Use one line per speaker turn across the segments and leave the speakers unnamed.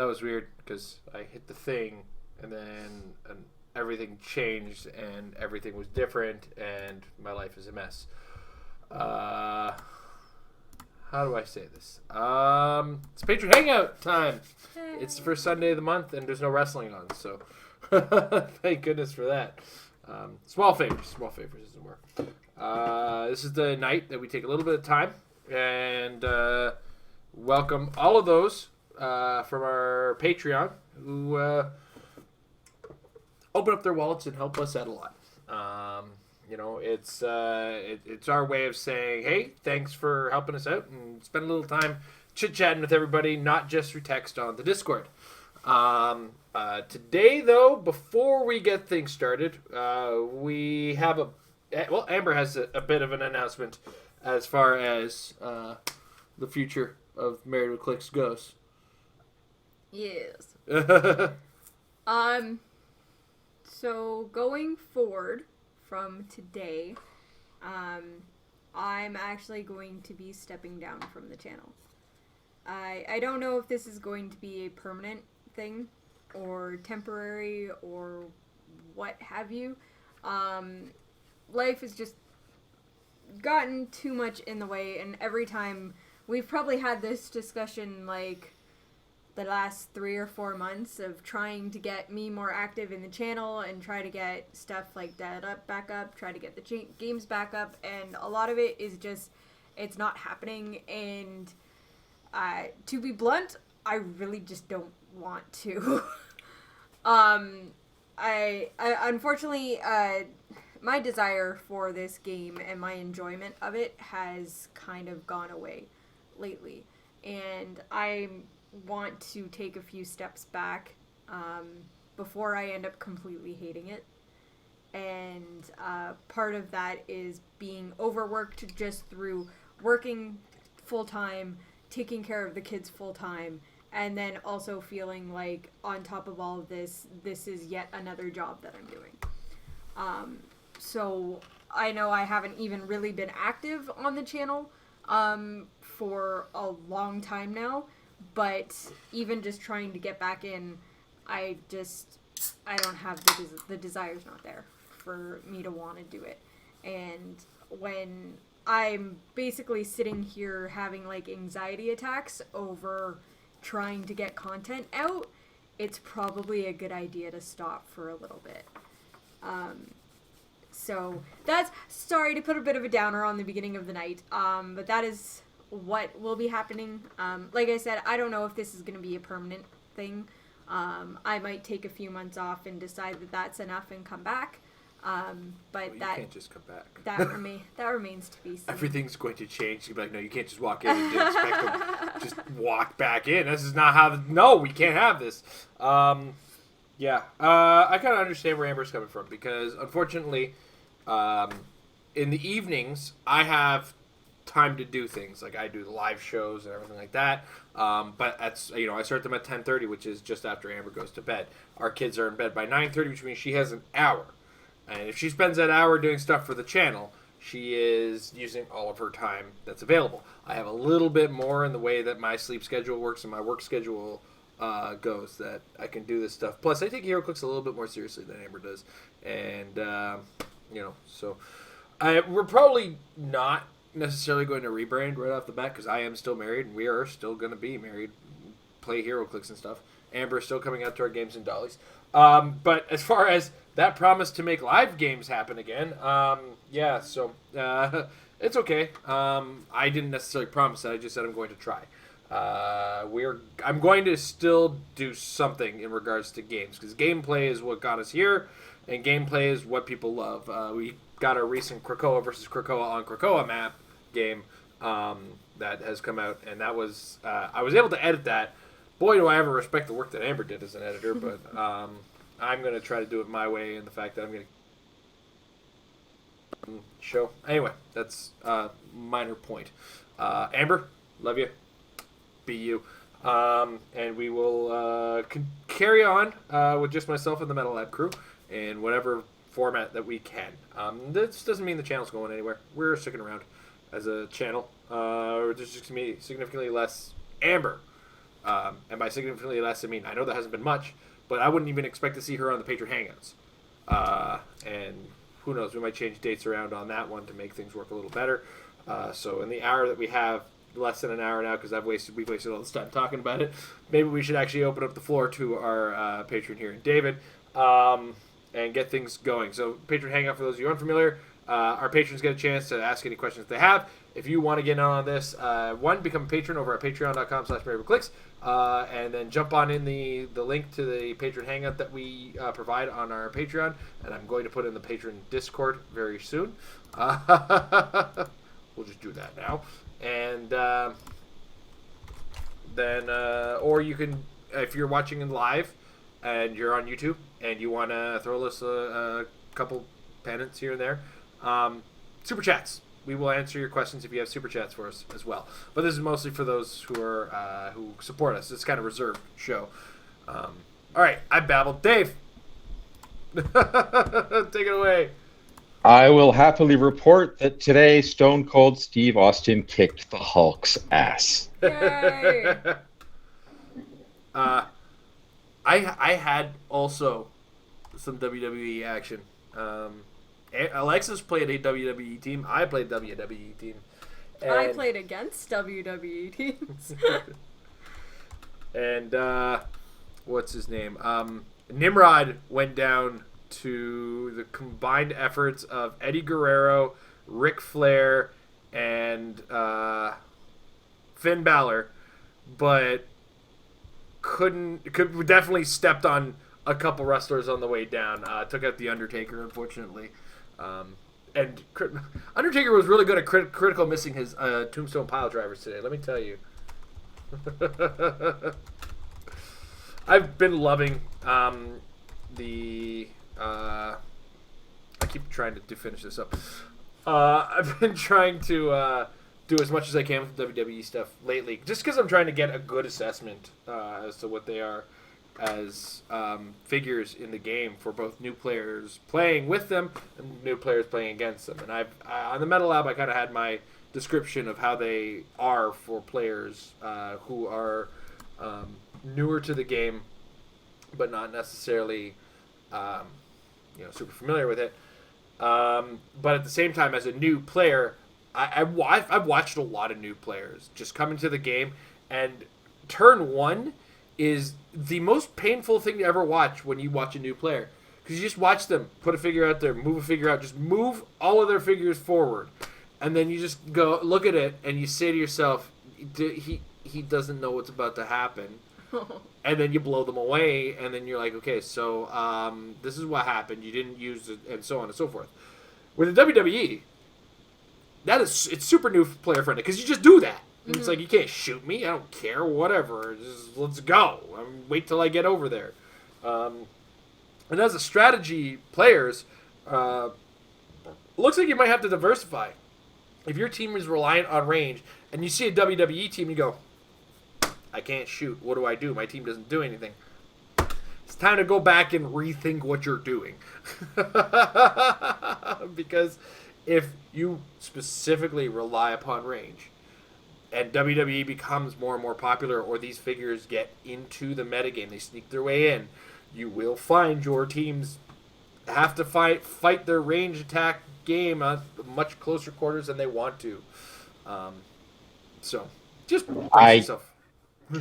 that was weird because I hit the thing and then everything changed and everything was different and my life is a mess. How do I say this? It's Patron Hangout time. It's the first Sunday of the month and there's no wrestling on, so thank goodness for that. Small favors doesn't work. This is the night that we take a little bit of time and welcome all of those from our Patreon who open up their wallets and help us out a lot. It's our way of saying, hey, thanks for helping us out and spend a little time chit-chatting with everybody, not just through text on the Discord. Today, though, before we get things started, we have Amber has a bit of an announcement as far as the future of Married with Clix goes.
Yes. So going forward from today, I'm actually going to be stepping down from the channel. I don't know if this is going to be a permanent thing or temporary or what have you. Life has just gotten too much in the way, and every time we've probably had this discussion like the last 3 or 4 months of trying to get me more active in the channel and try to get stuff like that back up, try to get the games back up, and a lot of it is just, it's not happening, and to be blunt, I really just don't want to. I unfortunately, my desire for this game and my enjoyment of it has kind of gone away lately, and I want to take a few steps back before I end up completely hating it. And part of that is being overworked just through working full-time, taking care of the kids full-time, and then also feeling like on top of all of this is yet another job that I'm doing. So I know I haven't even really been active on the channel for a long time now, but even just trying to get back in, I don't have the desire's not there for me to want to do it. And when I'm basically sitting here having like anxiety attacks over trying to get content out, it's probably a good idea to stop for a little bit. So that's, sorry to put a bit of a downer on the beginning of the night, but that is what will be happening. Like I said, I don't know if this is going to be a permanent thing. I might take a few months off and decide that that's enough and come back. But
you can't just come back.
That remains to be seen.
Everything's going to change. You'll be like, no, you can't just walk in and expect them just walk back in. This is not how. No, we can't have this. I kind of understand where Amber's coming from because, unfortunately, in the evenings I have time to do things like I do the live shows and everything like that. But I start them at 10:30, which is just after Amber goes to bed. Our kids are in bed by 9:30, which means she has an hour. And if she spends that hour doing stuff for the channel, she is using all of her time that's available. I have a little bit more in the way that my sleep schedule works and my work schedule goes that I can do this stuff. Plus, I take HeroClix a little bit more seriously than Amber does. And, so we're probably not necessarily going to rebrand right off the bat because I am still married and we are still going to be married, play HeroClix and stuff. Amber is still coming out to our games and dollies. But as far as that promise to make live games happen again, it's okay. I didn't necessarily promise that. I just said I'm going to try. I'm going to still do something in regards to games because gameplay is what got us here, and gameplay is what people love. We got a recent Krakoa versus Krakoa on Krakoa map game that has come out, and that was I was able to edit that. Boy, do I ever respect the work that Amber did as an editor, but I'm going to try to do it my way, and the fact that I'm going to show. Anyway, that's a minor point. Amber, love you. Be you. And we will carry on with just myself and the Metal Lab crew in whatever format that we can. This doesn't mean the channel's going anywhere. We're sticking around as a channel. There's just going to be significantly less Amber And by significantly less, I mean, I know that hasn't been much, but I wouldn't even expect to see her on the Patron Hangouts. And who knows, we might change dates around on that one to make things work a little better. So in the hour that we have, less than an hour now, because we've wasted all this time talking about it, maybe we should actually open up the floor to our patron here, David, and get things going. So Patron Hangout, for those of you unfamiliar, our patrons get a chance to ask any questions they have. If you want to get in on this, become a patron over at patreon.com/Clix, and then jump on in the link to the Patron Hangout that we provide on our Patreon, and I'm going to put in the Patron Discord very soon. We'll just do that now. And then, or you can, if you're watching in live and you're on YouTube and you want to throw us a couple pennants here and there, super chats. We will answer your questions if you have super chats for us as well. But this is mostly for those who are who support us. It's kind of a reserved show. All right, I babbled. Dave, take it away.
I will happily report that today Stone Cold Steve Austin kicked the Hulk's ass.
Yay!
I had also some WWE action. Alexis played a WWE team. I played a WWE team. And
I played against WWE teams.
and what's his name? Nimrod went down to the combined efforts of Eddie Guerrero, Ric Flair, and Finn Balor, but definitely stepped on a couple wrestlers on the way down. Took out the Undertaker, unfortunately. And Undertaker was really good at critical missing his Tombstone pile drivers today, let me tell you. I've been loving I keep trying to finish this up. I've been trying to do as much as I can with the WWE stuff lately, just because I'm trying to get a good assessment as to what they are as figures in the game for both new players playing with them and new players playing against them. And on the Meta Lab, I kind of had my description of how they are for players who are newer to the game, but not necessarily super familiar with it. But at the same time, as a new player, I've watched a lot of new players just come into the game, and turn one is the most painful thing to ever watch when you watch a new player, because you just watch them put a figure out there, move a figure out, just move all of their figures forward, and then you just go look at it and you say to yourself, he doesn't know what's about to happen. And then you blow them away, and then you're like, okay, so this is what happened. You didn't use it, and so on and so forth. With the WWE, it's super new player friendly, because you just do that. And it's like, you can't shoot me. I don't care. Whatever. Just let's go. Wait till I get over there. And as a strategy players, looks like you might have to diversify. If your team is reliant on range, and you see a WWE team, you go, I can't shoot. What do I do? My team doesn't do anything. It's time to go back and rethink what you're doing. Because if you specifically rely upon range, and WWE becomes more and more popular, or these figures get into the metagame, they sneak their way in, you will find your teams have to fight their range attack game at much closer quarters than they want to. So, just brace yourself.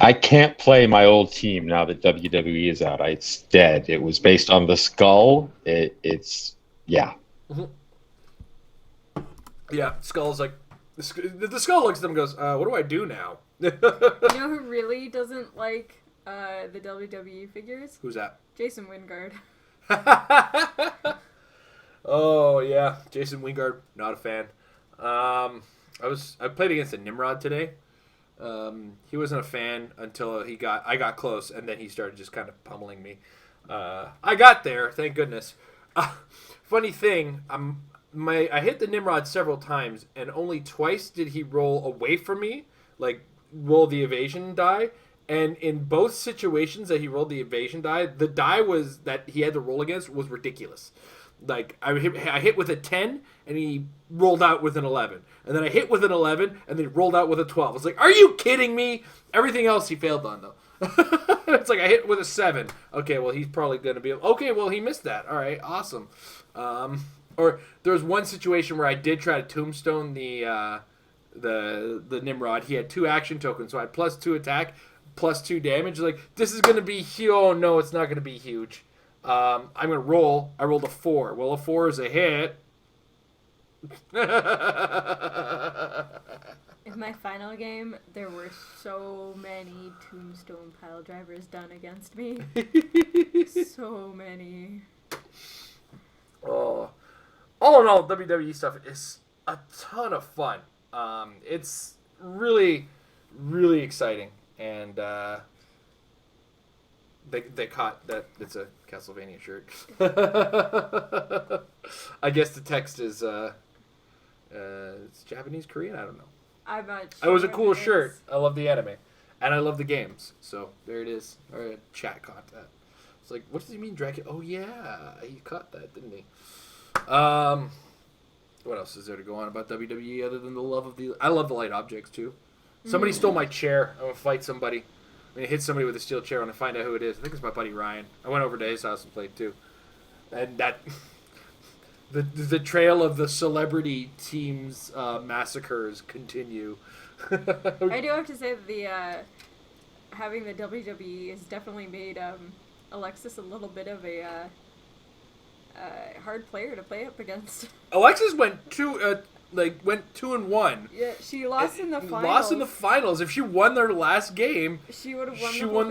I can't play my old team now that WWE is out. It's dead. It was based on the skull. It's yeah.
Mm-hmm. Yeah, Skull's like... The Skull looks at them and goes, what do I do now?
You know who really doesn't like the WWE figures?
Who's that?
Jason Wingard.
Oh, yeah. Jason Wingard, not a fan. I played against a Nimrod today. He wasn't a fan until I got close, and then he started just kind of pummeling me. I got there, thank goodness. Funny thing, I hit the Nimrod several times, and only twice did he roll away from me, like roll the evasion die. And in both situations that he rolled the evasion die, the die that he had to roll against was ridiculous. Like I hit with a 10 and he rolled out with an 11, and then I hit with an 11 and then he rolled out with a 12. It's like, are you kidding me? Everything else he failed on though. It's like I hit with a 7. Okay, well he's probably gonna be okay. Well he missed that. All right, awesome. Or there was one situation where I did try to tombstone the Nimrod. He had 2 action tokens, so I had +2 attack, +2 damage. Like, this is gonna be huge. Oh no, it's not gonna be huge. I'm gonna roll. I rolled a 4. Well, a 4 is a hit.
In my final game, there were so many tombstone pile drivers done against me. So many.
Oh, all in all, WWE stuff is a ton of fun. It's really, really exciting, and they caught that it's a Castlevania shirt. I guess the text is it's Japanese, Korean. I don't know.
I'm not sure.
It was a cool shirt. I love the anime, and I love the games. So there it is. Or chat caught that. It's like, what does he mean, Dracula? Oh yeah, he caught that, didn't he? What else is there to go on about WWE other than the love of the? I love the light objects too. Somebody stole my chair. I'm gonna fight somebody. I'm gonna hit somebody with a steel chair when I find out who it is. I think it's my buddy Ryan. I went over to his house and played too. And that the trail of the celebrity teams massacres continue.
I do have to say that the having the WWE has definitely made Alexis a little bit of a hard player to play up against.
Alexis went 2-1.
Yeah, she lost in the finals.
Lost in the finals. If she won their last game,
she would have won.
She would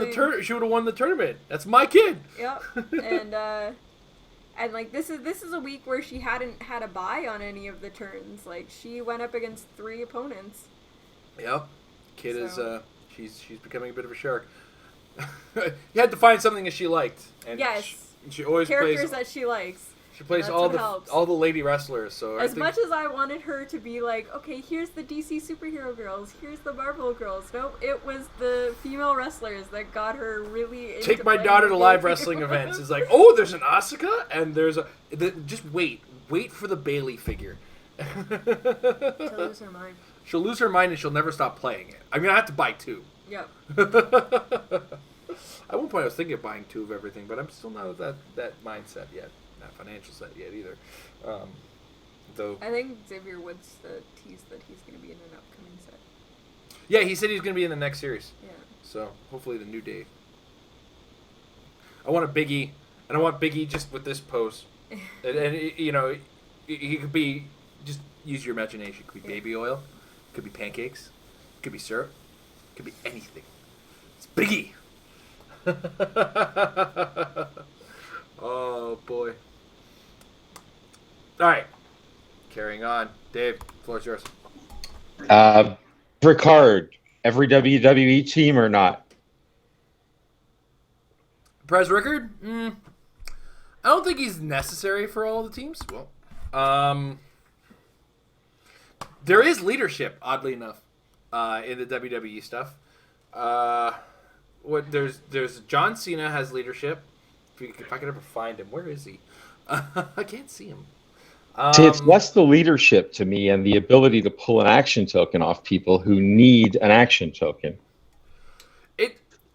have won the tournament. That's my kid.
Yep. And like this is a week where she hadn't had a bye on any of the turns. Like she went up against 3 opponents.
Yep. Kid is she's becoming a bit of a shark. You had to find something that she liked. And
yes.
She always
characters
plays,
that she likes.
She plays all the lady wrestlers. So
as much as I wanted her to be like, okay, here's the DC superhero girls, here's the Marvel girls. Nope, it was the female wrestlers that got her really into
Take my daughter to live wrestling events. It's like, oh, there's an Asuka and there's just wait for the Bailey figure.
She'll lose her mind.
She'll lose her mind and she'll never stop playing it. I'm gonna have to buy 2.
Yep.
At one point I was thinking of buying 2 of everything, but I'm still not at that mindset yet. Not financial set yet either. Though
I think Xavier Woods teased that he's going to be in an upcoming set.
Yeah, he said he's going to be in the next series.
Yeah.
So hopefully the new Dave. I want a Biggie, and I want Biggie just with this pose, and you know, he could be just use your imagination. It could be baby oil, it could be pancakes, it could be syrup, it could be anything. It's Biggie. Oh boy. All right, carrying on. Dave, floor is yours.
Ricard, every WWE team or not?
Perez Rickard? I don't think he's necessary for all the teams. Well, there is leadership, oddly enough, in the WWE stuff. There's John Cena has leadership. If I could ever find him, where is he? I can't see him.
See, it's less the leadership to me and the ability to pull an action token off people who need an action token.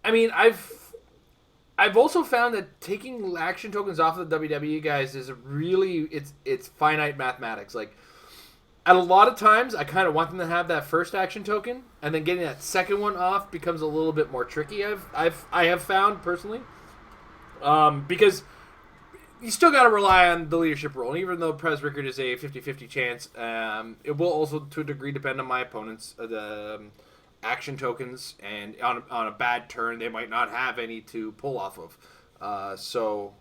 I've also found that taking action tokens off of the WWE guys is really it's finite mathematics. Like at a lot of times, I kind of want them to have that first action token, and then getting that second one off becomes a little bit more tricky. I have found personally, because you still got to rely on the leadership role. And even though Perez Rickard is a 50-50 chance, it will also to a degree depend on my opponents. Action tokens, and on a bad turn, they might not have any to pull off of. So,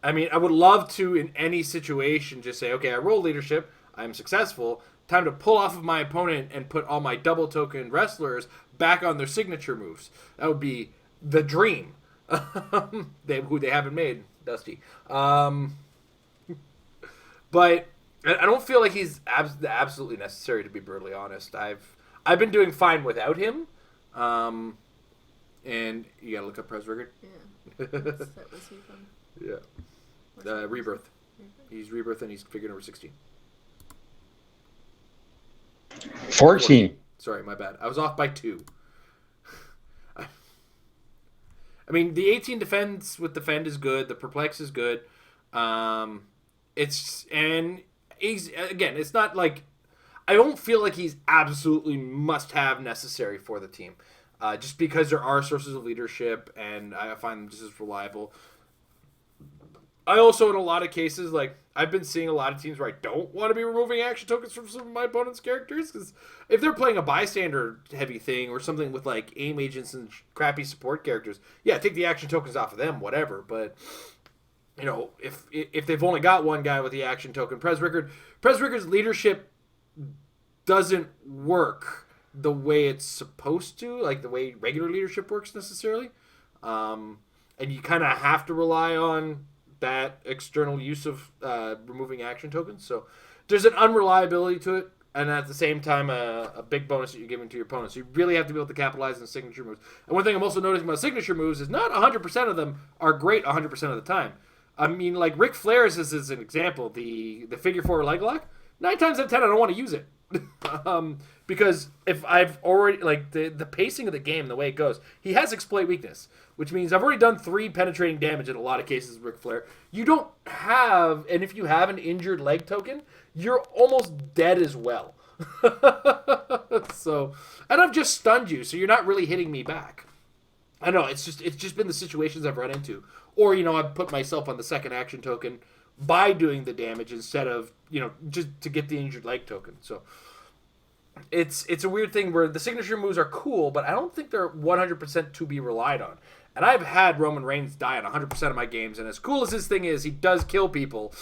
I mean, I would love to, in any situation, just say, okay, I roll leadership, I'm successful, time to pull off of my opponent and put all my double token wrestlers back on their signature moves. That would be the dream. Who they haven't made, Dusty. But I don't feel like he's absolutely necessary, to be brutally honest. I've been doing fine without him. And you gotta look up Perez Rickard.
Yeah. That was he from?
Yeah. Rebirth. He's Rebirth and he's figure number 16.
14.
Sorry, my bad. I was off by 2. I mean, the 18 defense with Defend is good. The Perplex is good. It's not like I don't feel like he's absolutely must-have necessary for the team, just because there are sources of leadership, and I find them just as reliable. I also, in a lot of cases, like I've been seeing a lot of teams where I don't want to be removing action tokens from some of my opponent's characters, because if they're playing a bystander heavy thing or something with like aim agents and crappy support characters, yeah, take the action tokens off of them, whatever. But you know, if they've only got one guy with the action token, Prez Ricker's leadership doesn't work the way it's supposed to, like the way regular leadership works necessarily, and you kind of have to rely on that external use of removing action tokens. So there's an unreliability to it, and at the same time a big bonus that you're giving to your opponents. So you really have to be able to capitalize on signature moves. And one thing I'm also noticing about signature moves is not 100% of them are great 100% of the time. I mean, like Ric Flair's is an example. The figure 4 leg lock, 9 times out of 10 I don't want to use it. Because if I've already, like, the pacing of the game, the way it goes, he has exploit weakness, which means I've already done 3 penetrating damage in a lot of cases with Ric Flair. You don't have, and if you have an injured leg token, you're almost dead as well. So, and I've just stunned you, so you're not really hitting me back. I know, it's just been the situations I've run into. Or, you know, I've put myself on the second action token by doing the damage instead of, you know, just to get the injured leg token. So it's a weird thing where the signature moves are cool, but I don't think they're 100% to be relied on. And I've had Roman Reigns die in 100% of my games, and as cool as this thing is, he does kill people.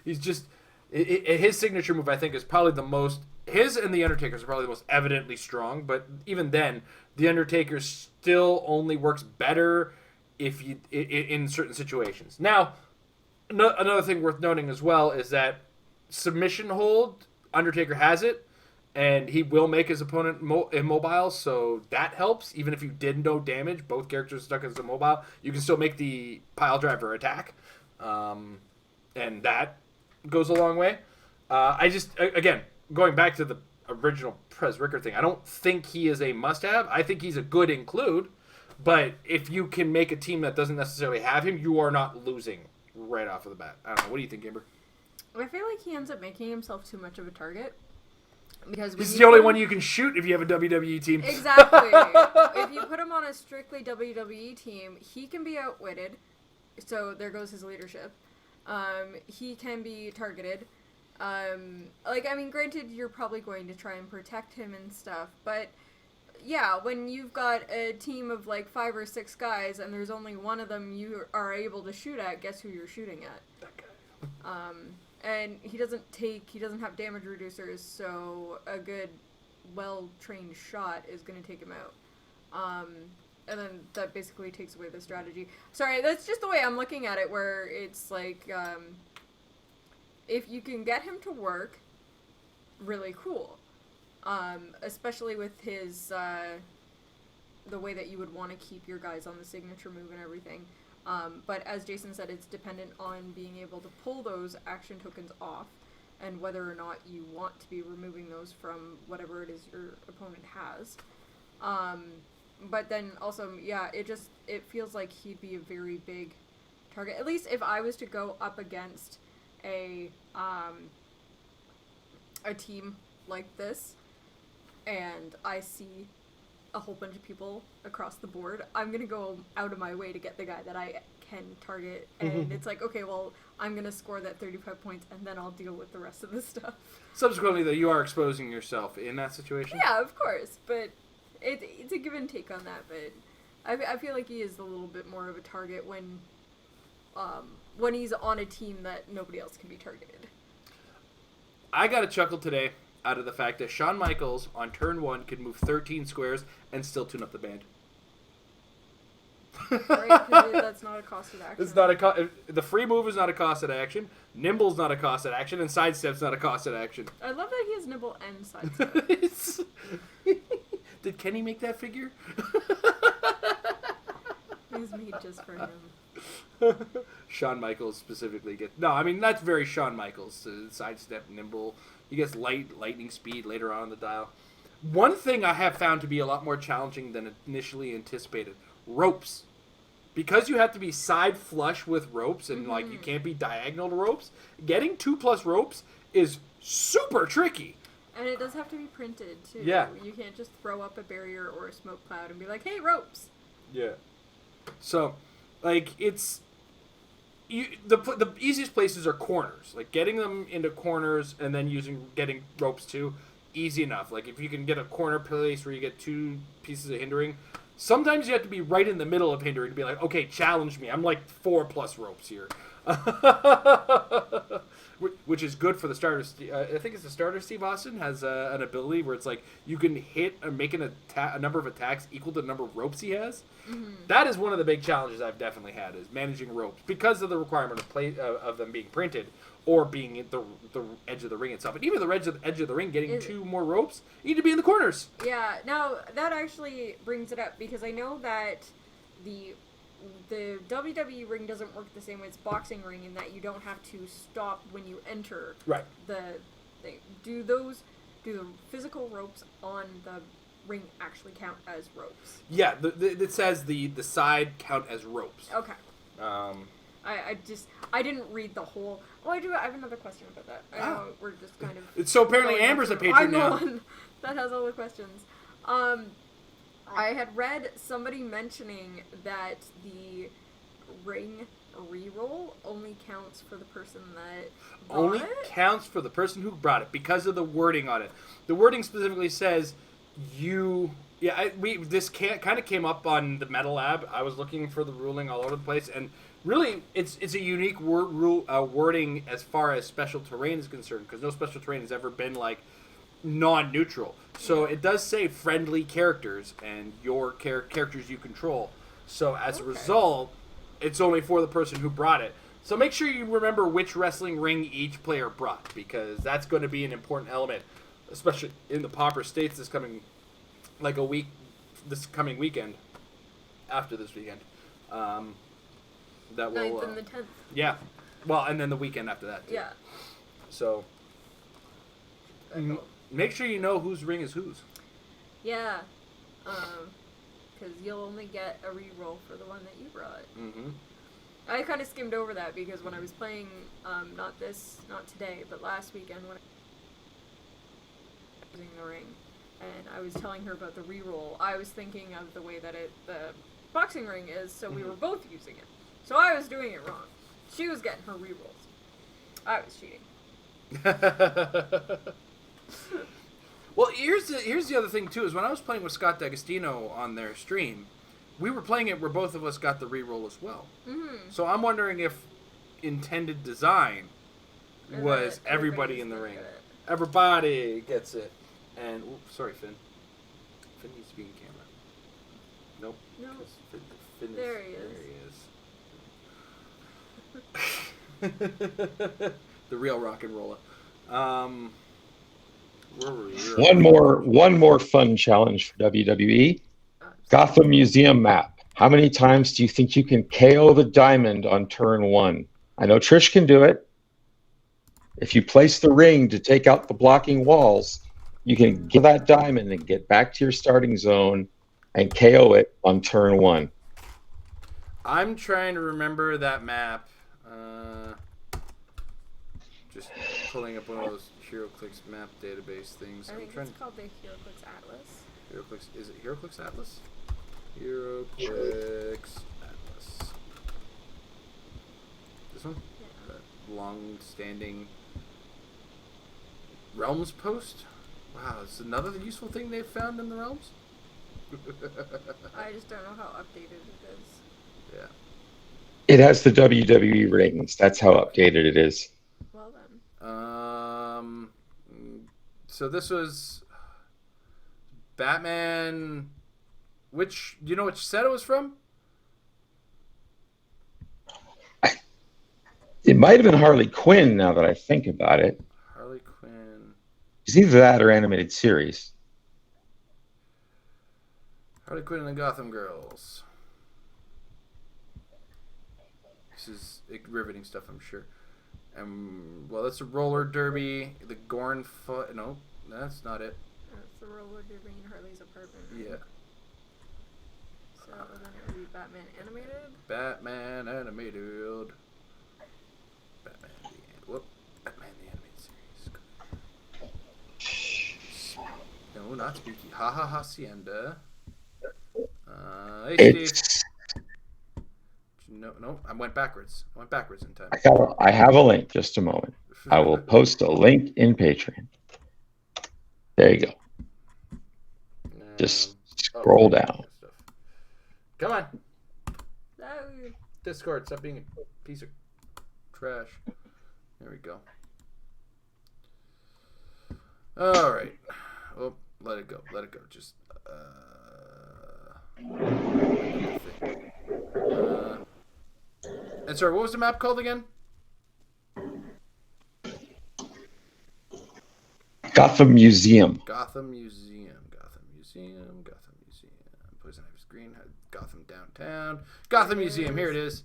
He's just... his signature move, I think, is probably the most... His and The Undertaker's are probably the most evidently strong, but even then, The Undertaker still only works better if you in certain situations. Now, another thing worth noting as well is that submission hold, Undertaker has it, and he will make his opponent immobile, so that helps. Even if you did no damage, both characters stuck as immobile, you can still make the pile driver attack, and that goes a long way. Again, going back to the original Prez Ricker thing, I don't think he is a must-have. I think he's a good include, but if you can make a team that doesn't necessarily have him, you are not losing right off of the bat. I don't know. What do you think, Amber?
I feel like he ends up making himself too much of a target. Because
he's the only one you can shoot if you have a WWE team.
Exactly. If you put him on a strictly WWE team, he can be outwitted. So there goes his leadership. He can be targeted. Granted, you're probably going to try and protect him and stuff, but yeah, when you've got a team of like 5 or 6 guys and there's only one of them you are able to shoot at, guess who you're shooting at?
That guy.
And he doesn't have damage reducers, so a good, well-trained shot is going to take him out. And then that basically takes away the strategy. Sorry, that's just the way I'm looking at it, where it's like, if you can get him to work, really cool. Especially with his, the way that you would want to keep your guys on the signature move and everything. But as Jason said, it's dependent on being able to pull those action tokens off, and whether or not you want to be removing those from whatever it is your opponent has. But then also, yeah, it feels like he'd be a very big target. At least if I was to go up against a team like this, and I see a whole bunch of people across the board, I'm gonna go out of my way to get the guy that I can target, and it's like, okay, well, I'm gonna score that 35 points, and then I'll deal with the rest of the stuff.
Subsequently, though, you are exposing yourself in that situation.
Yeah, of course, but it's a give and take on that. But I feel like he is a little bit more of a target when he's on a team that nobody else can be targeted.
I got a chuckle today out of the fact that Shawn Michaels on turn 1 could move 13 squares and still tune up the band.
Right, because that's not a costed action.
It's not the free move is not a costed action. Nimble's not a costed action, and sidestep's not a costed action.
I love that he has nibble and sidestep.
Did Kenny make that figure?
It was made just for him.
Shawn Michaels specifically gets... No, I mean, that's very Shawn Michaels. Sidestep, nimble. He gets lightning speed later on in the dial. One thing I have found to be a lot more challenging than initially anticipated. Ropes. Because you have to be side flush with ropes and like you can't be diagonal to ropes, getting 2+ ropes is super tricky.
And it does have to be printed too.
Yeah.
You can't just throw up a barrier or a smoke cloud and be like, "Hey, ropes."
Yeah. So, like it's the easiest places are corners. Like getting them into corners and then getting ropes too, easy enough. Like if you can get a corner place where you get 2 pieces of hindering. Sometimes you have to be right in the middle of hindering to be like, okay, challenge me. I'm like 4+ ropes here. Which is good for the starter. I think it's the starter. Steve Austin has an ability where it's like you can hit or make a number of attacks equal to the number of ropes he has. That is one of the big challenges I've definitely had is managing ropes because of the requirement of them being printed or being at the edge of the ring itself. And even the edge of the ring, getting 2 more ropes, you need to be in the corners.
Yeah. Now that actually brings it up because I know that the WWE ring doesn't work the same way as boxing ring in that you don't have to stop when you enter the thing. Do the physical ropes on the ring actually count as ropes?
Yeah, it says the side count as ropes.
Okay. I didn't read the whole. Oh, I do. I have another question about that. I know we're just kind of.
So apparently Amber's a patron now.
I'm the one that has all the questions. I had read somebody mentioning that the ring reroll only counts for the person that brought it?
Counts for the person who brought it because of the wording on it. The wording specifically says this kind of came up on the Meta Lab. I was looking for the ruling all over the place, and really it's a unique wording as far as special terrain is concerned because no special terrain has ever been like non-neutral. So it does say friendly characters and your characters you control. So as a result, it's only for the person who brought it. So make sure you remember which wrestling ring each player brought because that's going to be an important element, especially in the Pauper States this coming weekend, after this weekend. That will
9th and the 10th.
Yeah. Well, and then the weekend after that too.
Yeah.
So make sure you know whose ring is whose.
Yeah. Because you'll only get a reroll for the one that you brought.
Mm-hmm.
I kind of skimmed over that because when I was playing, not today, but last weekend when I was using the ring, and I was telling her about the reroll, I was thinking of the way that the boxing ring is, so we were both using it. So I was doing it wrong. She was getting her rerolls. I was cheating.
Well, here's the other thing too is when I was playing with Scott D'Agostino on their stream, we were playing it where both of us got the reroll as well. Mm-hmm. So I'm wondering if intended design was everybody in the ring. Everybody gets it. And sorry, Finn. Finn needs to be in camera. Nope.
No.
Finn
there he is.
There he is. The real rock and roller.
One more fun challenge for WWE. Gotham Museum map. How many times do you think you can KO the diamond on turn 1? I know Trish can do it. If you place the ring to take out the blocking walls, you can get that diamond and get back to your starting zone and KO it on turn 1.
I'm trying to remember that map. Just pulling up one of those HeroClix map database things.
I think it's called the HeroClix Atlas.
Is it HeroClix Atlas? HeroClix Atlas. This one? Yeah. That long-standing Realms post? Wow, it's another useful thing they've found in the Realms?
I just don't know how updated it is.
Yeah.
It has the WWE rings. That's how updated it is.
Well then.
So this was Batman. Do you know which set it was from?
It might have been Harley Quinn now that I think about it.
Harley Quinn.
It's either that or animated series.
Harley Quinn and the Gotham Girls. This is riveting stuff, I'm sure. Well, that's a roller derby. The Gorn foot. No, that's not it.
That's the roller derby in Harley's apartment. Right?
Yeah.
So then it would be Batman animated.
Batman animated. Batman the animated series. No, not Spooky. Ha ha hacienda. Hey, Steve. No, I went backwards. In time.
I have a link. Just a moment. I will post a link in Patreon. There you go. Just scroll down.
Come on.
No.
Discord, stop being a piece of trash. There we go. All right. Oh, let it go. Just and sorry, what was the map called again?
Gotham Museum.
Gotham Museum. Poison Ivy's Green. Gotham Downtown. Gotham Museum. Here it is.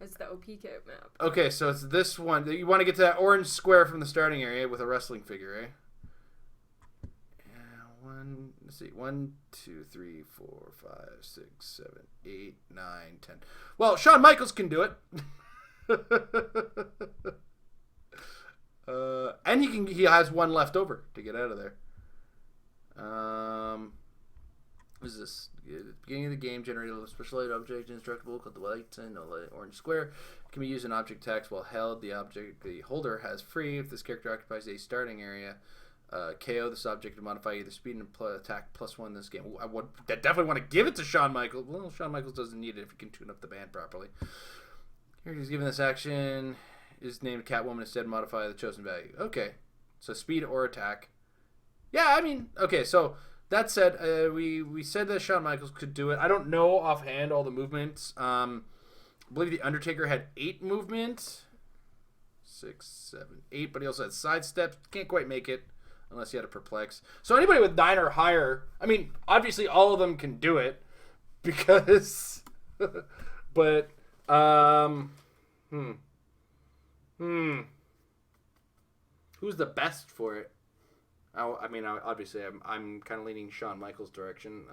It's the OP kit map.
Okay, so it's this one. You want to get to that orange square from the starting area with a wrestling figure, eh? Let's see. 1, 2, 3, 4, 5, 6, 7, 8, 9, 10. Well, Shawn Michaels can do it. And he has one left over to get out of there. What is this? At the beginning of the game, generate a special light object indestructible called the light and a light orange square. It can be used in object text while held. The holder has free. If this character occupies a starting area, KO this object to modify either speed and attack +1 in this game. I would definitely want to give it to Shawn Michaels. Well, Shawn Michaels doesn't need it if he can tune up the band properly. Here he's given this action is named Catwoman instead, modify the chosen value. Okay, so speed or attack. Yeah, I mean, okay, so that said, we said that Shawn Michaels could do it. I don't know offhand all the movements. I believe the Undertaker had 8 movements. 6, 7, 8, but he also had sidesteps. Can't quite make it unless he had a perplex. So anybody with 9 or higher, I mean, obviously all of them can do it because, but, who's the best for it? I mean, obviously, I'm kind of leaning Shawn Michaels' direction.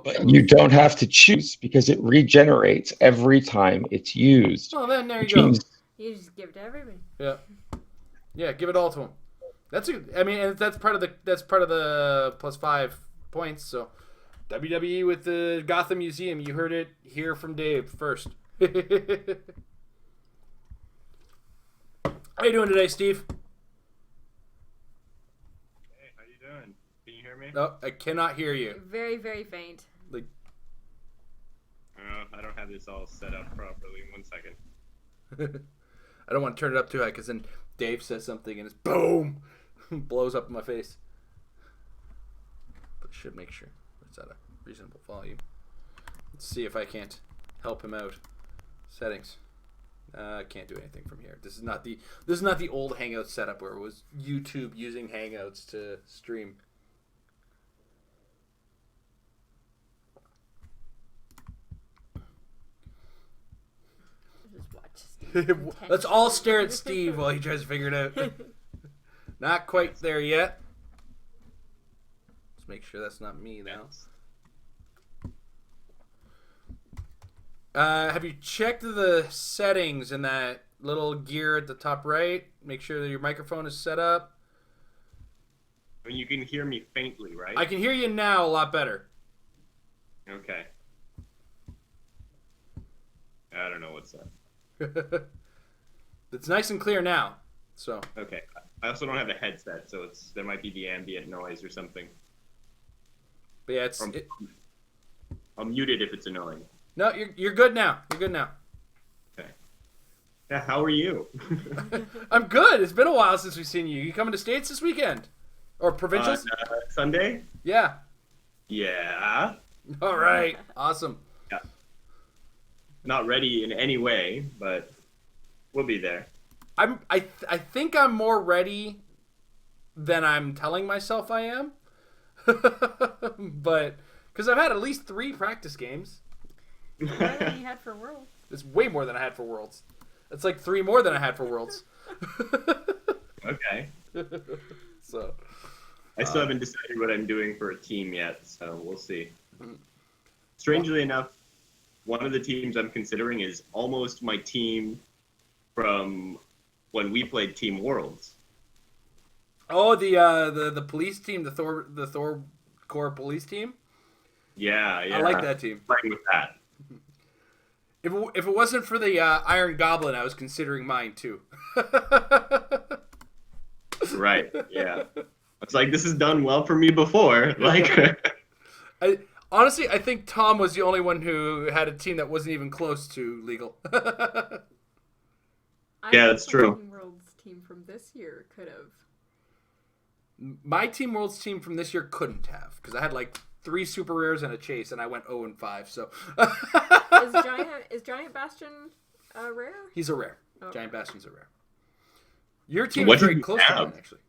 But you don't have to choose because it regenerates every time it's used.
Oh, then there you go.
You just give it to everybody.
Yeah, give it all to him. And that's part of the +5 points. So WWE with the Gotham Museum. You heard it here from Dave first. How you doing today, Steve?
Hey, how you doing? Can you hear me?
No, I cannot hear you.
Very, very faint.
Like,
I don't have this all set up properly. 1 second.
I don't want to turn it up too high because then Dave says something and it's boom, blows up in my face. But should make sure it's at a reasonable volume. Let's see if I can't help him out. Settings. I can't do anything from here. This is not the old Hangout setup where it was YouTube using Hangouts to stream.
Just watch Steve.
Let's all stare at Steve while he tries to figure it out. Not quite there yet. Let's make sure that's not me now. Have you checked the settings in that little gear at the top right? Make sure that your microphone is set up.
I mean, you can hear me faintly, right?
I can hear you now a lot better.
Okay. I don't know what's up.
It's nice and clear now. So.
Okay. I also don't have a headset, so there might be the ambient noise or something.
But yeah,
I'll mute it if it's annoying.
No, you're good now. Okay.
Yeah, how are you?
I'm good. It's been a while since we've seen you. You coming to States this weekend? Or provincials?
Sunday?
Yeah.
Yeah.
All right. Awesome.
Yeah. Not ready in any way, but we'll be there.
I think I'm more ready than I'm telling myself I am. But Because I've had at least 3 practice games.
More than you had for Worlds.
It's way more than I had for Worlds. It's like 3 more than I had for Worlds.
Okay.
So,
I still haven't decided what I'm doing for a team yet, so we'll see. Strangely enough, one of the teams I'm considering is almost my team from when we played Team Worlds.
oh, the police team, the Thor Corps police team.
Yeah.
I like that team.
Playing with that.
If it wasn't for the Iron Goblin, I was considering mine too.
Right. Yeah. It's like this has done well for me before. Like.
Honestly, I think Tom was the only one who had a team that wasn't even close to legal.
Yeah, that's true.
Team Worlds team from this year could have.
My Team Worlds team from this year couldn't have, because I had like 3 super rares and a chase, and I went 0-5. So
Is Giant Bastion rare?
he's a rare.
Oh.
Giant Bastion's a rare. Your team
What
is
did
very
you
close to
have?
mine, actually.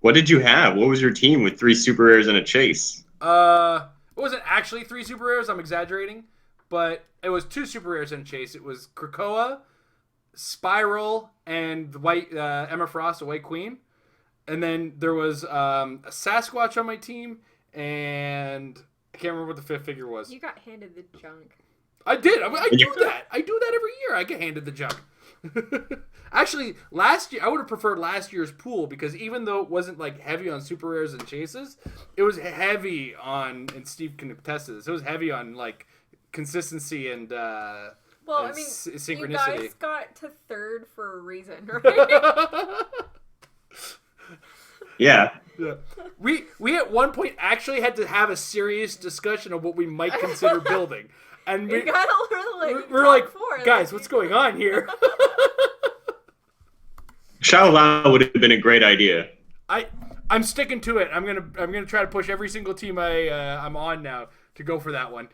What did you have? What was your team with 3 super rares and a chase?
It wasn't actually 3 super rares. I'm exaggerating, but it was 2 super rares and a chase. It was Krakoa, Spiral, and the white Emma Frost, a White Queen. And then there was a Sasquatch on my team, and I can't remember what the 5th figure was.
You got handed the junk.
I did. I do that. I do that every year. I get handed the junk. Actually, last year I would have preferred last year's pool, because even though it wasn't like heavy on super rares and chases, it was heavy on, and Steve can attest to this, it was heavy on like consistency and
Well,
and
I mean,
synchronicity.
you guys got to 3rd for a reason, right?
Yeah.
Yeah. We at one point actually had to have a serious discussion of what we might consider building. And
You got a little
we're like,
four,
guys, what's going on here?
Shao Lao would have been a great idea.
I'm sticking to it. I'm gonna try to push every single team I'm on now to go for that one.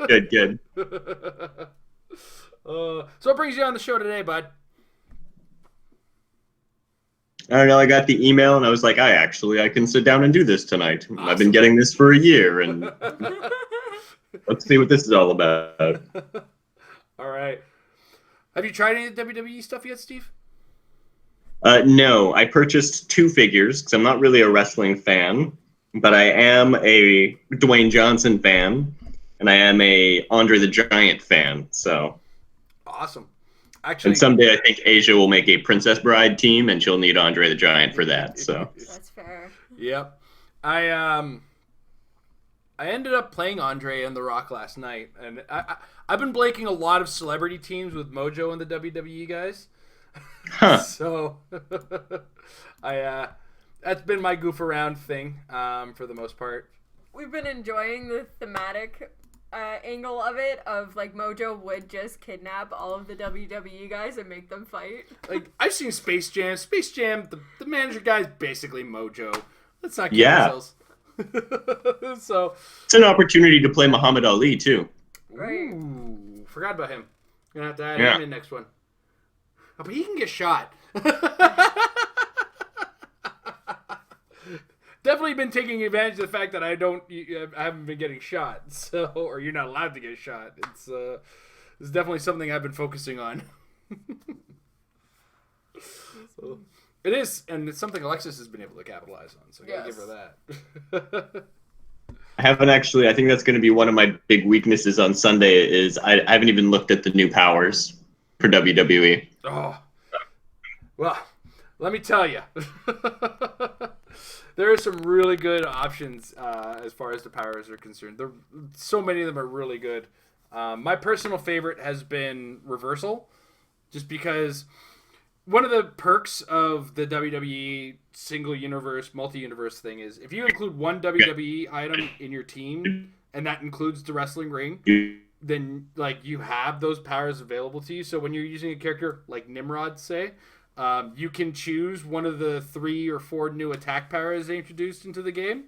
Good.
So what brings you on the show today, bud?
I don't know. I got the email and I was like, I can sit down and do this tonight.
Awesome.
I've been getting this for a year, and let's see what this is all about.
All right. Have you tried any of the WWE stuff yet, Steve?
No, I purchased 2 figures because I'm not really a wrestling fan, but I am a Dwayne Johnson fan, and I am a Andre the Giant fan. So,
Awesome. Actually,
and someday I think Asia will make a Princess Bride team, and she'll need Andre the Giant for that. So,
That's fair.
Yep. I ended up playing Andre and The Rock last night, and I've been blanking a lot of celebrity teams with Mojo and the WWE guys.
huh?
So that's been my goof around thing for the most part.
We've been enjoying the thematic angle of it, of like Mojo would just kidnap all of the WWE guys and make them fight.
Like, I've seen Space Jam. Space Jam, the manager guy's basically Mojo. Let's not kid
Yeah.
ourselves. So,
It's an opportunity to play Muhammad Ali too.
Right.
ooh, forgot about him. Gonna have to add
Yeah.
him in next one. Oh, but he can get shot. Definitely been taking advantage of the fact that I haven't been getting shot, so, or you're not allowed to get shot. It's definitely something I've been focusing on. So, it is, and it's something Alexis has been able to capitalize on. So I gotta give her that.
I haven't actually. I think that's going to be one of my big weaknesses on Sunday. Is I haven't even looked at the new powers for WWE.
Oh, well, let me tell you. There are some really good options as far as the powers are concerned. So many of them are really good. My personal favorite has been Reversal, just because one of the perks of the WWE single universe, multi-universe thing is if you include one WWE item in your team, and that includes the wrestling ring, then like you have those powers available to you. So when you're using a character like Nimrod, say, you can choose one of the 3 or 4 new attack powers they introduced into the game.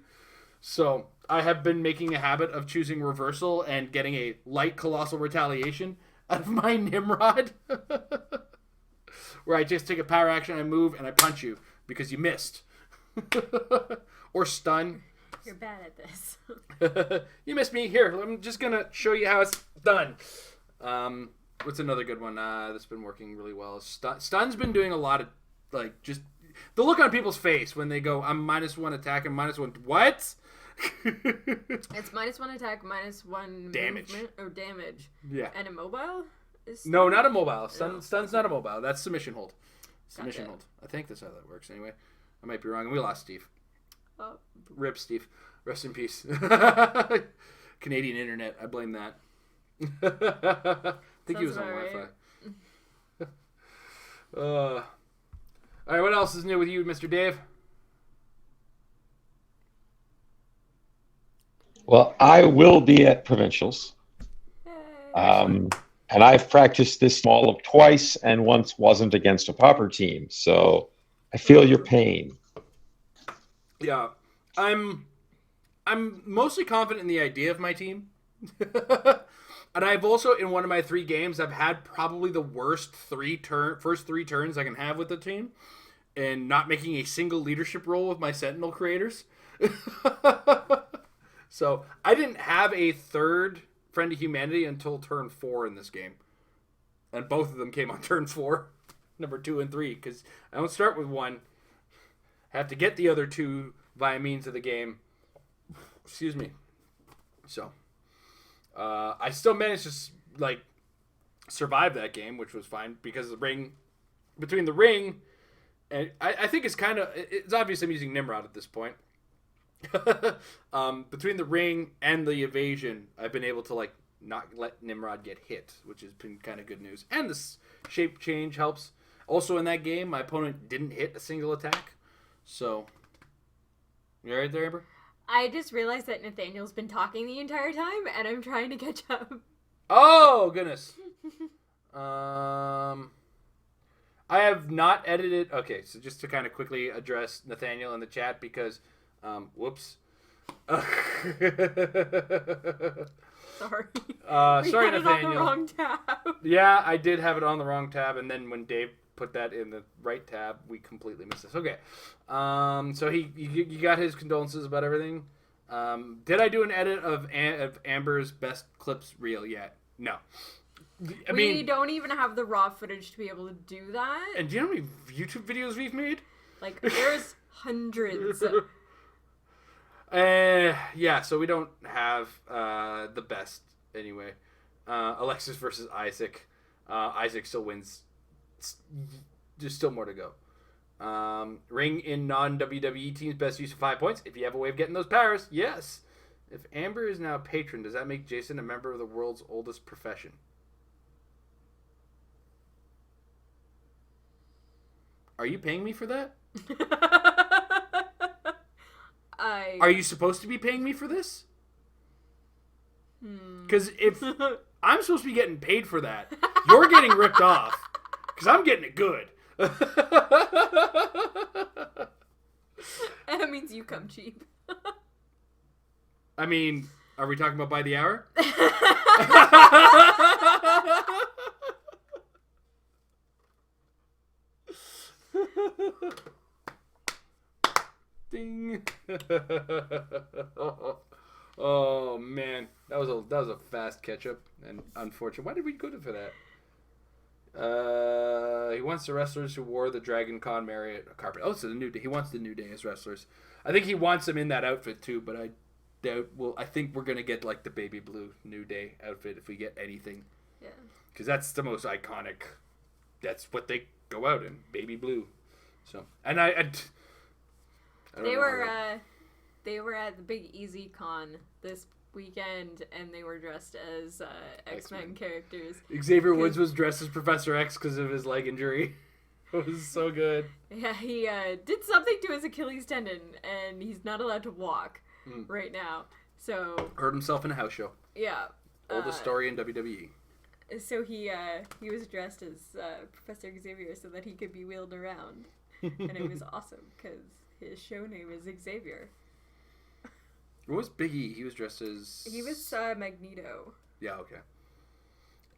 So I have been making a habit of choosing Reversal and getting a light Colossal Retaliation out of my Nimrod. Where I just take a power action, I move, and I punch you because you missed. or stun.
You're bad at this.
You missed me. Here, I'm just gonna show you how it's done. What's another good one that's been working really well? Stun's been doing a lot of just the look on people's face when they go, "I'm -1 attack and -1 what?"
It's -1 attack, -1
damage
movement, or damage.
Yeah.
And immobile?
No, not immobile.
No.
Stun's not immobile. That's submission hold. Submission
Gotcha.
hold. I think that's how that works. Anyway, I might be wrong. We lost Steve.
Oh.
Rip, Steve. Rest in peace. Canadian internet. I blame that. I think he was on
Sounds
Wi-Fi.
right.
All right, what else is new with you, Mr. Dave?
Well, I will be at provincials.
Yay.
And I've practiced this small of twice, and once wasn't against a pauper team. So I feel your pain.
Yeah, I'm mostly confident in the idea of my team. And I've also, in one of my 3 games, I've had probably the worst first three turns I can have with the team, and not making a single leadership role with my Sentinel creators. So I didn't have a third Friend of Humanity until turn 4 in this game, and both of them came on turn 4, number 2 and 3, because I don't start with one. I have to get the other 2 via means of the game. Excuse me. So I still managed to survive that game, which was fine because between the ring and I think it's obvious I'm using Nimrod at this point. Between the ring and the evasion, I've been able to not let Nimrod get hit, which has been kind of good news. And the shape change helps. Also in that game, my opponent didn't hit a single attack. So, you alright there, Amber?
I just realized that Nathaniel's been talking the entire time, and I'm trying to catch up.
Oh, goodness. I have not edited. Okay, so just to kind of quickly address Nathaniel in the chat because, whoops.
Sorry.
Sorry,
had
Nathaniel.
it on the wrong tab.
Yeah, I did have it on the wrong tab, and then when Dave put that in the right tab, we completely missed this. Okay. So you got his condolences about everything. Did I do an edit of Amber's best clips reel yet? No.
We don't even have the raw footage to be able to do that.
And do you know how many YouTube videos we've made?
There's hundreds.
Yeah, so we don't have the best anyway. Alexis versus Isaac. Isaac still wins. There's still more to go. Ring in non-WWE teams, best use of 5 points. If you have a way of getting those powers, yes. If Amber is now a patron, does that make Jason a member of the world's oldest profession? Are you paying me for that? Are you supposed to be paying me for this? Because if I'm supposed to be getting paid for that, you're getting ripped off. Because I'm getting it good.
That means you come cheap.
I mean, are we talking about by the hour? Ding. Oh man, that was a fast catch up and unfortunate. Why did we go for that? He wants the wrestlers who wore the Dragon Con Marriott carpet. Oh, so the New Day. He wants the New Day as wrestlers. I think he wants them in that outfit too, but I doubt. Well, I think we're gonna get the baby blue New Day outfit if we get anything.
Yeah.
Because that's the most iconic. That's what they go out in, baby blue. So, and I don't
They
know
were
how
they were at the Big Easy Con this weekend, and they were dressed as X-Men characters.
Xavier Woods was dressed as Professor X because of his leg injury. It was so good.
Yeah, he did something to his Achilles tendon, and he's not allowed to walk right now. So
Hurt himself in a house show.
yeah,
Oldest story in WWE.
so he was dressed as Professor Xavier so that he could be wheeled around, and it was awesome because his show name is Xavier.
What was Big E? He was dressed as...
He was Magneto.
Yeah, okay.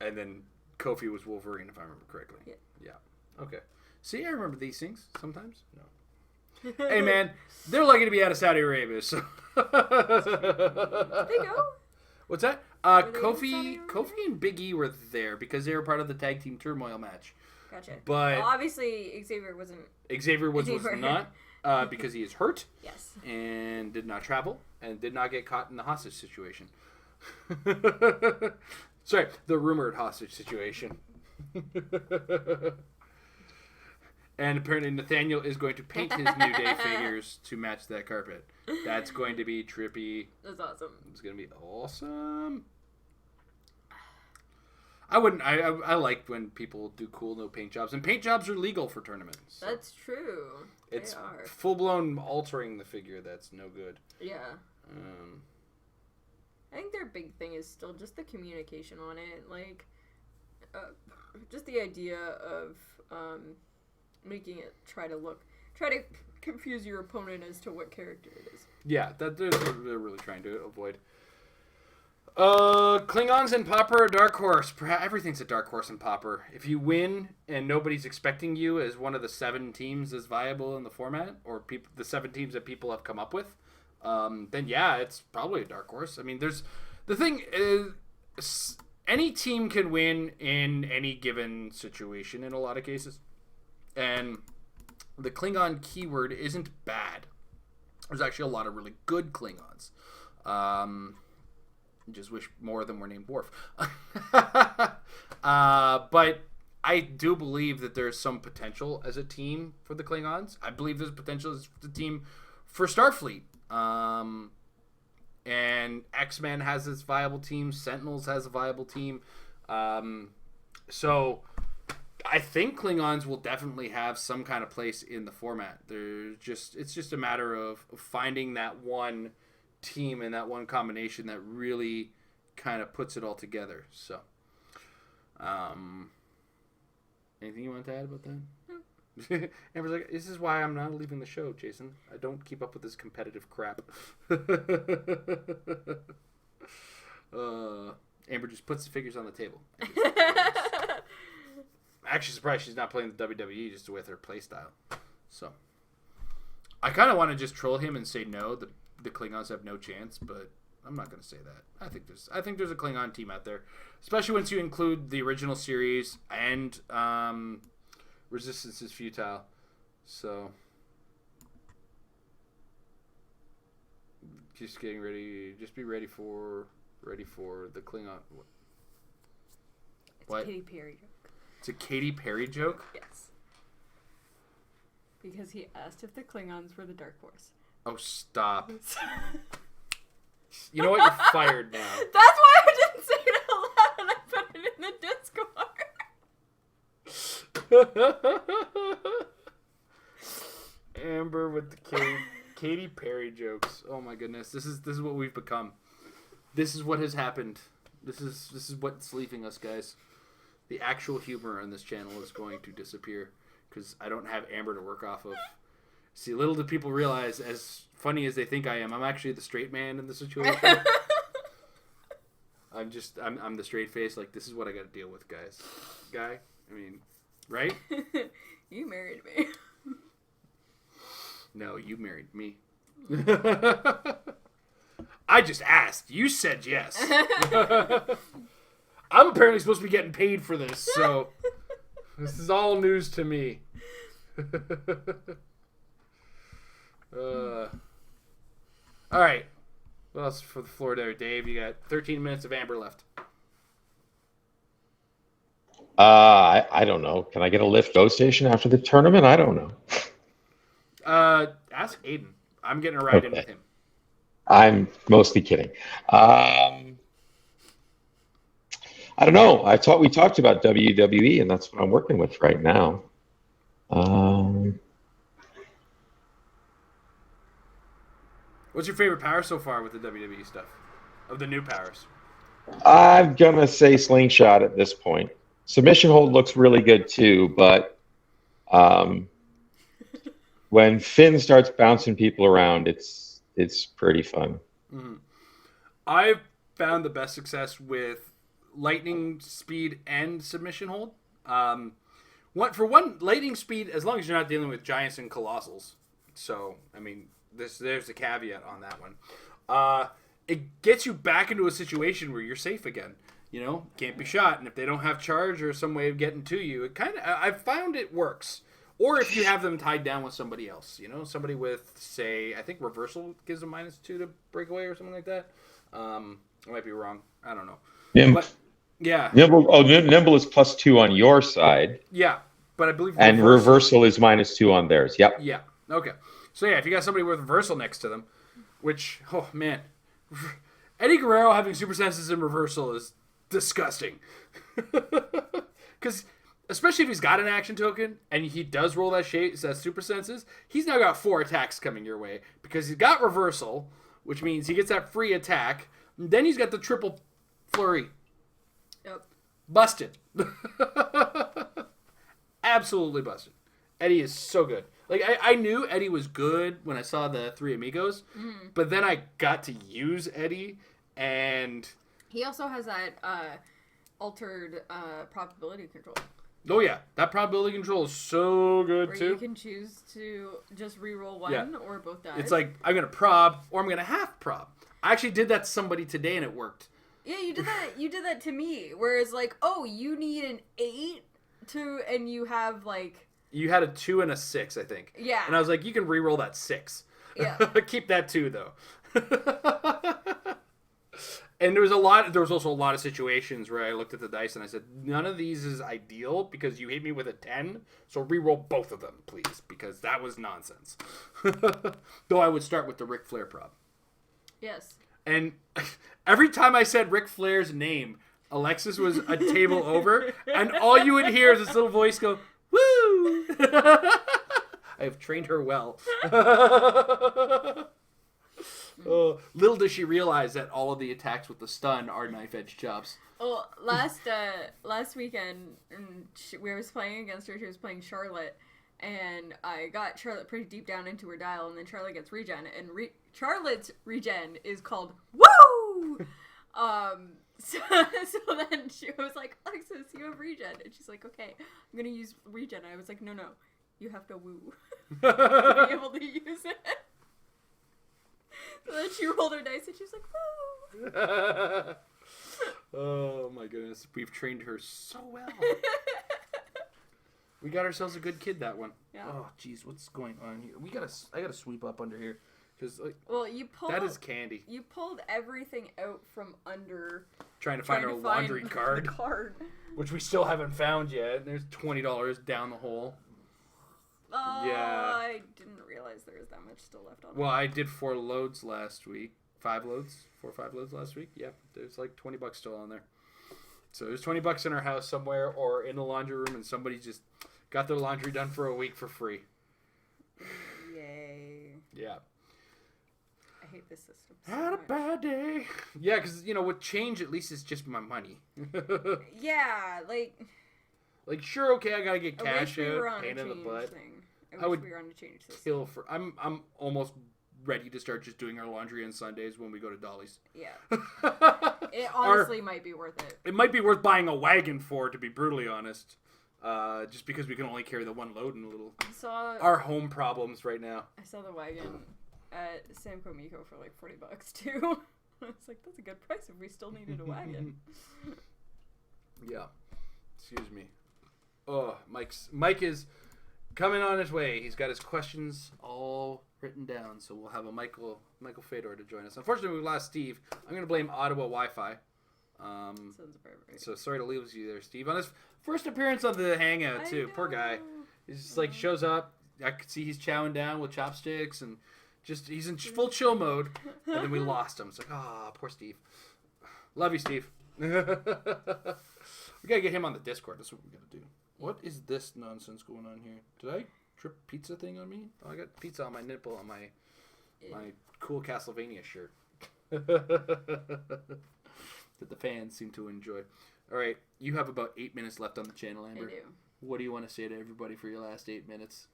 And then Kofi was Wolverine, if I remember correctly.
Yeah.
Yeah. Okay. See, I remember these things sometimes. No. Hey, man, they're lucky to be out of Saudi Arabia, so...
Did they go?
What's that?
Were they in Saudi
Kofi and Big E were there because they were part of the tag team turmoil match.
Gotcha.
But
well, obviously Xavier wasn't.
Xavier was not because he is hurt.
Yes.
And did not travel and did not get caught in the hostage situation. Sorry, the rumored hostage situation. And apparently Nathaniel is going to paint his New Day figures to match that carpet. That's going to be trippy.
That's awesome.
It's going to be awesome. I like when people do cool no paint jobs. And paint jobs are legal for tournaments. So
That's true.
it's full-blown altering the figure that's no good.
Yeah. I think their big thing is still just the communication on it. Like, just the idea of making it try to confuse your opponent as to what character it is.
Yeah, that they're really trying to avoid. Klingons and Popper, Dark Horse. Perhaps everything's a Dark Horse and Popper. If you win and nobody's expecting you as one of the 7 teams that's viable in the format, or the 7 teams that people have come up with, then yeah, it's probably a Dark Horse. I mean, the thing is, any team can win in any given situation in a lot of cases. And the Klingon keyword isn't bad. There's actually a lot of really good Klingons. Just wish more of them were named Worf. But I do believe that there's some potential as a team for the Klingons. I believe there's potential as the team for Starfleet. And X-Men has its viable team. Sentinels has a viable team. So I think Klingons will definitely have some kind of place in the format. It's just a matter of finding that one team and that one combination that really kind of puts it all together. So, anything you want to add about that? No. Amber's like, this is why I'm not leaving the show, Jason. I don't keep up with this competitive crap. Amber just puts the figures on the table. I'm actually surprised she's not playing the WWE just with her playstyle. So, I kind of want to just troll him and say no, the Klingons have no chance, but I'm not going to say that. I think there's a Klingon team out there, especially once you include the original series and Resistance is Futile. So, just getting ready. Just be ready for the Klingon.
It's a Katy Perry joke.
It's a Katy Perry joke?
Yes. Because he asked if the Klingons were the Dark Horse.
Oh, stop. You know what? You're fired now.
That's why I didn't say it out loud and I put it in the Discord.
Amber with the Katy Perry jokes. Oh my goodness. This is what we've become. This is what has happened. This is what's leaving us, guys. The actual humor on this channel is going to disappear because I don't have Amber to work off of. See, little do people realize, as funny as they think I am, I'm actually the straight man in the situation. I'm the straight face. Like, this is what I got to deal with, guys. Guy, I mean, right?
You married me.
No, you married me. I just asked. You said yes. I'm apparently supposed to be getting paid for this, so this is all news to me. All right. What else for the floor there, Dave? You got 13 minutes of Amber left.
I don't know. Can I get a Lyft Go station after the tournament? I don't know.
Ask Aiden. I'm getting a ride in with him.
I'm mostly kidding. I don't know. We talked about WWE, and that's what I'm working with right now.
What's your favorite power so far with the WWE stuff? Of the new powers?
I'm going to say Slingshot at this point. Submission Hold looks really good too, but when Finn starts bouncing people around, it's pretty fun.
Mm-hmm. I've found the best success with lightning speed and submission hold. Lightning speed, as long as you're not dealing with giants and colossals, So, I mean, there's the caveat on that one. It gets you back into a situation where you're safe again. You know, can't be shot. And if they don't have charge or some way of getting to you, it kind of, I've found it works. Or if you have them tied down with somebody else, you know, somebody with, say, I think reversal gives a -2 to breakaway or something like that. I might be wrong. I don't know. But, yeah.
Nimble is +2 on your side.
Yeah, but I believe
and reversal is -2 on theirs. Yep.
Yeah. Okay. So yeah, if you got somebody with reversal next to them, which man, Eddie Guerrero having super senses in reversal is disgusting. Because especially if he's got an action token and he does roll that super senses, he's now got 4 attacks coming your way because he's got reversal, which means he gets that free attack. And then he's got the triple flurry.
Yep.
Busted. Absolutely busted. Eddie is so good. Like, I knew Eddie was good when I saw the Three Amigos, but then I got to use Eddie, and...
He also has that altered probability control.
Oh, yeah. That probability control is so good,
where
too.
You can choose to just reroll one or both dice.
It's like, I'm going to prob, or I'm going to half prob. I actually did that to somebody today, and it worked.
Yeah, you did that. You did that to me, where it's like, oh, you need an 8 and you have, like...
You had a 2 and a 6, I think.
Yeah.
And I was like, you can re-roll that 6.
Yeah.
Keep that 2, though. And there was also a lot of situations where I looked at the dice and I said, none of these is ideal because you hit me with a 10, so re-roll both of them, please, because that was nonsense. Though I would start with the Ric Flair prop.
Yes.
And every time I said Ric Flair's name, Alexis was a table over, and all you would hear is this little voice go, woo! I have trained her well. Oh, little does she realize that all of the attacks with the stun are knife edge chops.
Oh, last weekend, we was playing against her. She was playing Charlotte, and I got Charlotte pretty deep down into her dial, and then Charlotte gets regen, and Charlotte's regen is called woo. So then she was like, Alexis, you have regen, and she's like, okay, I'm gonna use regen. And I was like, no, you have to woo to be able to use it. So then she rolled her dice and she was like, woo!
Oh my goodness. We've trained her so well. We got ourselves a good kid, that one.
Yeah.
Oh, jeez, what's going on here? I gotta sweep up under here. Cause, like,
well,
that is candy.
You pulled everything out from under.
Trying to find our laundry card.
The card.
Which we still haven't found yet. There's $20 down the hole.
Oh,
yeah.
I didn't realize there was that much still left on.
Well, I did 4 loads last week. 5 loads? 4 or 5 loads last week? Yeah, there's like $20 still on there. So there's $20 in our house somewhere or in the laundry room, and somebody just got their laundry done for a week for free.
Yay.
Yeah.
I hate this system so
Had a
much.
bad day. Yeah, because, with change, at least it's just my money.
Yeah, like...
Like, sure, okay, I gotta get
I
cash
wish we were
out,
on
pain
a
in the
change
butt.
thing.
I
I wish
would
we were on a change system.
Kill for. I'm almost ready to start just doing our laundry on Sundays when we go to Dolly's.
Yeah. It honestly might be worth it.
It might be worth buying a wagon for, to be brutally honest. Just because we can only carry the one load in a little. Our home problems right now.
I saw the wagon at Samco Miko for like $40 too. I was like, that's a good price if we still needed a wagon.
Yeah. Excuse me. Oh, Mike is coming on his way. He's got his questions all written down, so we'll have a Michael Fedor to join us. Unfortunately, we lost Steve. I'm going to blame Ottawa Wi-Fi.
Sounds about right.
So sorry to lose you there, Steve. On his first appearance on the Hangout, too. Poor guy. He's just like shows up. I could see he's chowing down with chopsticks and just he's in full chill mode. And then we lost him. It's like, poor Steve. Love you, Steve. We gotta get him on the Discord. That's what we gotta do. What is this nonsense going on here? Did I trip pizza thing on me? Oh, I got pizza on my nipple on my cool Castlevania shirt. That the fans seem to enjoy. All right, you have about 8 minutes left on the channel, Amber.
I do.
What do you want to say to everybody for your last 8 minutes?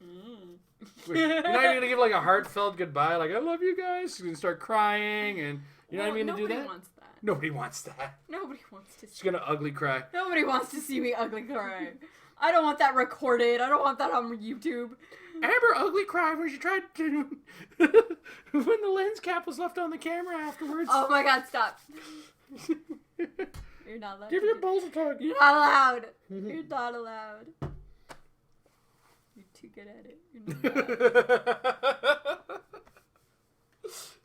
Mm.
You're not even gonna give like a heartfelt goodbye, like I love you guys. You're gonna start crying, and you're not even gonna do that.
Nobody wants that.
Nobody wants that.
Nobody wants to.
She's gonna ugly cry.
Nobody wants to see me ugly cry. I don't want that recorded. I don't want that on YouTube.
Amber ugly cried when she tried to when the lens cap was left on the camera afterwards.
Oh my god, stop. You're not allowed.
Give your balls a tug.
You're not allowed. You're not allowed. You're too good at it. You're not allowed.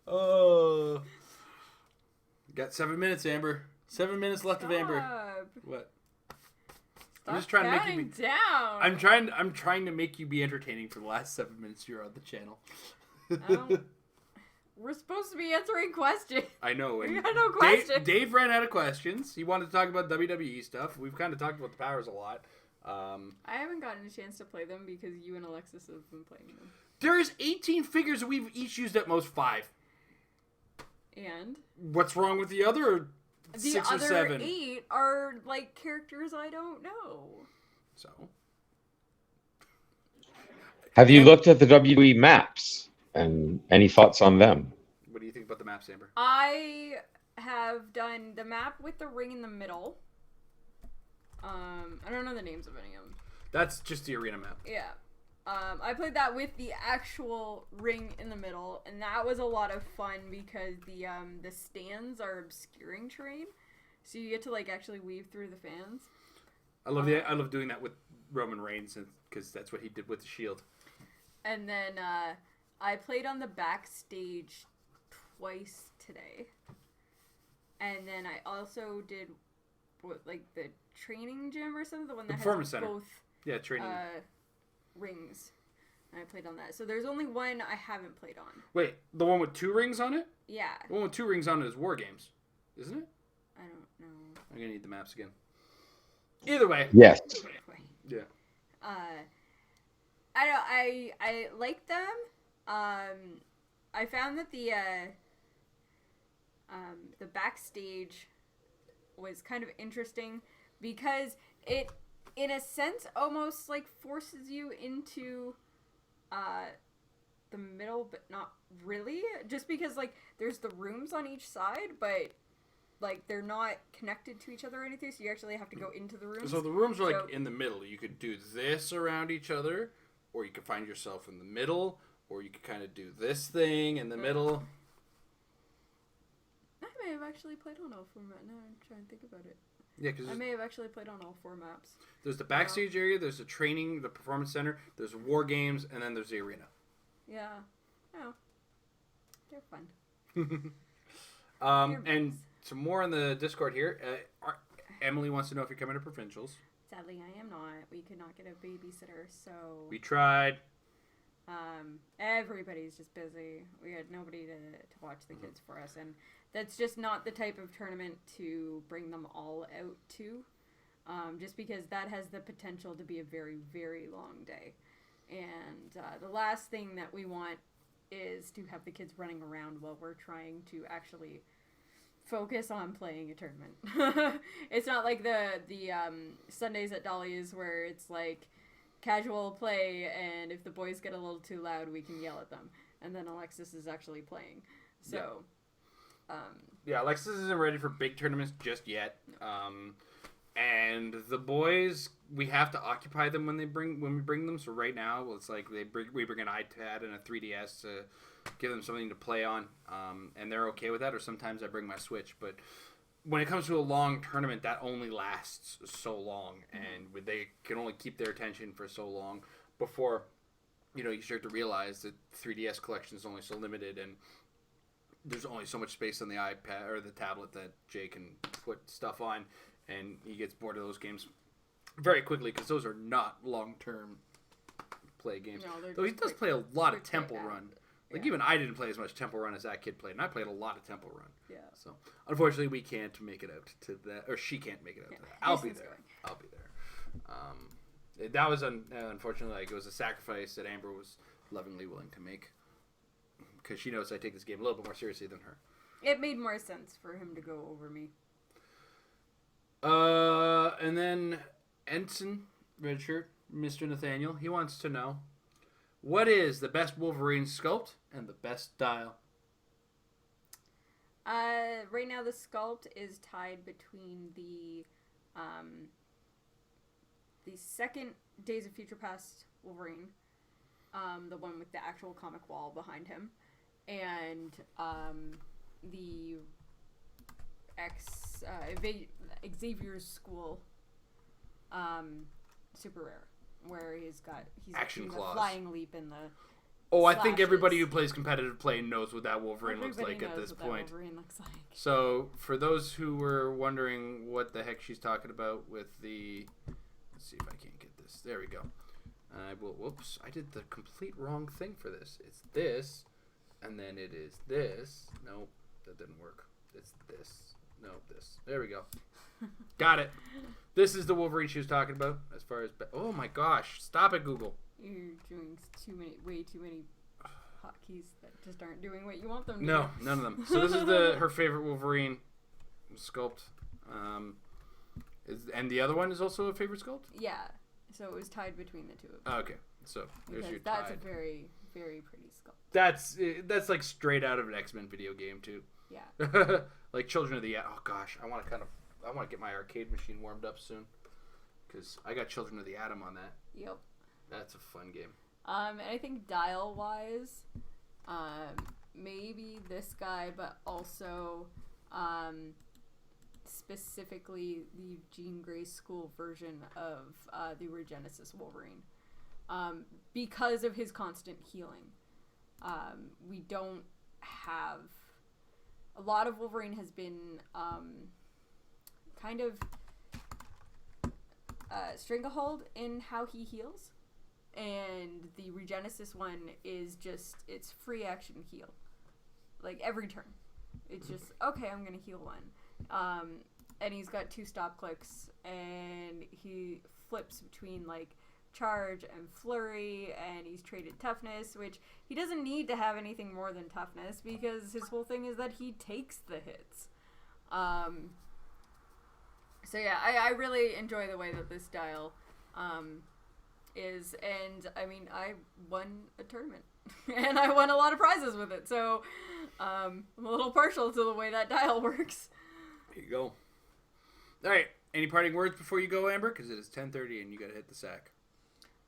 Oh. Got 7 minutes, Amber. 7 minutes left of Amber. What? I'm just trying to make you be
down.
I'm trying to make you be entertaining for the last 7 minutes you're on the channel.
We're supposed to be answering questions.
I know.
We
And
got no questions.
Dave ran out of questions. He wanted to talk about WWE stuff. We've kind of talked about the powers a lot.
I haven't gotten a chance to play them because you and Alexis have been playing them.
There's 18 figures, and we've each used at most 5.
And?
What's wrong with the other 6 or 7?
The other 8 are, like, characters I don't know.
So?
Have you looked at the WWE maps? And any thoughts on them?
What do you think about the maps, Amber?
I have done the map with the ring in the middle. I don't know the names of any of them.
That's just the arena map.
Yeah. I played that with the actual ring in the middle, and that was a lot of fun because the stands are obscuring terrain, so you get to like actually weave through the fans.
I love doing that with Roman Reigns because that's what he did with the Shield.
And then I played on the backstage twice today, and then I also did like the training gym or something, the one that
Performance
has
Center.
both
Training
rings. And I played on that. So there's only one I haven't played on.
Wait, the one with 2 rings on it?
Yeah.
The one with 2 rings on it is War Games, isn't it?
I don't know.
I'm gonna need the maps again. Either way.
Yes.
Yeah.
I like them. I found that the backstage was kind of interesting because it, in a sense, almost like forces you into the middle, but not really. Just because like there's the rooms on each side, but like they're not connected to each other or anything, so you actually have to go into the rooms.
So the rooms are like in the middle. You could do this around each other, or you could find yourself in the middle, or you could kind of do this thing in the middle.
I may have actually played on all 4 maps. Now I'm trying to think about it.
Yeah, because
I may have actually played on all 4 maps.
There's the backstage area, there's the training, the performance center, there's War Games, and then there's the arena.
Yeah. Oh. They're fun.
And some more on the Discord here. Emily wants to know if you're coming to Provincials.
Sadly, I am not. We could not get a babysitter, so...
We tried.
Everybody's just busy. We had nobody to watch the kids for us, and that's just not the type of tournament to bring them all out to, just because that has the potential to be a very, very long day. And the last thing that we want is to have the kids running around while we're trying to actually focus on playing a tournament. It's not like the Sundays at Dolly's where it's like casual play, and if the boys get a little too loud, we can yell at them. And then Alexis is actually playing. So,
yeah, Alexis isn't ready for big tournaments just yet. No. And the boys, we have to occupy them when we bring them. So right now, it's like we bring an iPad and a 3DS to give them something to play on, and they're okay with that. Or sometimes I bring my Switch, but when it comes to a long tournament, that only lasts so long, and they can only keep their attention for so long before, you start to realize that 3DS collection is only so limited, and there's only so much space on the iPad or the tablet that Jay can put stuff on, and he gets bored of those games very quickly because those are not long-term play games.
No,
though he does play a lot of Temple Run. Like, even I didn't play as much Temple Run as that kid played, and I played a lot of Temple Run. Yeah. So, unfortunately, we can't make it out to that, or she can't make it out to that. I'll be there. That was, unfortunately, like, it was a sacrifice that Amber was lovingly willing to make, because she knows I take this game a little bit more seriously than her.
it made more sense for him to go over me.
And then Ensign, red shirt, Mr. Nathaniel, he wants to know, what is the best Wolverine sculpt and the best style?
Right now the sculpt is tied between the second Days of Future Past Wolverine the one with the actual comic wall behind him, and the Xavier's School, super rare, where he's
Action
doing
claws.
the flying leap in the.
Oh, I think
slashes.
everybody who plays competitive play knows what that Wolverine
Everybody
looks like at
knows
this
what
point.
That Wolverine looks like.
So, for those who were wondering what the heck she's talking about with the... Let's see if I can't get this. There we go. I will... Whoops. I did the complete wrong thing for this. It's this, and then it is this. Nope, that didn't work. It's this. No, this. There we go. Got it. This is the Wolverine she was talking about as far as... Oh my gosh. Stop it, Google.
You're doing way too many hotkeys that just aren't doing what you want them to
No,
do.
none of them. So this is her favorite Wolverine sculpt. And the other one is also a favorite sculpt?
Yeah. So it was tied between the two of them.
Oh, okay. So there's your
That's
tie.
a very, very pretty sculpt.
That's like straight out of an X-Men video game too.
Yeah.
Like Children of the Atom. Oh gosh, I want to get my arcade machine warmed up soon, because I got Children of the Atom on that.
Yep.
That's a fun game.
And I think dial wise, maybe this guy, but also specifically the Jean Grey School version of the Regenesis Wolverine, because of his constant healing. We don't have a lot of Wolverine has been kind of stranglehold in how he heals. And the Regenesis one is just, it's free action heal. Like, every turn. It's just, okay, I'm going to heal one. And he's got 2 stop clicks, and he flips between, like, charge and flurry, and he's traded toughness, which he doesn't need to have anything more than toughness, because his whole thing is that he takes the hits. So yeah, I really enjoy the way that this dial, is, and I mean, I won a tournament and I won a lot of prizes with it, so I'm a little partial to the way that dial works.
There you go. All right, any parting words before you go, Amber? Because it is 10:30 and you got to hit the sack.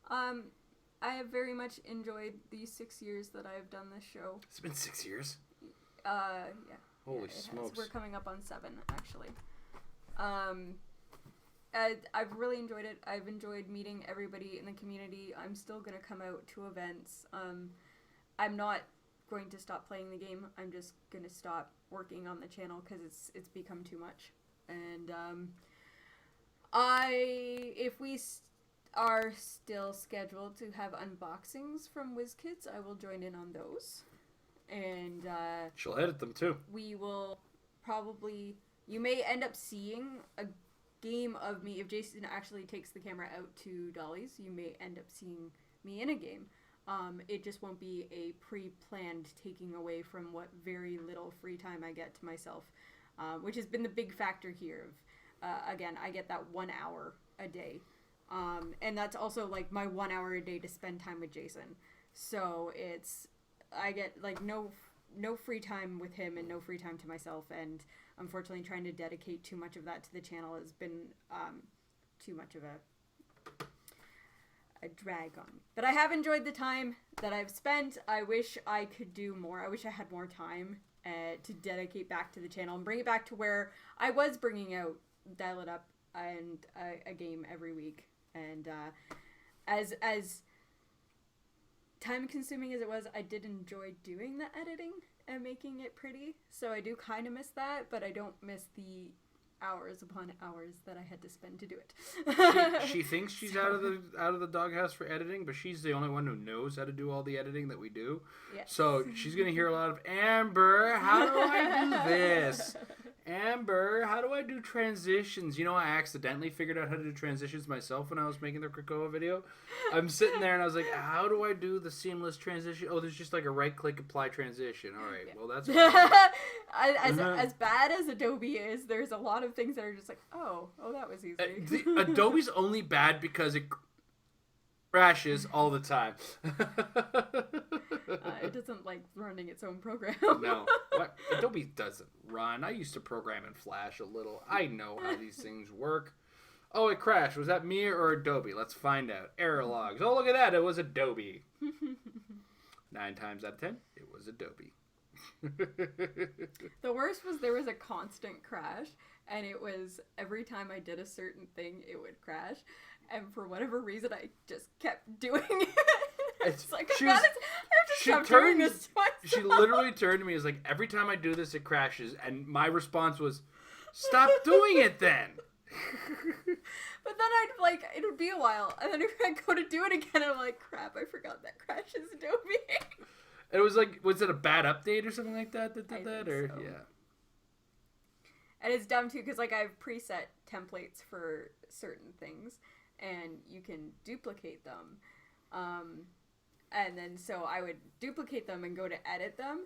I have very much enjoyed these 6 years that I have done this show.
It's been 6 years.
Yeah.
Holy
it
smokes!
has. We're coming up on 7, actually. I've really enjoyed it. I've enjoyed meeting everybody in the community. I'm still going to come out to events. I'm not going to stop playing the game. I'm just going to stop working on the channel because it's become too much. And if we are still scheduled to have unboxings from WizKids, I will join in on those. And
She'll edit them too.
we will probably... You may end up seeing a game of me. If Jason actually takes the camera out to Dolly's, you may end up seeing me in a game. It just won't be a pre-planned taking away from what very little free time I get to myself, which has been the big factor here. Again, I get that 1 hour a day. And that's also like my 1 hour a day to spend time with Jason. So I get like no free time with him and no free time to myself, and unfortunately trying to dedicate too much of that to the channel has been too much of a drag on me. But I have enjoyed the time that I've spent. I wish I could do more. I wish I had more time to dedicate back to the channel and bring it back to where I was bringing out Dial It Up and a game every week. And as time consuming as it was, I did enjoy doing the editing and making it pretty. So I do kind of miss that, but I don't miss the hours upon hours that I had to spend to do it.
She thinks she's out of the doghouse for editing, but she's the only one who knows how to do all the editing that we do.
Yes.
So she's gonna hear a lot of Amber, how do I do this? Amber, how do I do transitions? You know, I accidentally figured out how to do transitions myself when I was making the Krakoa video. I'm sitting there and I was like, how do I do the seamless transition? Oh, there's just like a right-click apply transition. All right, well, that's
as bad as Adobe is, there's a lot of things that are just like, oh, that was easy.
Adobe's only bad because it crashes all the time.
It doesn't like running its own program.
No, what? Adobe doesn't run. I used to program in Flash a little. I know how these things work. Oh, it crashed. Was that me or Adobe? Let's find out. Error logs. Oh, look at that. It was Adobe. 9 times out of 10, it was Adobe.
The worst was there was a constant crash, and it was every time I did a certain thing, it would crash. And for whatever reason, I just kept doing it. It's like, I have to stop doing this to myself.
She literally turned to me and was like, every time I do this, it crashes. And my response was, stop doing it then.
But then it would be a while, and then if I go to do it again, I'm like, crap, I forgot that crashes Adobe.
It was like, was it a bad update or something like that that did that? Or
so.
Yeah.
And it's dumb too, because like I have preset templates for certain things, and you can duplicate them. And then so I would duplicate them and go to edit them,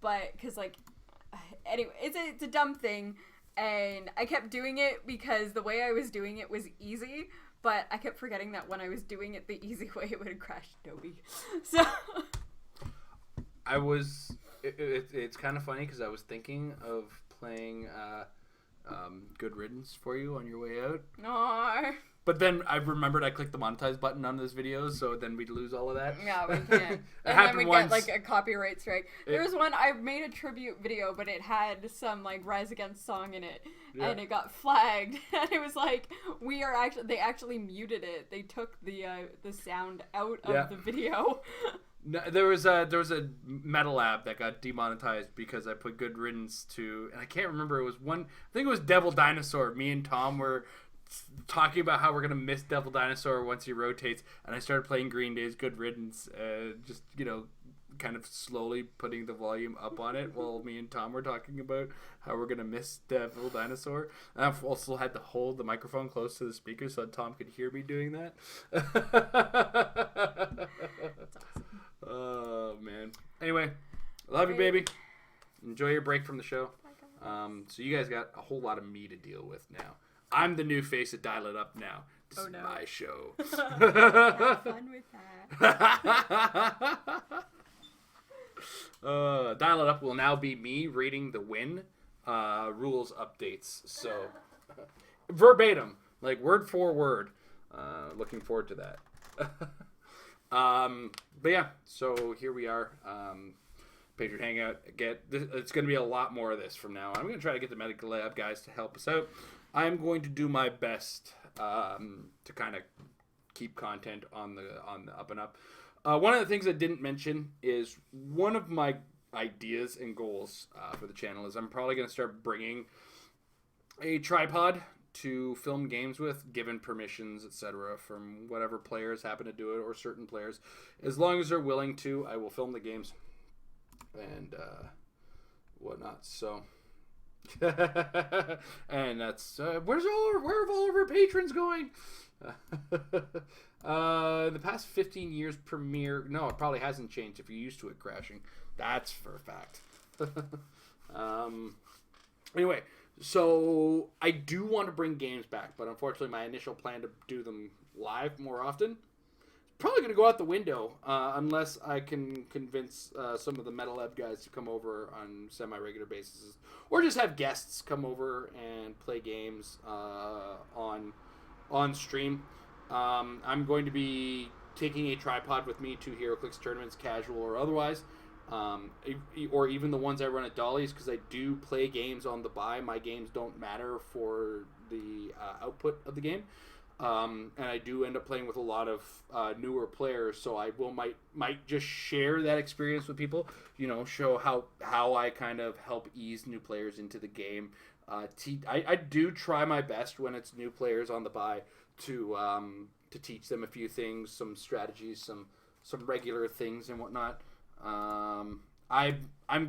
but because like, anyway, it's a dumb thing. And I kept doing it because the way I was doing it was easy, but I kept forgetting that when I was doing it the easy way, it would have crashed Adobe. So
it's kind of funny because I was thinking of playing Good Riddance for you on your way out.
No.
But then I remembered I clicked the monetize button on this video, so then we'd lose all of that.
Yeah, we can't. And then we'd get like a copyright strike. There was one, I made a tribute video, but it had some like Rise Against song in it, and it got flagged. And it was like, they actually muted it. They took the sound out of the video.
No, there was a Metal Lab that got demonetized because I put Good Riddance to, and I can't remember, it was one, I think it was Devil Dinosaur. Me and Tom were talking about how we're gonna miss Devil Dinosaur once he rotates, and I started playing Green Day's Good Riddance, just kind of slowly putting the volume up on it while me and Tom were talking about how we're gonna miss Devil Dinosaur. And I've also had to hold the microphone close to the speaker so that Tom could hear me doing that.
That's awesome.
Oh man. Anyway, love you, baby. Enjoy your break from the show. So you guys got a whole lot of me to deal with now. I'm the new face of Dial It Up now. This is my show.
Have fun with that.
Dial It Up will now be me reading the win rules updates. So verbatim, like word for word. Looking forward to that. But yeah, so here we are. Patron Hangout. It's going to be a lot more of this from now on. I'm going to try to get the medical lab guys to help us out. I'm going to do my best to kind of keep content on the up and up. One of the things I didn't mention is one of my ideas and goals for the channel is I'm probably going to start bringing a tripod to film games with, given permissions, etc., from whatever players happen to do it or certain players. As long as they're willing to, I will film the games and whatnot. So. And that's where have all of our patrons going? The past 15 years premiere, no, it probably hasn't changed if you're used to it crashing. That's for a fact. Anyway, so I do want to bring games back, but unfortunately my initial plan to do them live more often probably going to go out the window unless I can convince some of the Metal Lab guys to come over on semi-regular basis, or just have guests come over and play games on stream. I'm going to be taking a tripod with me to HeroClix tournaments, casual or otherwise, or even the ones I run at Dolly's, because I do play games on the buy. My games don't matter for the output of the game. And I do end up playing with a lot of newer players, so I might just share that experience with people. Show how I kind of help ease new players into the game. I do try my best when it's new players on the buy to teach them a few things, some strategies, some regular things and whatnot. I'm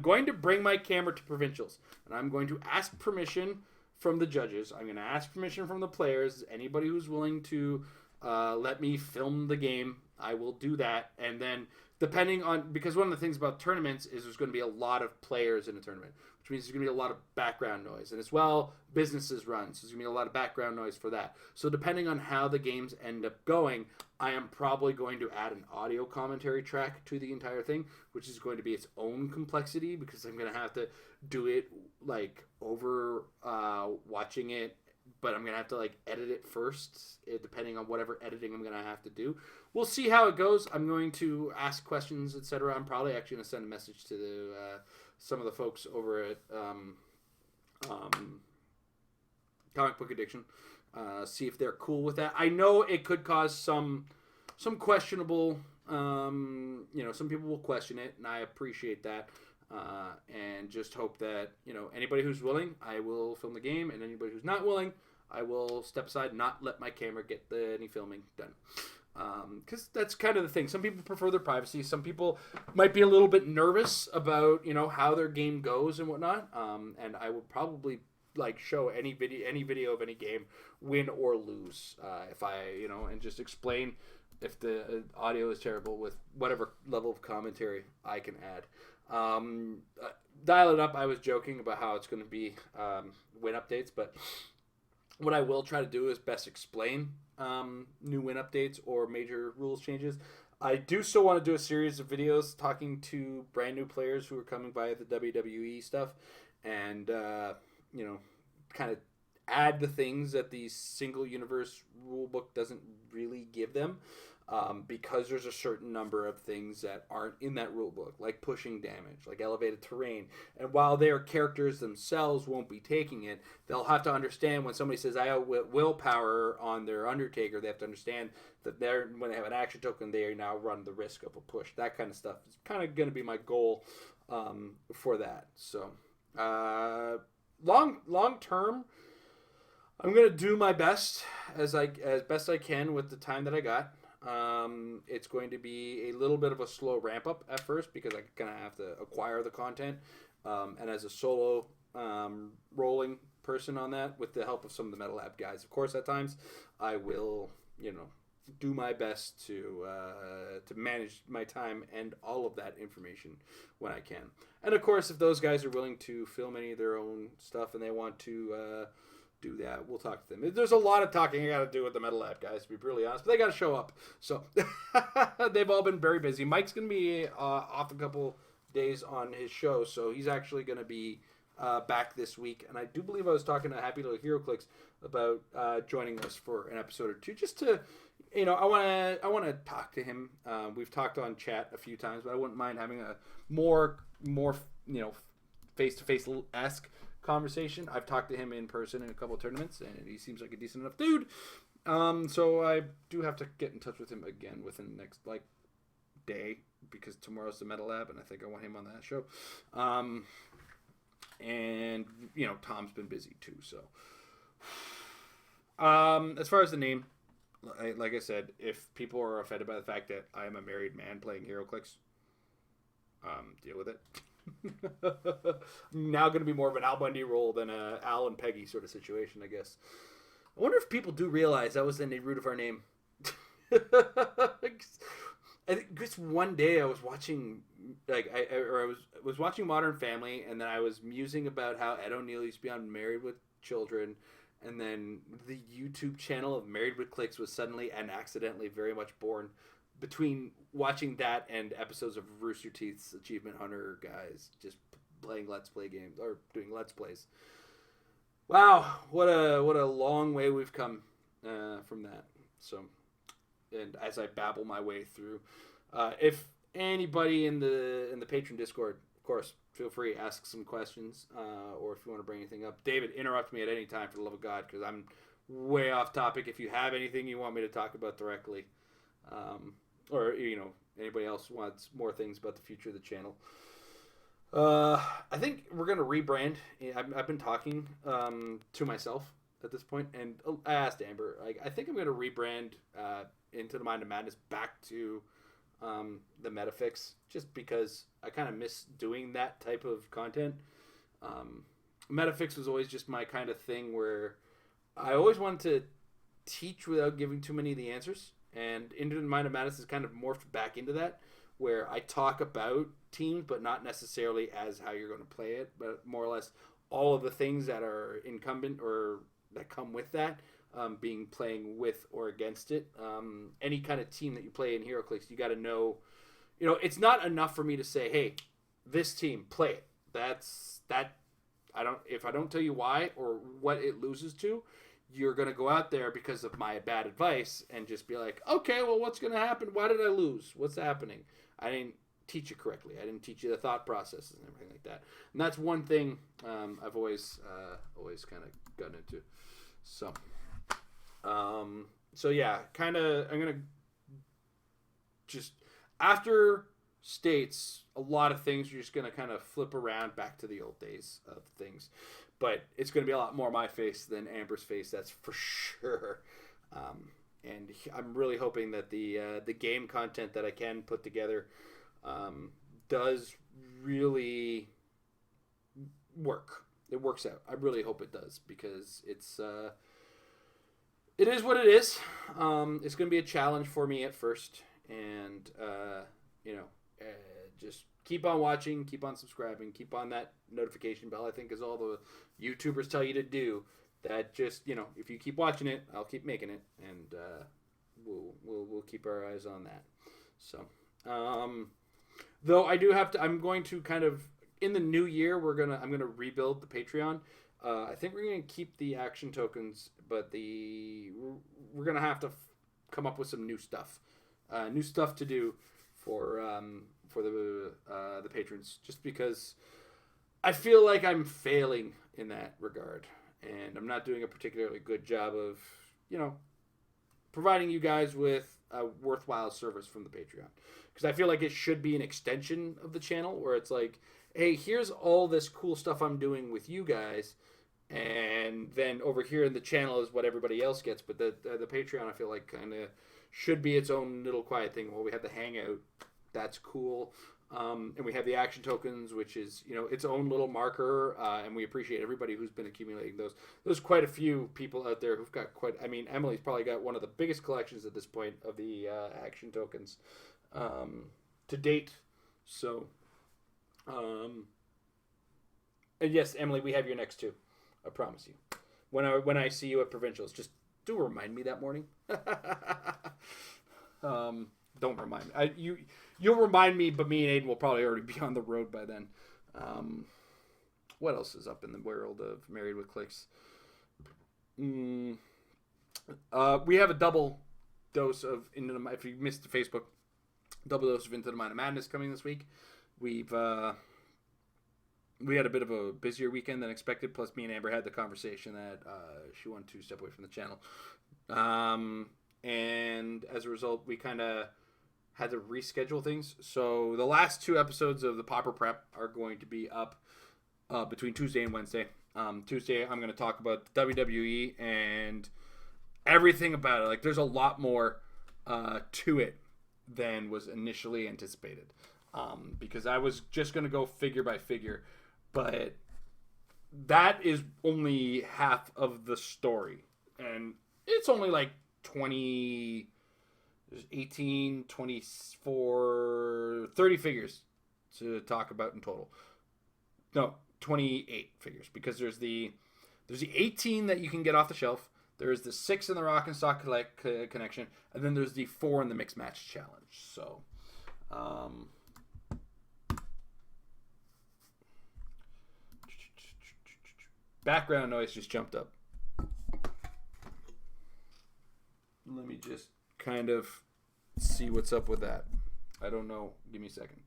going to bring my camera to provincials, and I'm going to ask permission from the judges. I'm going to ask permission from the players. Anybody who's willing to let me film the game, I will do that. And then depending on, because one of the things about tournaments is there's going to be a lot of players in a tournament, which means there's going to be a lot of background noise. And as well, businesses run, so there's going to be a lot of background noise for that. So depending on how the games end up going, I am probably going to add an audio commentary track to the entire thing, which is going to be its own complexity, because I'm going to have to do it like over watching it but I'm gonna have to like edit it first, depending on whatever editing I'm gonna have to do. We'll see how it goes. I'm going to ask questions, etc. I'm probably actually gonna send a message to some of the folks over at Comic Book Addiction, see if they're cool with that. I know it could cause some questionable. Some people will question it, and I appreciate that. And just hope that, anybody who's willing, I will film the game, and anybody who's not willing, I will step aside and not let my camera get any filming done. Because that's kind of the thing. Some people prefer their privacy. Some people might be a little bit nervous about, how their game goes and whatnot. And I would probably show any video of any game, win or lose, if I, and just explain if the audio is terrible with whatever level of commentary I can add. Dial it up. I was joking about how it's going to be win updates, but what I will try to do is best explain new win updates or major rules changes. I do still want to do a series of videos talking to brand new players who are coming via the WWE stuff, and kind of add the things that the single universe rulebook doesn't really give them, because there's a certain number of things that aren't in that rulebook, like pushing damage, like elevated terrain. And while their characters themselves won't be taking it, they'll have to understand when somebody says I have willpower on their Undertaker, they have to understand that when they have an action token, they now run the risk of a push. That kind of stuff is kind of going to be my goal for that. So long term, I'm gonna do my best as best I can with the time that I got. It's going to be a little bit of a slow ramp up at first because I'm gonna have to acquire the content, and as a solo rolling person on that, with the help of some of the Metal Lab guys, of course, at times I will do my best to manage my time and all of that information when I can. And of course, if those guys are willing to film any of their own stuff and they want to do that, we'll talk to them. There's a lot of talking I got to do with the Metal Lab guys, to be brutally honest, but they got to show up. So they've all been very busy. Mike's going to be off a couple days on his show, so he's actually going to be back this week. And I do believe I was talking to Happy Little Hero Clix about joining us for an episode or two, just to, I want to talk to him. We've talked on chat a few times, but I wouldn't mind having a more face-to-face-esque conversation. I've talked to him in person in a couple of tournaments, and he seems like a decent enough dude. So I do have to get in touch with him again within the next day, because tomorrow's the Metal Lab, and I think I want him on that show. And Tom's been busy too. So as far as the name, like I said, if people are offended by the fact that I am a married man playing HeroClix, deal with it. Now going to be more of an Al Bundy role than a Al and Peggy sort of situation, I guess. I wonder if people do realize that was in the root of our name. I think just one day I was watching, I was watching Modern Family, and then I was musing about how Ed O'Neill used to be on Married with Children, and then the YouTube channel of Married with Clix was suddenly and accidentally very much born between watching that and episodes of Rooster Teeth's Achievement Hunter guys just playing Let's Play games or doing Let's Plays. Wow, what a long way we've come from that. So, and as I babble my way through, if anybody in the Patron Discord, of course, feel free to ask some questions, or if you want to bring anything up. David, interrupt me at any time, for the love of God, because I'm way off topic. If you have anything you want me to talk about directly, or anybody else wants more things about the future of the channel. I think we're gonna rebrand. I've been talking to myself at this point, and I asked Amber. I think I'm gonna rebrand Into the Mind of Madness back to the Metafix, just because I kind of miss doing that type of content. Metafix was always just my kind of thing where I always wanted to teach without giving too many of the answers. And Into the Mind of Madness is kind of morphed back into that, where I talk about teams, but not necessarily as how you're going to play it, but more or less all of the things that are incumbent or that come with that, being playing with or against it. Any kind of team that you play in HeroClix, you got to know, it's not enough for me to say, hey, this team, play it. If I don't tell you why or what it loses to, you're going to go out there because of my bad advice and just be like, okay, well, what's going to happen? Why did I lose? What's happening? I didn't teach you correctly. I didn't teach you the thought processes and everything like that. And that's one thing I've always kind of gotten into. So yeah, kind of, I'm going to just, after states, a lot of things are just going to kind of flip around back to the old days of things. But it's going to be a lot more my face than Amber's face, that's for sure. And I'm really hoping that the game content that I can put together does really work. It works out. I really hope it does, because it is what it is. It's going to be a challenge for me at first, and just keep on watching, keep on subscribing, keep on that notification bell, I think is all the YouTubers tell you to do. That just, if you keep watching it, I'll keep making it, and we'll keep our eyes on that. So, though I do have to, I'm going to kind of, in the new year, I'm gonna rebuild the Patreon. I think we're gonna keep the action tokens, but we're gonna have to come up with some new stuff to do for the patrons, just because I feel like I'm failing in that regard, and I'm not doing a particularly good job of providing you guys with a worthwhile service from the Patreon, because I feel like it should be an extension of the channel, where it's like, hey, here's all this cool stuff I'm doing with you guys, and then over here in the channel is what everybody else gets. But the Patreon, I feel like, kind of should be its own little quiet thing. Well, we have the Hangout, that's cool, and we have the action tokens, which is its own little marker, and we appreciate everybody who's been accumulating those. There's quite a few people out there who've got Emily's probably got one of the biggest collections at this point of the action tokens to date. So, and yes, Emily, we have your next two. I promise you. When I see you at provincials, just do remind me that morning. Don't remind me. You'll remind me, but me and Aiden will probably already be on the road by then. What else is up in the world of Married with Clix? We have a double dose of Into the, if you missed the Facebook, double dose of Into the Mind of Madness coming this week. We had a bit of a busier weekend than expected. Plus, me and Amber had the conversation that she wanted to step away from the channel. And as a result, we kind of had to reschedule things. So the last two episodes of the Popper Prep are going to be up between Tuesday and Wednesday. Tuesday, I'm going to talk about WWE and everything about it. Like, there's a lot more to it than was initially anticipated. Because I was just going to go figure by figure. But that is only half of the story. And it's only like 20, 18, 24, 30 figures to talk about in total. No, 28 figures. Because there's the 18 that you can get off the shelf. There's the 6 in the Rock and Stock Connection. And then there's the 4 in the Mixed Match Challenge. So, background noise just jumped up. Let me just kind of see what's up with that. I don't know. Give me a second.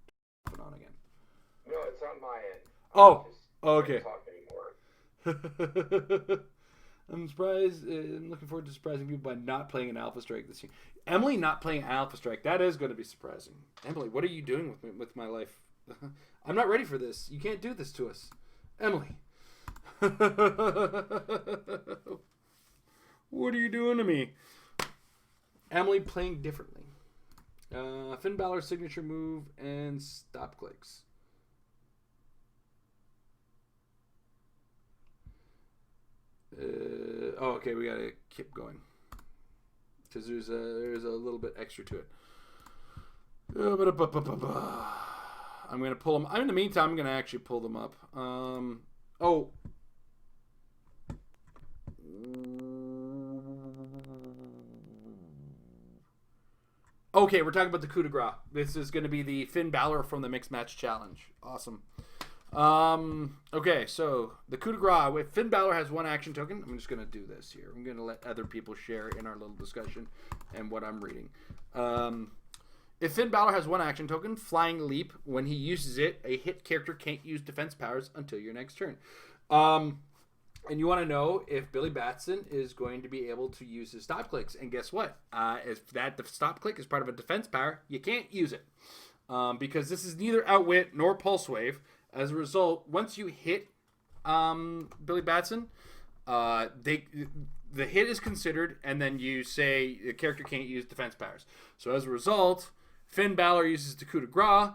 Put it on again.
No, it's on my end.
Oh, okay.
Talk anymore.
I'm surprised. I'm looking forward to surprising people by not playing an Alpha Strike this year. Emily not playing Alpha Strike. That is going to be surprising. Emily, what are you doing with my life? I'm not ready for this. You can't do this to us. Emily. What are you doing to me? Emily playing differently. Finn Balor's signature move and stop clicks. Okay, we gotta keep going because there's a little bit extra to it. I'm gonna pull them. In the meantime, I'm gonna actually pull them up. Okay, we're talking about the coup de grace. This is going to be the Finn Balor from the Mixed Match Challenge. Awesome. Okay, so the coup de grace. If Finn Balor has one action token, I'm just going to do this here. I'm going to let other people share in our little discussion and what I'm reading. If Finn Balor has one action token, Flying Leap, when he uses it, a hit character can't use defense powers until your next turn. And you want to know if Billy Batson is going to be able to use his stop clicks. And guess what? If that stop click is part of a defense power, you can't use it. Because this is neither Outwit nor Pulse Wave. As a result, once you hit Billy Batson, the hit is considered, and then you say the character can't use defense powers. So as a result, Finn Balor uses the coup de grace.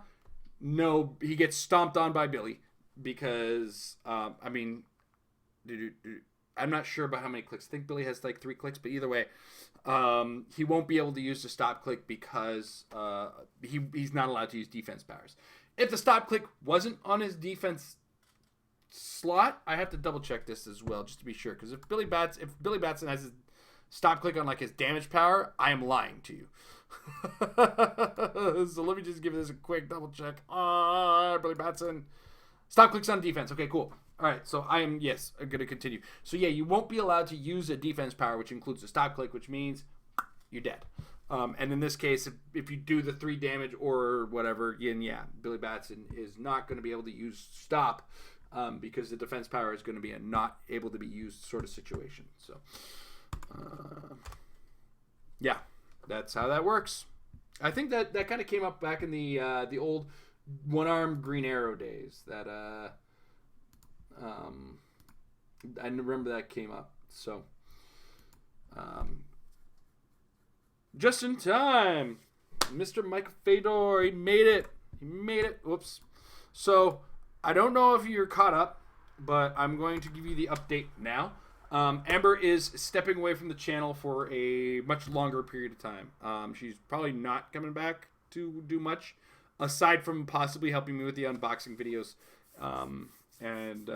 No, he gets stomped on by Billy because, I'm not sure about how many clicks. I think Billy has like 3 clicks, but either way, he won't be able to use the stop click because he's not allowed to use defense powers. If the stop click wasn't on his defense slot, I have to double check this as well just to be sure. Because if Billy Batson has his stop click on like his damage power, I am lying to you. So let me just give this a quick double check. Billy Batson. Stop clicks on defense. Okay, cool. All right, so I'm going to continue. So yeah, you won't be allowed to use a defense power, which includes a stop click, which means you're dead. And in this case, if you do the 3 damage or whatever, Billy Batson is not going to be able to use stop because the defense power is going to be a not able to be used sort of situation. So, that's how that works. I think that kind of came up back in the old one-arm Green Arrow days. That I remember that came up. So, just in time, Mr. Mike Fedor, he made it. Whoops. So, I don't know if you're caught up, but I'm going to give you the update now. Amber is stepping away from the channel for a much longer period of time. She's probably not coming back to do much, aside from possibly helping me with the unboxing videos and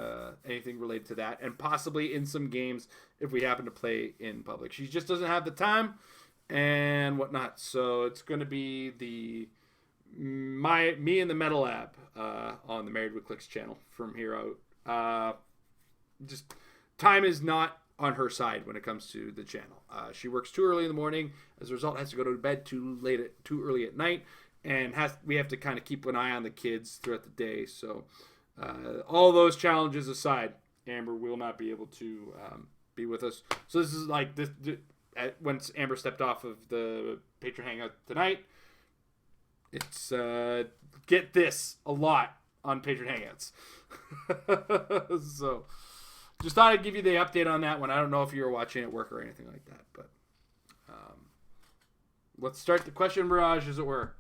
anything related to that, and possibly in some games if we happen to play in public. She just doesn't have the time and whatnot. So it's going to be me and the Metal Lab on the Married with Clix channel from here out. Just time is not on her side when it comes to the channel. She works too early in the morning. As a result, has to go to bed too early at night, and we have to kind of keep an eye on the kids throughout the day. So all those challenges aside, Amber will not be able to be with us. So this is like this. Once Amber stepped off of the Patron Hangout tonight, it's get this a lot on Patron Hangouts. So just thought I'd give you the update on that one. I don't know if you were watching at work or anything like that, but let's start the question barrage, as it were.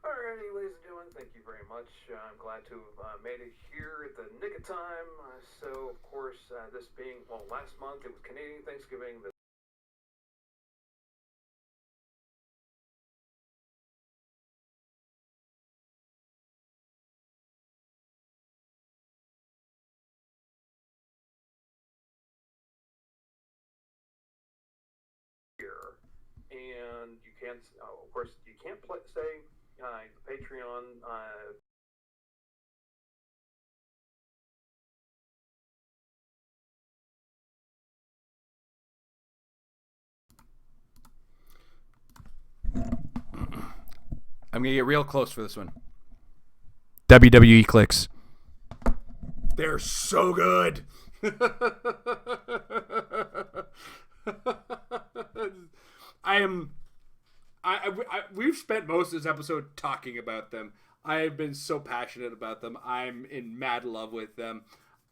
Alrighty, ladies and gentlemen, thank you very much. I'm glad to have made it here at the nick of time. So, of course, this being, last month it was Canadian Thanksgiving. And you can't, of course, you can't say the Patreon.
I'm gonna get real close for this one. WWE Clix. They're so good. We've spent most of this episode talking about them. I have been so passionate about them. I'm in mad love with them.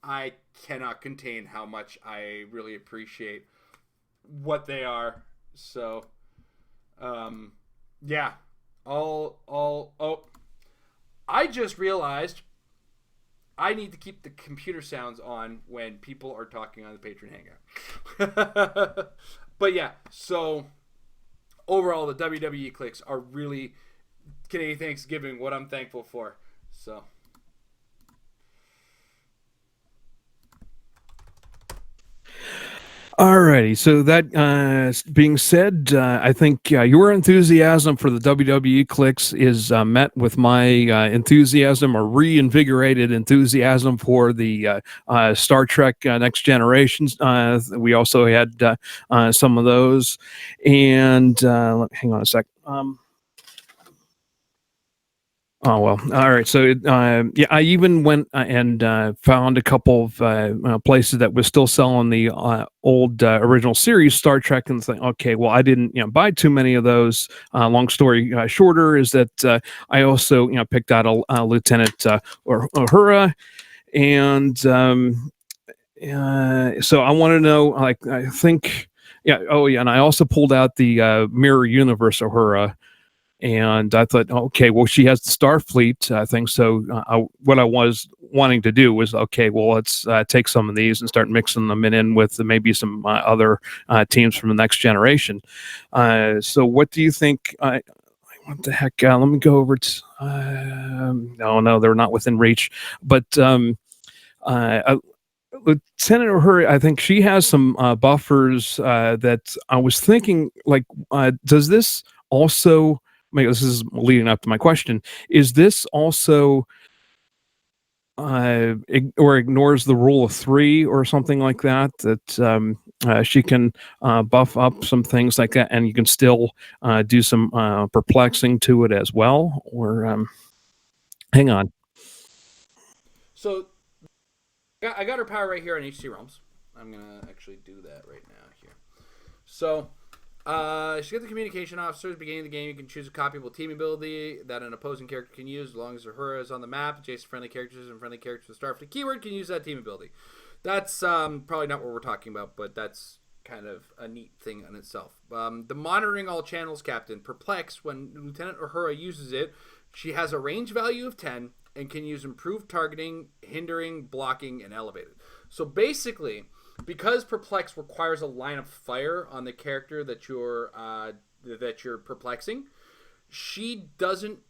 I cannot contain how much I really appreciate what they are. So, yeah. I just realized I need to keep the computer sounds on when people are talking on the Patron Hangout. But yeah, so overall, the WWE Clix are really Canadian Thanksgiving, what I'm thankful for. So.
Alrighty, so that being said, I think your enthusiasm for the WWE Clix is met with my enthusiasm or reinvigorated enthusiasm for the Star Trek Next Generations. We also had some of those, and hang on a sec. Oh well, all right. So yeah, I even went and found a couple of places that was still selling the old original series Star Trek, and think, okay, well, I didn't buy too many of those. Long story shorter is that I also picked out a Lieutenant Uhura, and so I want to know, like, I think, yeah, oh yeah, and I also pulled out the Mirror Universe Uhura. And I thought, okay, well, she has the Starfleet thing. So what I was wanting to do was, okay, well, let's take some of these and start mixing them in with maybe some other teams from the next generation. So what do you think? What the heck? Let me go over to. No, they're not within reach. But Lieutenant Uhura, I think she has some buffers that I was thinking, like, does this also? This is leading up to my question. Is this also or ignores the rule of three or something like that? That she can buff up some things like that, and you can still do some perplexing to it as well. Or hang on.
So I got her power right here on HC Realms. I'm gonna actually do that right now here. So she's got the communication officer. At the beginning of the game, you can choose a copyable team ability that an opposing character can use as long as Uhura is on the map. Adjacent friendly characters and friendly characters with Starfleet keyword can use that team ability. That's probably not what we're talking about, but that's kind of a neat thing in itself. The monitoring all channels captain. Perplex, when Lieutenant Uhura uses it, she has a range value of 10 and can use improved targeting, hindering, blocking, and elevated. So basically, because Perplex requires a line of fire on the character that you're perplexing, she doesn't.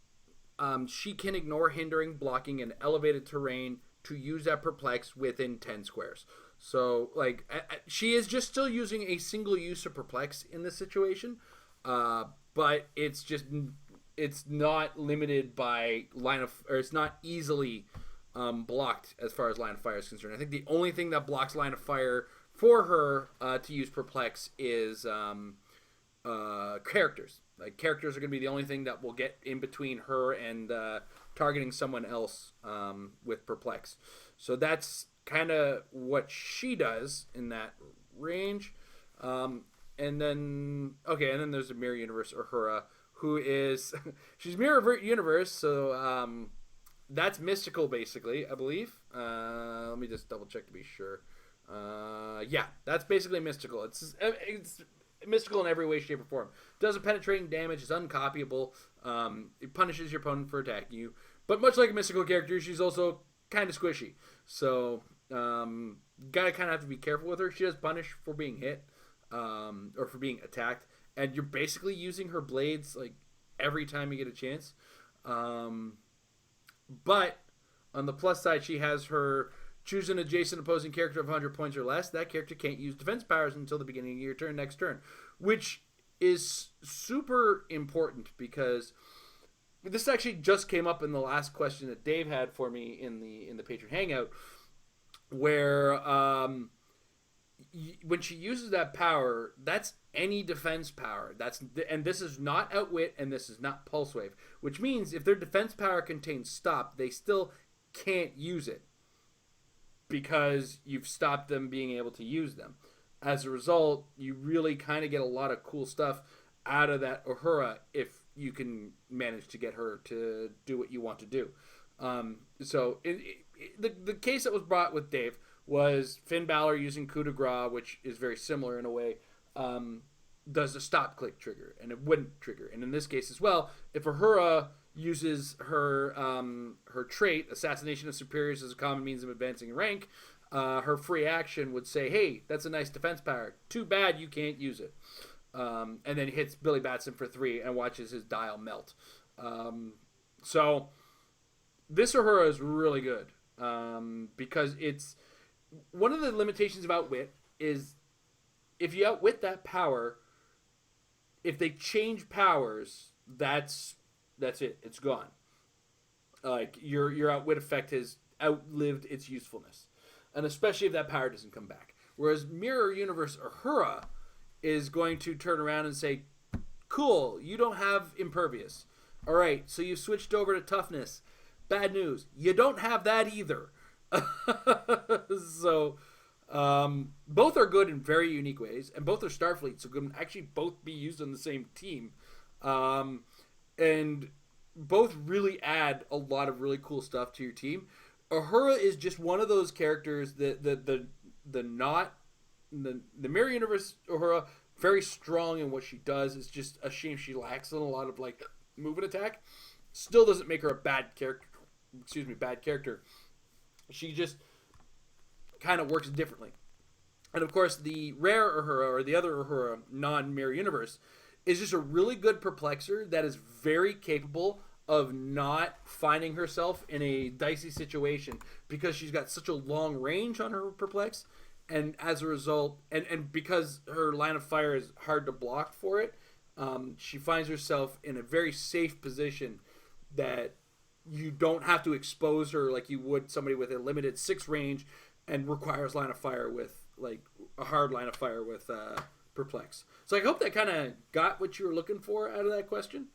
She can ignore hindering, blocking, and elevated terrain to use that Perplex within 10 squares. So, like, she is just still using a single use of Perplex in this situation, but it's not limited by line of, or it's not easily blocked as far as line of fire is concerned. I think the only thing that blocks line of fire for her to use Perplex is characters. Like, characters are going to be the only thing that will get in between her and targeting someone else with Perplex. So that's kind of what she does in that range. And then there's a Mirror Universe Uhura, who is she's Mirror Universe, so that's mystical, basically, I believe. Let me just double check to be sure. Yeah, that's basically mystical. It's mystical in every way, shape, or form. Does a penetrating damage, is uncopyable. It punishes your opponent for attacking you. But much like a mystical character, she's also kind of squishy. So, gotta kind of have to be careful with her. She does punish for being hit, or for being attacked. And you're basically using her blades, like, every time you get a chance. But on the plus side, she has her choose an adjacent opposing character of 100 points or less. That character can't use defense powers until the beginning of your turn next turn, which is super important because this actually just came up in the last question that Dave had for me in the Patron Hangout, where when she uses that power, that's any defense power. And this is not Outwit and this is not Pulse Wave, which means if their defense power contains stop, they still can't use it because you've stopped them being able to use them. As a result, you really kind of get a lot of cool stuff out of that Uhura if you can manage to get her to do what you want to do. So the case that was brought with Dave was Finn Balor using coup de grace, which is very similar in a way, does a stop click trigger, and it wouldn't trigger. And in this case as well, if Uhura uses her trait, Assassination of Superiors, as a common means of advancing in rank, her free action would say, hey, that's a nice defense power. Too bad you can't use it. And then hits Billy Batson for 3 and watches his dial melt. So this Uhura is really good because it's one of the limitations about Wit is if you outwit that power, if they change powers, that's it. It's gone. Like your outwit effect has outlived its usefulness, and especially if that power doesn't come back. Whereas Mirror Universe Uhura is going to turn around and say, "Cool, you don't have impervious. All right, so you switched over to toughness. Bad news, you don't have that either." So both are good in very unique ways, and both are Starfleet, so can actually both be used on the same team, and both really add a lot of really cool stuff to your team. Uhura is just one of those characters that the Mirror Universe Uhura, very strong in what she does. It's just a shame she lacks in a lot of like movement attack. Still doesn't make her a bad character. Bad character. She just kind of works differently. And of course, the rare Uhura, or the other Uhura, non-Mirror Universe, is just a really good perplexer that is very capable of not finding herself in a dicey situation because she's got such a long range on her perplex, and as a result, and because her line of fire is hard to block for it, she finds herself in a very safe position that you don't have to expose her like you would somebody with a limited 6 range and requires line of fire with like a hard line of fire with perplex. So I hope that kind of got what you were looking for out of that question.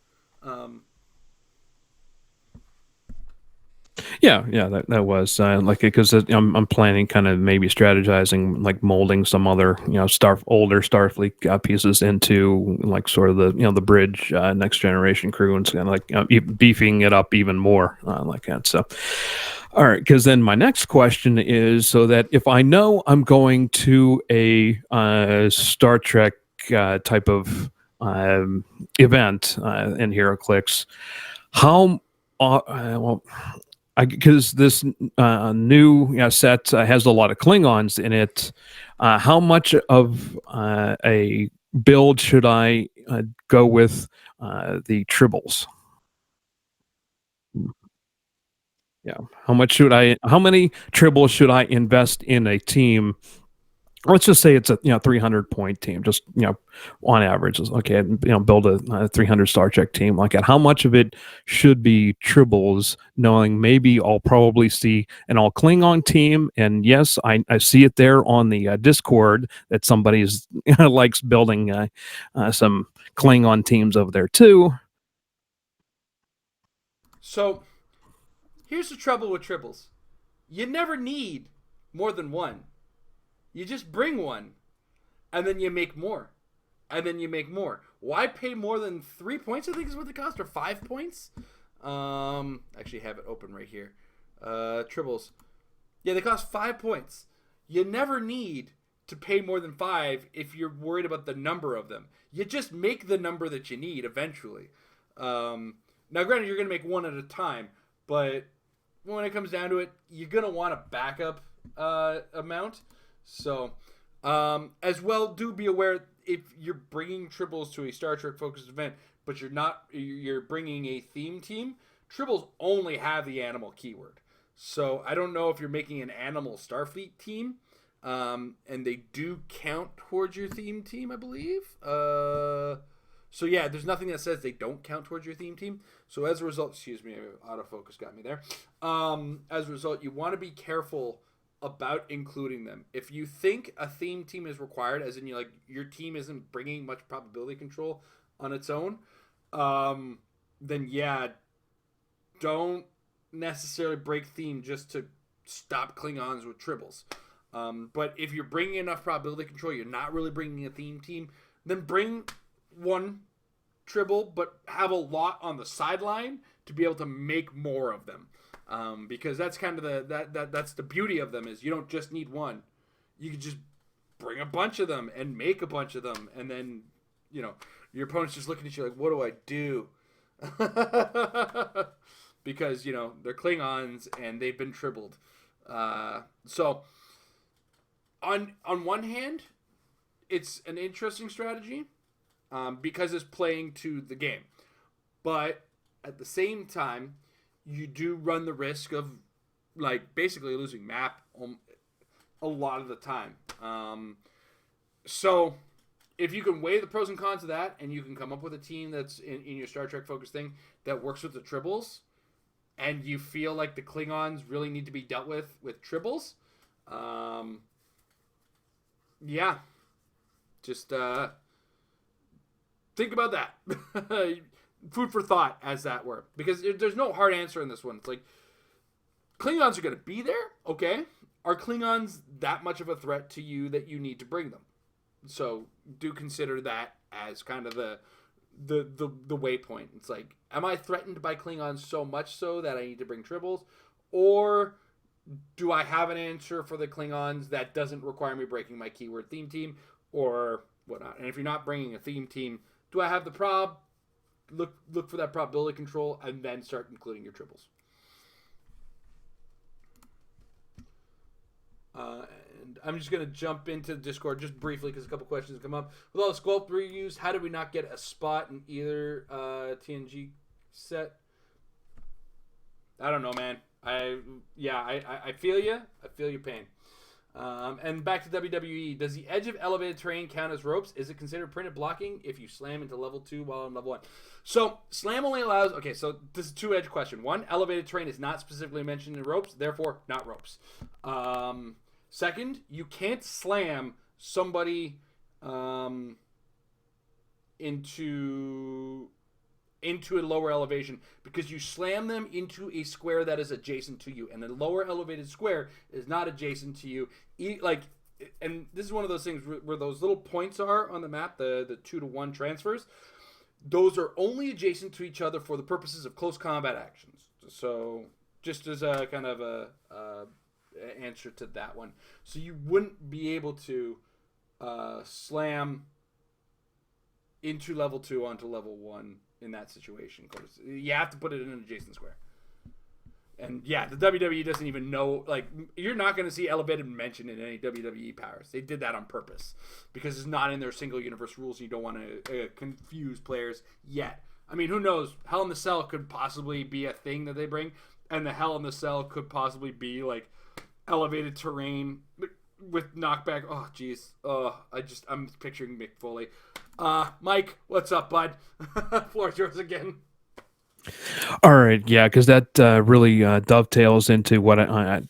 Yeah, that was like because I'm planning kind of maybe strategizing like molding some other older Starfleet pieces into like sort of the bridge next generation crew and kind of like beefing it up even more like that. So, all right, because then my next question is so that if I know I'm going to a Star Trek type of event in HeroClix, how well. Because this new set has a lot of Klingons in it, how much of a build should I go with the tribbles? Yeah, how many tribbles should I invest in a team? Let's just say it's a 300 point team, just on average. Okay, build a 300 Star Trek team like that. How much of it should be tribbles, knowing maybe I'll probably see an all Klingon team, and yes, I see it there on the Discord that somebody's likes building some Klingon teams over there too.
So here's the trouble with tribbles: you never need more than one. You just bring one, and then you make more, and then you make more. Why pay more than 3 points? I think is what they cost, or 5 points. Actually have it open right here. Tribbles, yeah, they cost 5 points. You never need to pay more than 5 if you're worried about the number of them. You just make the number that you need eventually. Now, granted, you're gonna make one at a time, but when it comes down to it, you're gonna want a backup amount. So, as well, do be aware if you're bringing tribbles to a Star Trek focused event, but you're bringing a theme team. Tribbles only have the animal keyword, so I don't know if you're making an animal Starfleet team, and they do count towards your theme team, I believe. So yeah, there's nothing that says they don't count towards your theme team. So as a result, excuse me, autofocus got me there. As a result, you want to be careful about including them. If you think a theme team is required, as in your team isn't bringing much probability control on its own, then yeah, don't necessarily break theme just to stop Klingons with tribbles. But if you're bringing enough probability control, you're not really bringing a theme team, then bring one tribble, but have a lot on the sideline to be able to make more of them. Because that's kind of that's the beauty of them, is you don't just need one. You can just bring a bunch of them and make a bunch of them, and then your opponent's just looking at you like, what do I do? Because they're Klingons and they've been tribbled. So on one hand, it's an interesting strategy because it's playing to the game, but at the same time, you do run the risk of basically losing map a lot of the time. So, if you can weigh the pros and cons of that, and you can come up with a team that's in your Star Trek focused thing that works with the tribbles, and you feel like the Klingons really need to be dealt with tribbles, yeah, just think about that. Food for thought, as that were, because there's no hard answer in this one. It's like Klingons are going to be there, okay? Are Klingons that much of a threat to you that you need to bring them? So do consider that as kind of the waypoint. It's like, am I threatened by Klingons so much so that I need to bring tribbles, or do I have an answer for the Klingons that doesn't require me breaking my keyword theme team or whatnot? And if you're not bringing a theme team, do I have the prob? Look for that probability control and then start including your tribbles. And I'm just going to jump into Discord just briefly because a couple questions have come up. With all the sculpt reuse, how did we not get a spot in either TNG set? I don't know, man. I feel you. I feel your pain. And back to WWE. Does the edge of elevated terrain count as ropes? Is it considered printed blocking if you slam into level 2 while on level 1? So slam only allows... Okay, so this is a two-edged question. One, elevated terrain is not specifically mentioned in ropes, therefore not ropes. Second, you can't slam somebody into a lower elevation because you slam them into a square that is adjacent to you, and the lower elevated square is not adjacent to you. And this is one of those things where those little points are on the map, the 2-to-1 transfers. Those are only adjacent to each other for the purposes of close combat actions. So just as a kind of a answer to that one. So you wouldn't be able to slam into level 2 onto level 1 in that situation. You have to put it in an adjacent square. And yeah, the WWE doesn't even know, like, you're not going to see elevated mentioned in any WWE powers. They did that on purpose because it's not in their single universe rules and you don't want to confuse players yet. I mean, who knows? Hell in the Cell could possibly be a thing that they bring, and the Hell in the Cell could possibly be like elevated terrain with knockback. Oh, jeez. I'm picturing Mick Foley. Mike, what's up, bud? Floor's yours again.
All right, yeah, because that really dovetails into what I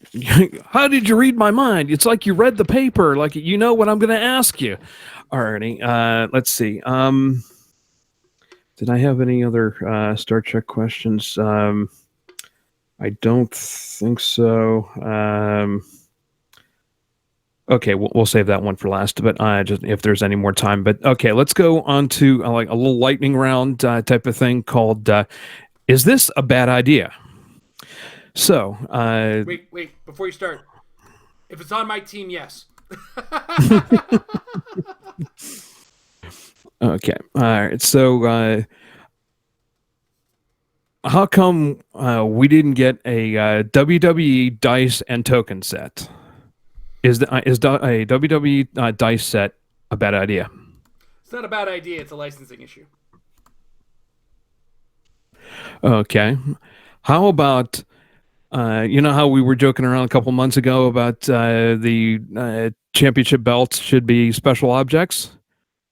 how did you read my mind? It's like you read the paper, like you know what I'm going to ask you. All righty, let's see. Did I have any other Star Trek questions? I don't think so. Okay, we'll save that one for last, but just if there's any more time. But okay, let's go on to like a little lightning round type of thing called "Is this a bad idea?" So
wait, before you start, if it's on my team, yes.
Okay, all right. So how come we didn't get a WWE dice and token set? Is a WWE dice set a bad idea?
It's not a bad idea. It's a licensing issue.
Okay. How about, you know how we were joking around a couple months ago about the championship belts should be special objects?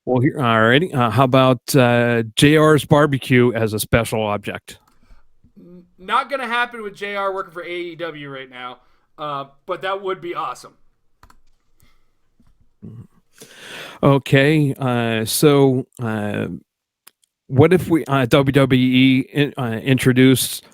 Well, here, alrighty. How about JR's barbecue as a special object?
Not going to happen with JR working for AEW right now, but that would be awesome.
Okay, so what if we WWE introduced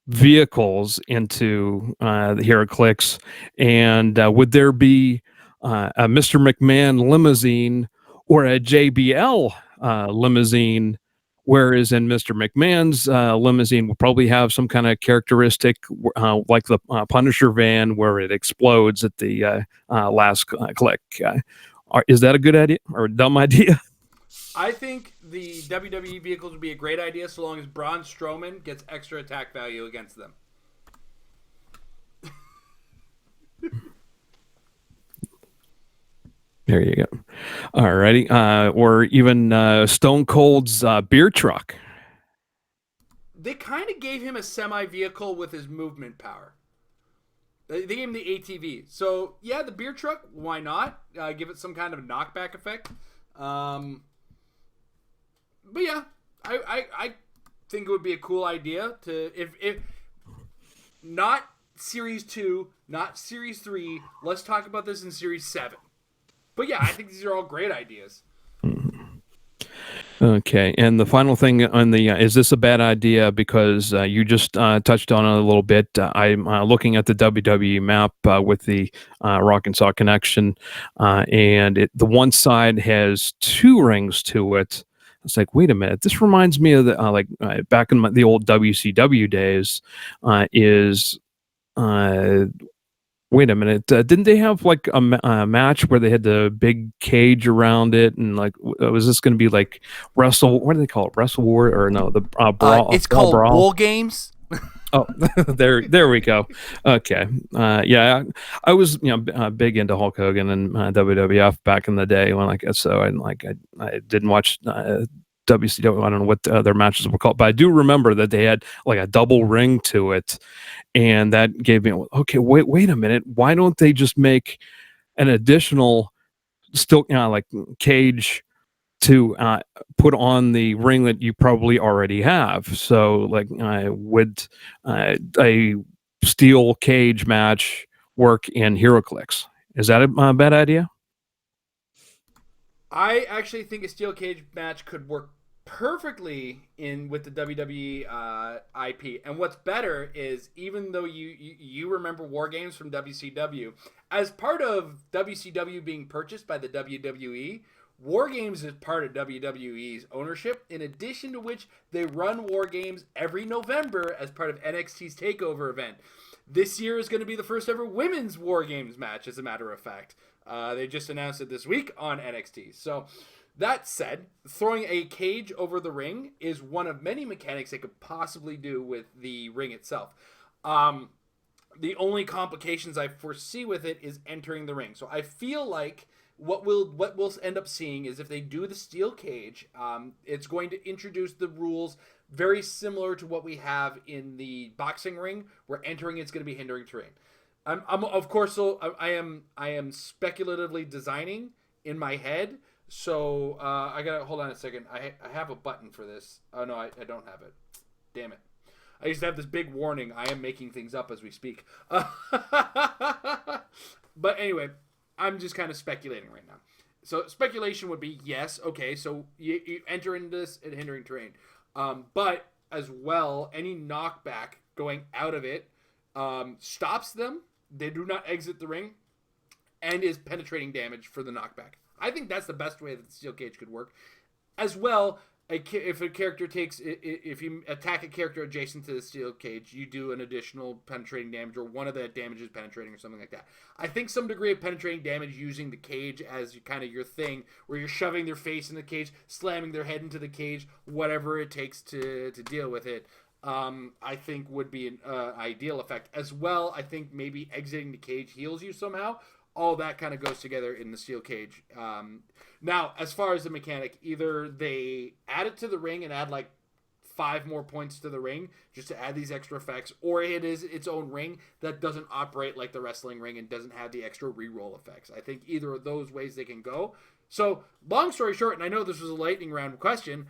vehicles into the Hero Clix, and would there be a Mr. McMahon limousine or a JBL limousine? Whereas in Mr. McMahon's limousine will probably have some kind of characteristic like the Punisher van where it explodes at the last click. Is that a good idea or a dumb idea?
I think the WWE vehicles would be a great idea so long as Braun Strowman gets extra attack value against them.
There you go. Alrighty. Or even Stone Cold's beer truck.
They kind of gave him a semi-vehicle with his movement power. They gave him the ATV. So, yeah, the beer truck, why not? Give it some kind of knockback effect. But, yeah, I think it would be a cool idea to, if not Series 2, not Series 3, let's talk about this in Series 7. But, yeah, I think these are all great ideas.
Okay, and the final thing on the is this a bad idea? Because you just touched on it a little bit. I'm looking at the WWE map with the Rock and Sock connection, and the one side has 2 rings to it. It's like, wait a minute, this reminds me of the back in the old WCW days. Wait a minute. Didn't they have like a match where they had the big cage around it, and like was this going to be like wrestle? What do they call it? Wrestle War or no? The brawl.
It's called
brawl.
War Games.
Oh, there we go. Okay. Yeah, I was big into Hulk Hogan and WWF back in the day when I didn't watch. WCW, I don't know what their matches were called, but I do remember that they had like a double ring to it, and that gave me okay. Wait a minute, why don't they just make an additional still like cage to put on the ring that you probably already have? So like would a steel cage match work in HeroClix? Is that a bad idea?
I actually think a steel cage match could work perfectly with the WWE IP. And what's better is, even though you remember War Games from WCW, as part of WCW being purchased by the WWE, War Games is part of WWE's ownership, in addition to which they run War Games every November as part of NXT's TakeOver event. This year is going to be the first ever women's War Games match, as a matter of fact. They just announced it this week on NXT. So, that said, throwing a cage over the ring is one of many mechanics they could possibly do with the ring itself. The only complications I foresee with it is entering the ring. So I feel like what we'll end up seeing is, if they do the steel cage, it's going to introduce the rules very similar to what we have in the boxing ring, where entering it's going to be hindering terrain. I'm of course, so I am speculatively designing in my head. So I gotta hold on a second. I have a button for this. Oh no, I don't have it. Damn it! I used to have this big warning. I am making things up as we speak. But anyway, I'm just kind of speculating right now. So speculation would be yes. Okay, so you enter into this at hindering terrain, but as well, any knockback going out of it stops them. They do not exit the ring, and is penetrating damage for the knockback. I think that's the best way that the steel cage could work. As well, if a character if you attack a character adjacent to the steel cage, you do an additional penetrating damage, or one of the damages penetrating, or something like that. I think some degree of penetrating damage using the cage as kind of your thing, where you're shoving their face in the cage, slamming their head into the cage, whatever it takes to deal with it, I think would be an ideal effect. As well, I think maybe exiting the cage heals you somehow. All that kind of goes together in the steel cage. Now, as far as the mechanic, either they add it to the ring and add like 5 more points to the ring just to add these extra effects, or it is its own ring that doesn't operate like the wrestling ring and doesn't have the extra reroll effects. I think either of those ways they can go. So, long story short, and I know this was a lightning round question,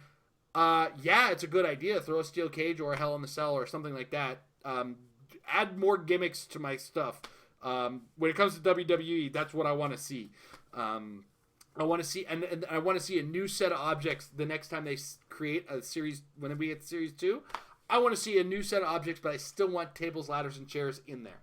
yeah, it's a good idea. Throw a steel cage or a Hell in the Cell or something like that. Add more gimmicks to my stuff. When it comes to WWE, that's what I want to see. I want to see, and I want to see a new set of objects the next time they create a series. When we get Series 2, I want to see a new set of objects, but I still want tables, ladders, and chairs in there.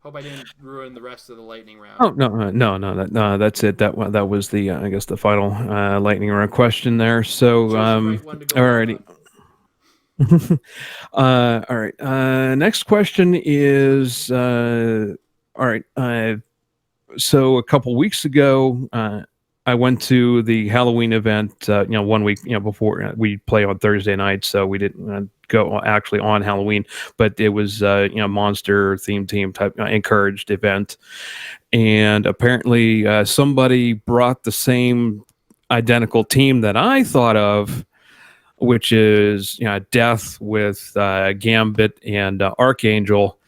Hope I didn't ruin the rest of the lightning round.
Oh no, that's it. That was the I guess the final lightning round question there. So alrighty. All right. Next question is all right. So a couple weeks ago, I went to the Halloween event. 1 week before we play on Thursday night, so we didn't go actually on Halloween, but it was monster theme team type encouraged event, and apparently somebody brought the same identical team that I thought of which is Death with Gambit and Archangel,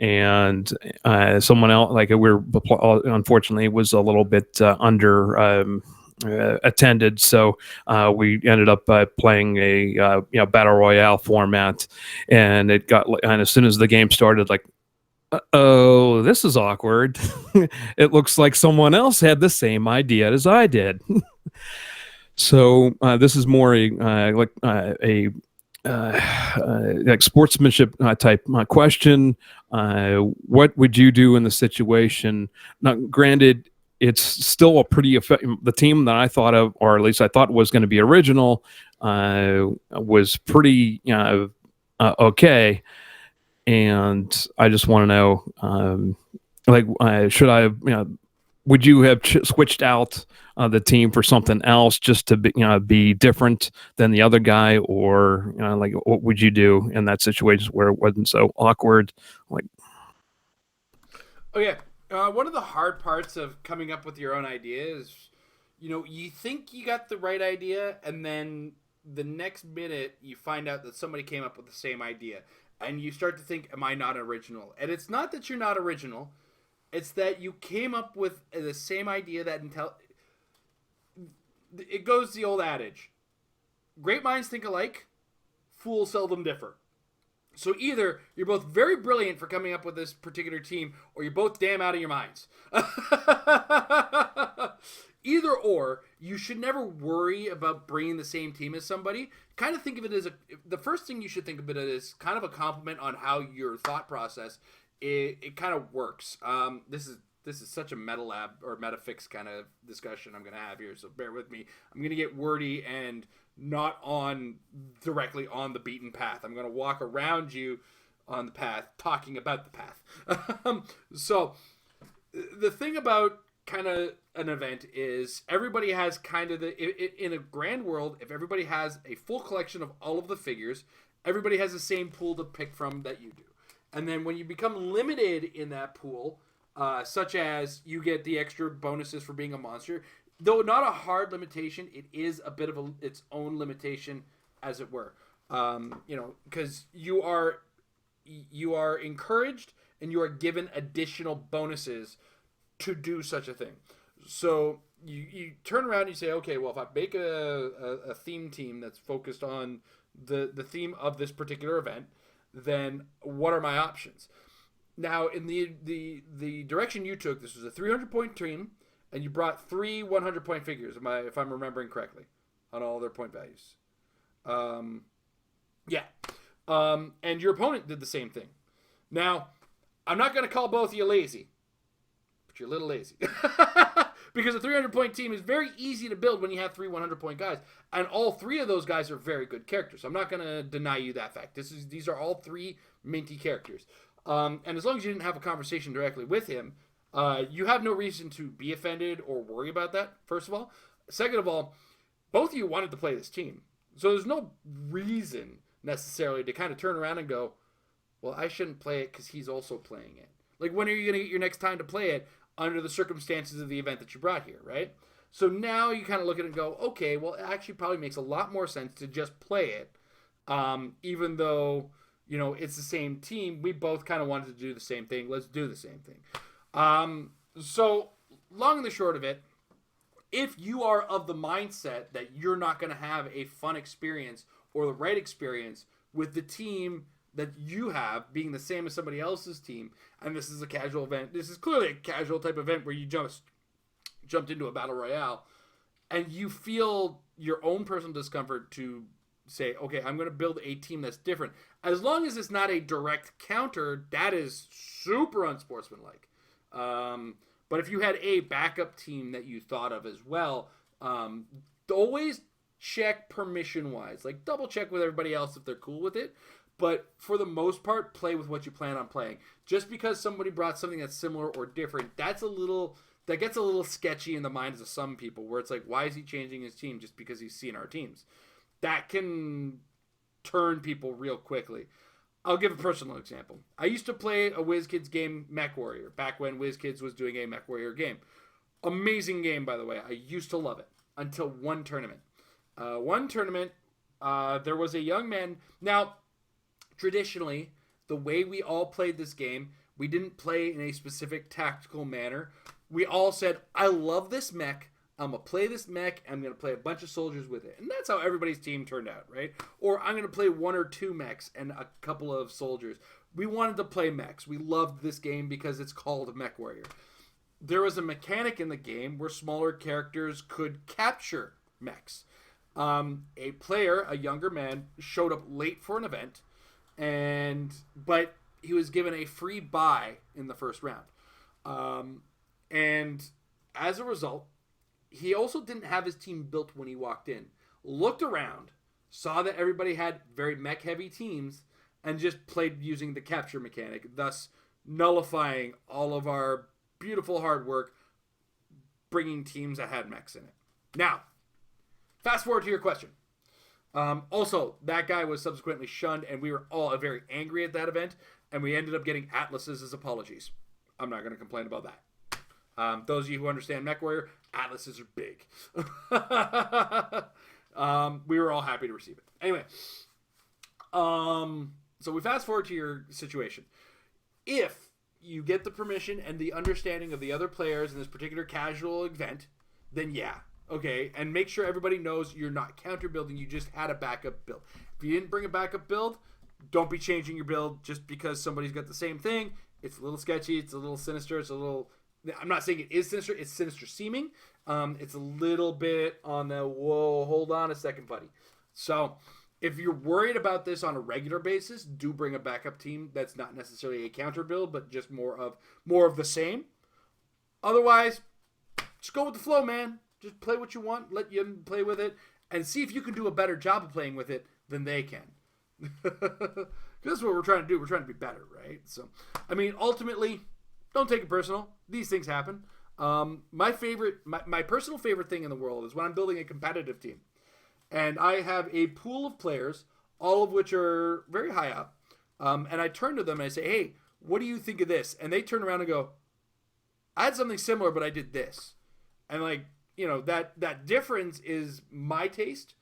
and someone else. Like we're unfortunately was a little bit under attended, so we ended up playing a battle royale format, and it got and as soon as the game started, like, oh, this is awkward. It looks like someone else had the same idea as I did. So this is more like sportsmanship type question. What would you do in the situation? Now, granted, it's still a pretty effective. The team that I thought of, or at least I thought was going to be original, was pretty okay. And I just want to know, should I have, would you have switched out the team for something else just to be different than the other guy, or like what would you do in that situation where it wasn't so awkward? Like,
okay, one of the hard parts of coming up with your own idea is, you think you got the right idea, and then the next minute you find out that somebody came up with the same idea, and you start to think, am I not original? And it's not that you're not original. It's that you came up with the same idea that it goes the old adage, great minds think alike, fools seldom differ. So either you're both very brilliant for coming up with this particular team, or you're both damn out of your minds. Either or, you should never worry about bringing the same team as somebody. Kind of think of it as the first thing you should think of it as kind of a compliment on how your thought process it kind of works. This is such a meta lab or metafix kind of discussion I'm going to have here, so bear with me. I'm going to get wordy and not directly on the beaten path. I'm going to walk around you on the path, talking about the path. So the thing about kind of an event is everybody has kind of in a grand world, if everybody has a full collection of all of the figures, everybody has the same pool to pick from that you do. And then when you become limited in that pool, such as you get the extra bonuses for being a monster, though not a hard limitation, it is a bit of its own limitation, as it were. Because you are encouraged and you are given additional bonuses to do such a thing. So you turn around and you say, okay, well, if I make a theme team that's focused on the theme of this particular event, then what are my options? Now, in the direction you took, this was a 300-point team, and you brought 3 100-point figures, if I'm remembering correctly, on all their point values. And your opponent did the same thing. Now, I'm not going to call both of you lazy, but you're a little lazy. Because a 300-point team is very easy to build when you have 3 100-point guys. And all 3 of those guys are very good characters. I'm not going to deny you that fact. These are all 3 minty characters. And as long as you didn't have a conversation directly with him, you have no reason to be offended or worry about that, first of all. Second of all, both of you wanted to play this team. So there's no reason necessarily to kind of turn around and go, well, I shouldn't play it because he's also playing it. Like, when are you going to get your next time to play it under the circumstances of the event that you brought here, right? So now you kind of look at it and go, okay, well, it actually probably makes a lot more sense to just play it, even though, it's the same team. We both kind of wanted to do the same thing. Let's do the same thing. So long and the short of it, if you are of the mindset that you're not going to have a fun experience or the right experience with the team that you have being the same as somebody else's team, and this is a casual event, this is clearly a casual type event where you just jumped into a battle royale, and you feel your own personal discomfort to say, okay, I'm going to build a team that's different. As long as it's not a direct counter, that is super unsportsmanlike. But if you had a backup team that you thought of as well, always check permission-wise. Like, double check with everybody else if they're cool with it. But for the most part, play with what you plan on playing. Just because somebody brought something that's similar or different, that gets a little sketchy in the minds of some people, where it's like, why is he changing his team just because he's seen our teams? That can turn people real quickly. I'll give a personal example. I used to play a WizKids game, Mech Warrior, back when WizKids was doing a Mech Warrior game. Amazing game, by the way. I used to love it until one tournament. there was a young man. Now, traditionally, the way we all played this game, we didn't play in a specific tactical manner. We all said, I love this mech. I'm going to play this mech. I'm going to play a bunch of soldiers with it. And that's how everybody's team turned out, right? Or I'm going to play 1 or 2 mechs and a couple of soldiers. We wanted to play mechs. We loved this game because it's called Mech Warrior. There was a mechanic in the game where smaller characters could capture mechs. A player, a younger man, showed up late for an event, but he was given a free buy in the first round. And as a result, he also didn't have his team built when he walked in. Looked around, saw that everybody had very mech-heavy teams, and just played using the capture mechanic, thus nullifying all of our beautiful hard work bringing teams that had mechs in it. Now, fast forward to your question. Also, that guy was subsequently shunned, and we were all very angry at that event, and we ended up getting Atlases as apologies. I'm not going to complain about that. Those of you who understand MechWarrior, Atlases are big. We were all happy to receive it. Anyway, so we fast forward to your situation. If you get the permission and the understanding of the other players in this particular casual event, then yeah, okay. And make sure everybody knows you're not counter building, you just had a backup build. If you didn't bring a backup build, don't be changing your build just because somebody's got the same thing. It's a little sketchy, it's a little sinister, it's a little... I'm not saying it is sinister, it's sinister seeming. It's a little bit on the, whoa, hold on a second, buddy. So if you're worried about this on a regular basis, do bring a backup team that's not necessarily a counter build, but just more of the same. Otherwise, just go with the flow, man. Just play what you want, let them play with it, and see if you can do a better job of playing with it than they can. Because that's what we're trying to do. We're trying to be better, right? So, I mean, ultimately, don't take it personal. These things happen. My personal favorite thing in the world is when I'm building a competitive team. And I have a pool of players, all of which are very high up. And I turn to them and I say, hey, what do you think of this? And they turn around and go, I had something similar, but I did this. And like, you know, that difference is my taste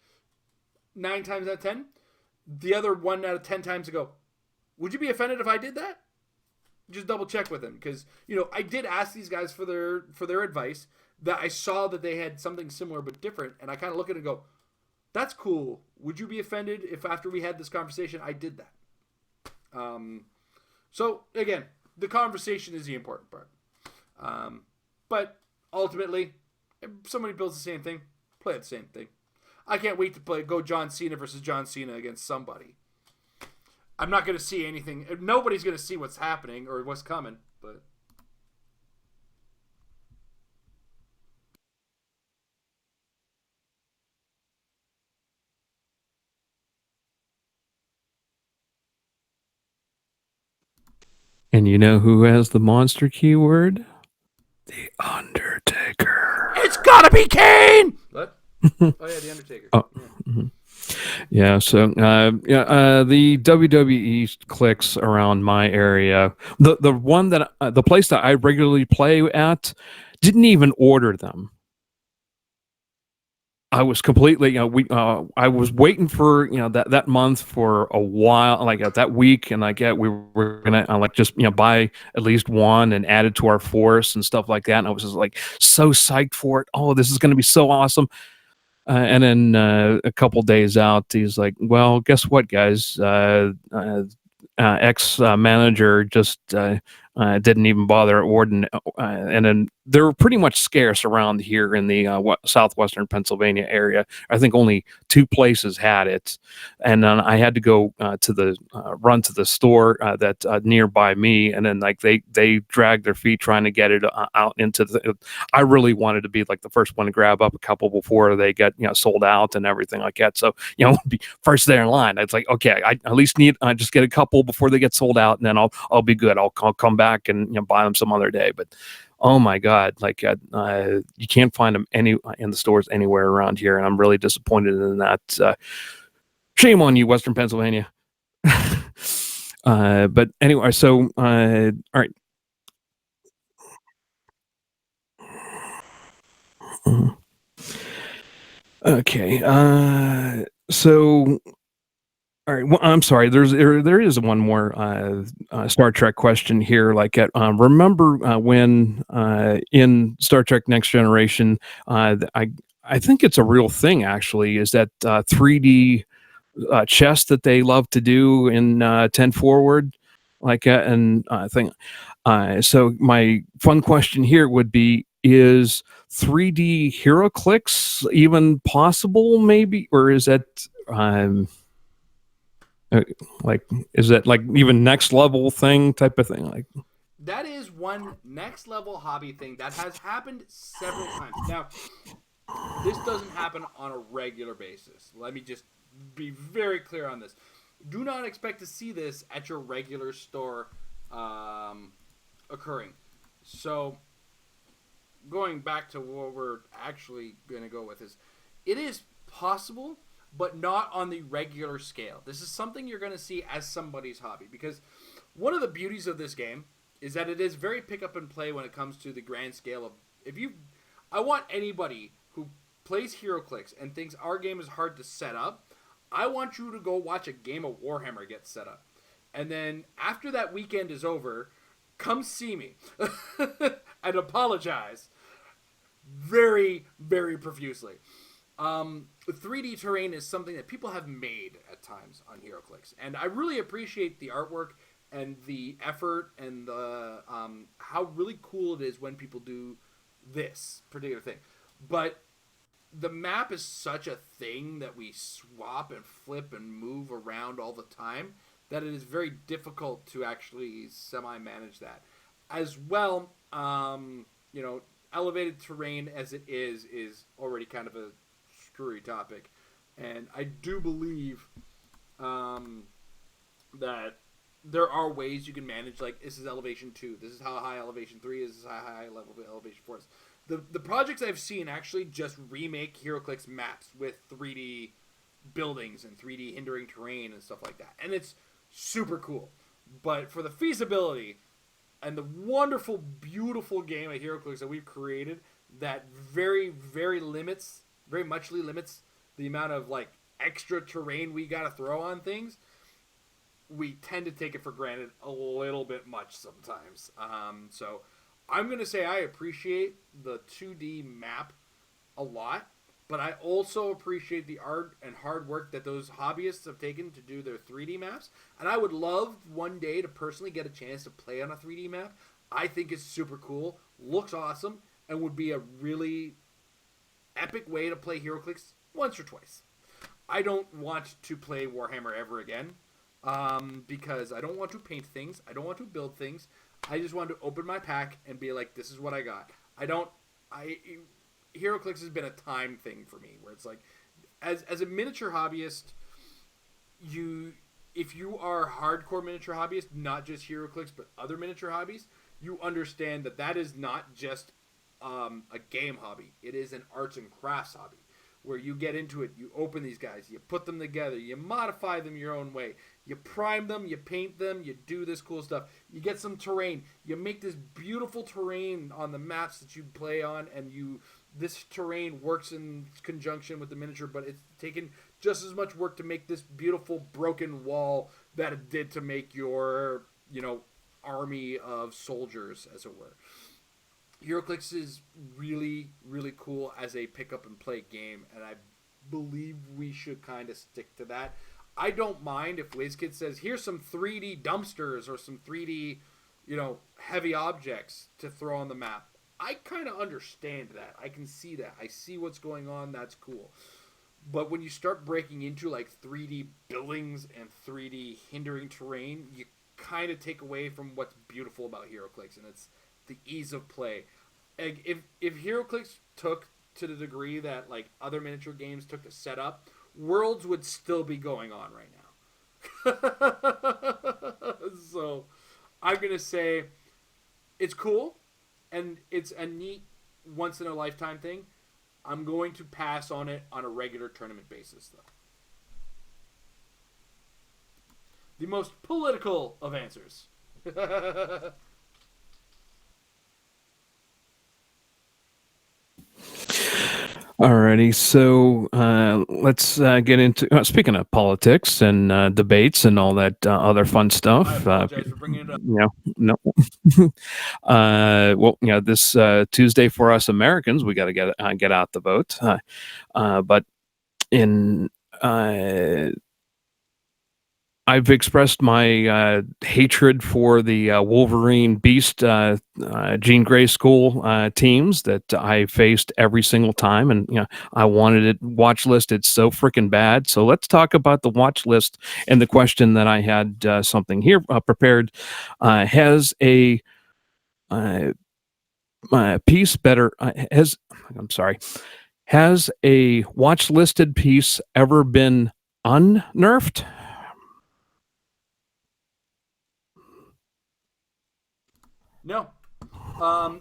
9 times out of 10. The other 1 out of 10 times I go, would you be offended if I did that? Just double check with them, because, you know, I did ask these guys for their advice, that I saw that they had something similar but different, and I kind of look at it and go, that's cool. Would you be offended if after we had this conversation I did that? So again, the conversation is the important part. But ultimately, if somebody builds the same thing, play the same thing. I can't wait to go John Cena versus John Cena against somebody. I'm not going to see anything. Nobody's going to see what's happening or what's coming, but...
And you know who has the monster keyword? The Undertaker.
It's gotta be Kane! What? Oh, yeah, The Undertaker.
Oh.
Yeah.
Mm-hmm. Yeah, so the WWE Clix around my area, the one that the place that I regularly play at didn't even order them. I was completely, I was waiting for, that month for a while, like that week, and like, yeah, we were gonna just, buy at least one and add it to our force and stuff like that. And I was just like so psyched for it. Oh, this is gonna be so awesome. And then a couple days out, he's like, well, guess what, guys? Ex-manager just didn't even bother ordering. And then they're pretty much scarce around here in the southwestern Pennsylvania area. I think only 2 places had it. And then I had to go run to the store that nearby me. And then like they dragged their feet trying to get it out into the... I really wanted to be like the first one to grab up a couple before they get sold out and everything like that. So, be first there in line. It's like, okay, I at least need just get a couple before they get sold out, and then I'll be good. I'll come back and buy them some other day. But oh my God, like you can't find them in the stores anywhere around here, and I'm really disappointed in that. Shame on you, Western Pennsylvania. But anyway, so all right. Okay. So, all right. Well, I'm sorry. There is one more Star Trek question here. Like, remember when in Star Trek Next Generation, I think it's a real thing actually. Is that 3D chess that they love to do in 10 Forward, like and I think. So my fun question here would be: is 3D HeroClix even possible? Maybe, or is that uh, like, is that like even next level thing type of thing? Like,
That is one next level hobby thing that has happened several times. Now, this doesn't happen on a regular basis. Let me just be very clear on this. Do not expect to see this at your regular store occurring. So, going back to what we're actually going to go with is, it is possible, but not on the regular scale. This is something you're going to see as somebody's hobby, because one of the beauties of this game is that it is very pick up and play when it comes to the grand scale of, I want anybody who plays HeroClix and thinks our game is hard to set up, I want you to go watch a game of Warhammer get set up. And then after that weekend is over, come see me and apologize very, very profusely. 3D terrain is something that people have made at times on HeroClix, and I really appreciate the artwork and the effort and the how really cool it is when people do this particular thing. But the map is such a thing that we swap and flip and move around all the time that it is very difficult to actually semi-manage that. As well, elevated terrain as it is already kind of a screwy topic. And I do believe that there are ways you can manage, like, this is elevation 2, this is how high elevation 3 is, this is how high level elevation 4 is. The projects I've seen actually just remake HeroClix maps with 3D buildings and 3D hindering terrain and stuff like that. And it's super cool. But for the feasibility and the wonderful, beautiful game of HeroClix that we've created that very, very muchly limits the amount of, like, extra terrain we gotta throw on things, we tend to take it for granted a little bit much sometimes. So I'm going to say I appreciate the 2D map a lot, but I also appreciate the art and hard work that those hobbyists have taken to do their 3D maps. And I would love one day to personally get a chance to play on a 3D map. I think it's super cool, looks awesome, and would be a really epic way to play HeroClix once or twice. I don't want to play Warhammer ever again, because I don't want to paint things, I don't want to build things. I just want to open my pack and be like, this is what I got. HeroClix has been a time thing for me, where it's like, as a miniature hobbyist, if you are a hardcore miniature hobbyist, not just HeroClix, but other miniature hobbies, you understand that is not just a game hobby. It is an arts and crafts hobby, where you get into it, you open these guys, you put them together, you modify them your own way, you prime them, you paint them, you do this cool stuff, you get some terrain, you make this beautiful terrain on the maps that you play on, and this terrain works in conjunction with the miniature, but it's taken just as much work to make this beautiful broken wall that it did to make your, army of soldiers, as it were. HeroClix is really, really cool as a pick-up-and-play game, and I believe we should kind of stick to that. I don't mind if WizKid says, here's some 3D dumpsters or some 3D, heavy objects to throw on the map. I kind of understand that. I can see that. I see what's going on. That's cool. But when you start breaking into, like, 3D buildings and 3D hindering terrain, you kind of take away from what's beautiful about HeroClix, and it's the ease of play. If HeroClix took to the degree that, like, other miniature games took to set up, Worlds would still be going on right now. So I'm going to say it's cool, and it's a neat once-in-a-lifetime thing. I'm going to pass on it on a regular tournament basis, though. The most political of answers.
Alrighty, so let's get into speaking of politics and debates and all that other fun stuff.
I apologize for bringing it up.
No. Well, this Tuesday for us Americans, we got to get out the vote. But in I've expressed my hatred for the Wolverine Beast Jean Grey School teams that I faced every single time, and I wanted it watch list. It's so freaking bad. So let's talk about the watch list and the question that I had something here prepared. Has a piece better? I'm sorry. Has a watch listed piece ever been unnerfed?
No.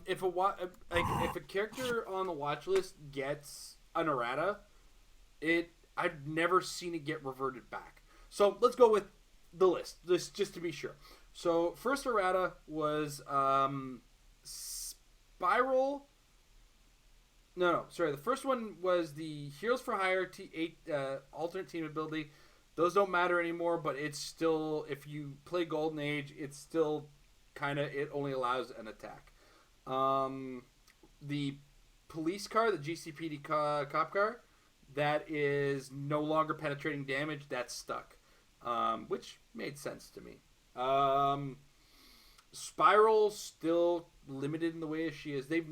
If a character on the watch list gets an errata, I've never seen it get reverted back. So let's go with the list, just to be sure. So first errata was Spiral. No, sorry. The first one was the Heroes for Hire alternate team ability. Those don't matter anymore, but it's still, if you play Golden Age, it's still it only allows an attack. The police car, the GCPD cop car, that is no longer penetrating damage. That's stuck, which made sense to me. Spiral still limited in the way she is. They've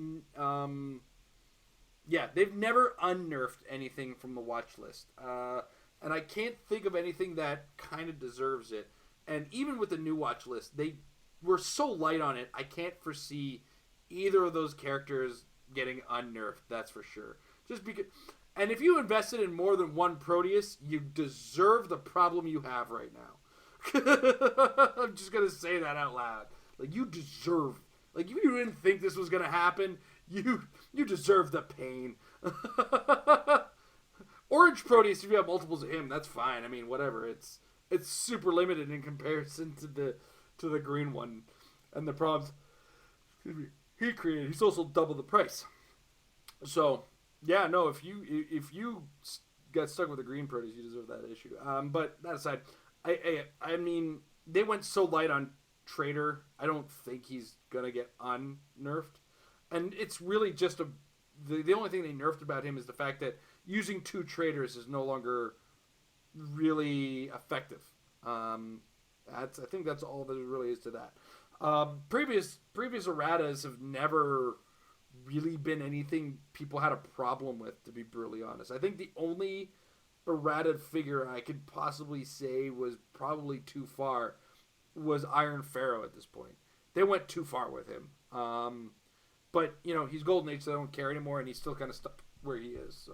never unnerfed anything from the watch list, and I can't think of anything that kind of deserves it. And even with the new watch list, they were so light on it, I can't foresee either of those characters getting unnerfed. That's for sure. Just because, and if you invested in more than one Proteus, you deserve the problem you have right now. I'm just gonna say that out loud. Like, you deserve. Like, if you didn't think this was gonna happen, you deserve the pain. Orange Proteus, if you have multiples of him, that's fine. I mean, whatever. It's super limited in comparison to the green one, and the problems he created. He's also double the price. So yeah, no. If you got stuck with the green Proteus, you deserve that issue. But that aside, I mean, they went so light on Trader. I don't think he's gonna get unnerfed, and it's really just the only thing they nerfed about him is the fact that using 2 traders is no longer really effective. I think that's all there really is to that. Previous erratas have never really been anything people had a problem with, to be brutally honest. I think the only errata figure I could possibly say was probably too far was Iron Pharaoh at this point. They went too far with him. But, he's Golden Age, so I don't care anymore, and he's still kind of stuck where he is.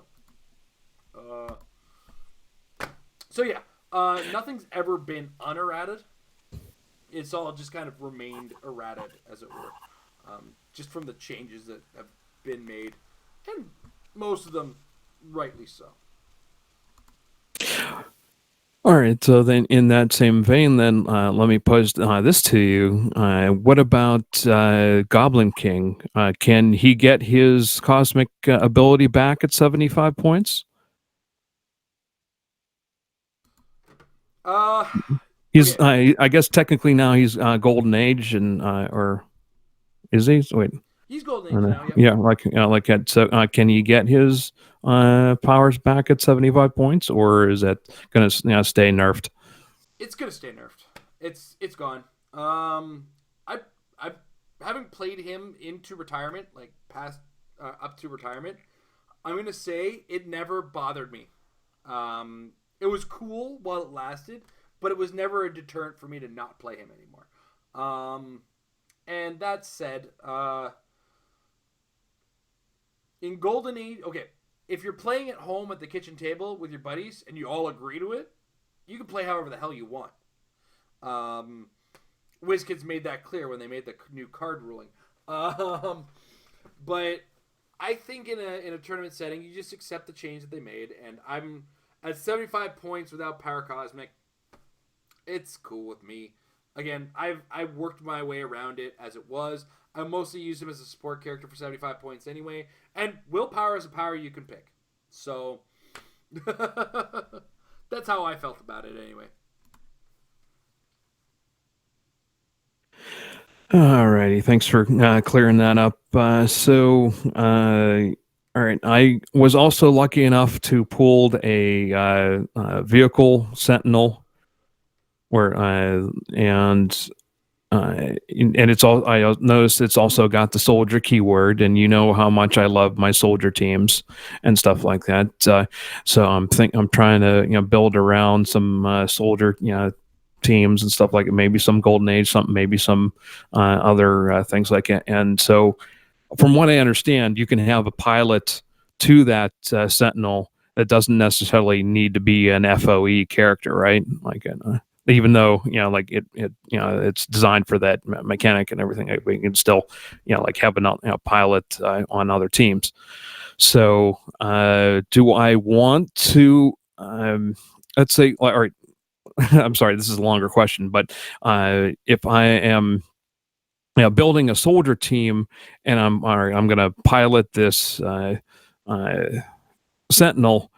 So yeah, nothing's ever been unerrated. It's all just kind of remained errated, as it were, just from the changes that have been made, and most of them rightly so.
All right, so then in that same vein, then let me pose this to you. What about Goblin King? Can he get his cosmic ability back at 75 points? He's,
okay.
I guess technically now he's Golden Age, and or is he? Wait,
he's Golden Age now. Yep.
Yeah, like at so. Can he get his powers back at 75 points, or is that gonna stay nerfed?
It's gonna stay nerfed. It's gone. I having played him into retirement, like past up to retirement. I'm gonna say it never bothered me. It was cool while it lasted, but it was never a deterrent for me to not play him anymore. And that said, in Golden Age, okay, if you're playing at home at the kitchen table with your buddies and you all agree to it, you can play however the hell you want. WizKids made that clear when they made the new card ruling. But I think in a tournament setting, you just accept the change that they made, and I'm at 75 points without Power Cosmic. It's cool with me. Again, I've worked my way around it as it was. I mostly use him as a support character for 75 points anyway. And willpower is a power you can pick. So that's how I felt about it anyway.
Alrighty, thanks for clearing that up. All right, I was also lucky enough to pull a vehicle sentinel, where and it's all. I noticed it's also got the soldier keyword, and you know how much I love my soldier teams and stuff like that. So I'm trying to build around some soldier teams and stuff like it. Maybe some Golden Age, maybe some other things like it. And so, from what I understand, you can have a pilot to that Sentinel that doesn't necessarily need to be an FOE character, right? Like, even though like it it's designed for that mechanic and everything, we can still like have a pilot on other teams. So, do I want to? Let's say, all right. I'm sorry, this is a longer question, but if I am building a soldier team and I'm going to pilot this Sentinel,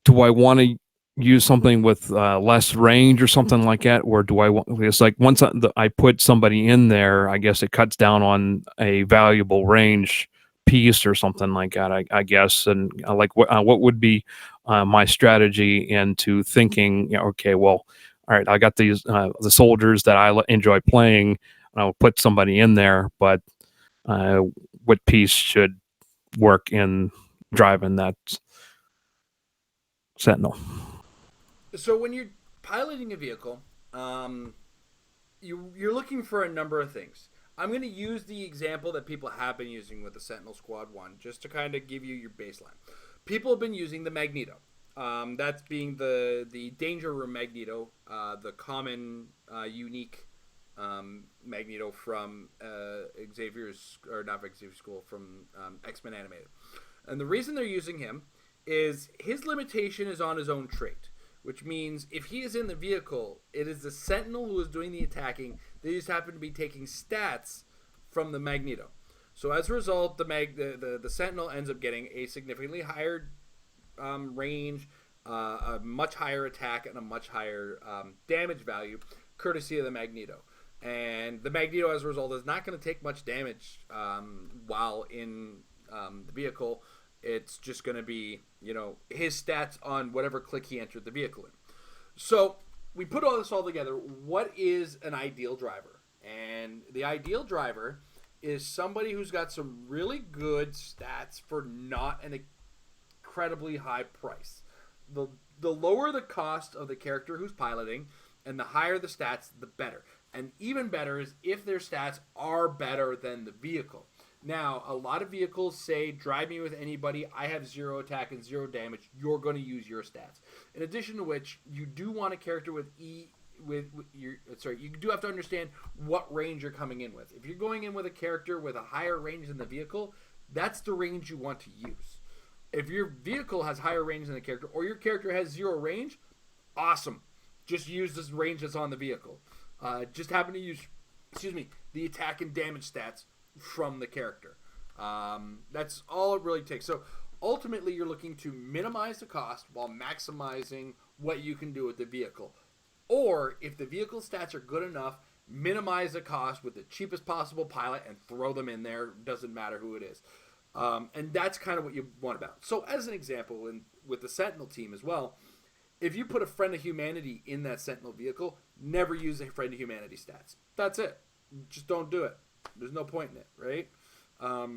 do I want to use something with less range or something like that, or do I want? It's like once I put somebody in there, I guess it cuts down on a valuable range piece or something like that. I guess, and like what would be my strategy into thinking? Okay, well, all right, I got these the soldiers that I enjoy playing, and I'll put somebody in there, but what piece should work in driving that Sentinel?
So when you're piloting a vehicle, you're looking for a number of things. I'm going to use the example that people have been using with the Sentinel Squad 1, just to kind of give you your baseline. People have been using the Magneto. That's being the Danger Room Magneto, the common, unique Magneto from Xavier's, or not Xavier's School, from X-Men Animated. And the reason they're using him is his limitation is on his own trait, which means if he is in the vehicle, it is the Sentinel who is doing the attacking. They just happen to be taking stats from the Magneto. So as a result, the Sentinel ends up getting a significantly higher range, a much higher attack, and a much higher damage value, courtesy of the Magneto. And the Magneto, as a result, is not going to take much damage while in the vehicle. It's just going to be, his stats on whatever click he entered the vehicle in. So we put all this all together. What is an ideal driver? And the ideal driver is somebody who's got some really good stats for not an incredibly high price. The lower the cost of the character who's piloting and the higher the stats, the better. And even better is if their stats are better than the vehicle. Now, a lot of vehicles say, drive me with anybody, I have 0 attack and 0 damage, you're going to use your stats. In addition to which, you do want a character you do have to understand what range you're coming in with. If you're going in with a character with a higher range than the vehicle, that's the range you want to use. If your vehicle has higher range than the character, or your character has 0 range, awesome. Just use this range that's on the vehicle. Just happen to use, the attack and damage stats from the character. That's all it really takes. So ultimately, you're looking to minimize the cost while maximizing what you can do with the vehicle. Or if the vehicle stats are good enough, minimize the cost with the cheapest possible pilot and throw them in there. Doesn't matter who it is. And that's kind of what you want about. So as an example, with the Sentinel team as well, if you put a Friend of Humanity in that Sentinel vehicle, never use a Friend of Humanity stats. That's it. Just don't do it. There's no point in it, right?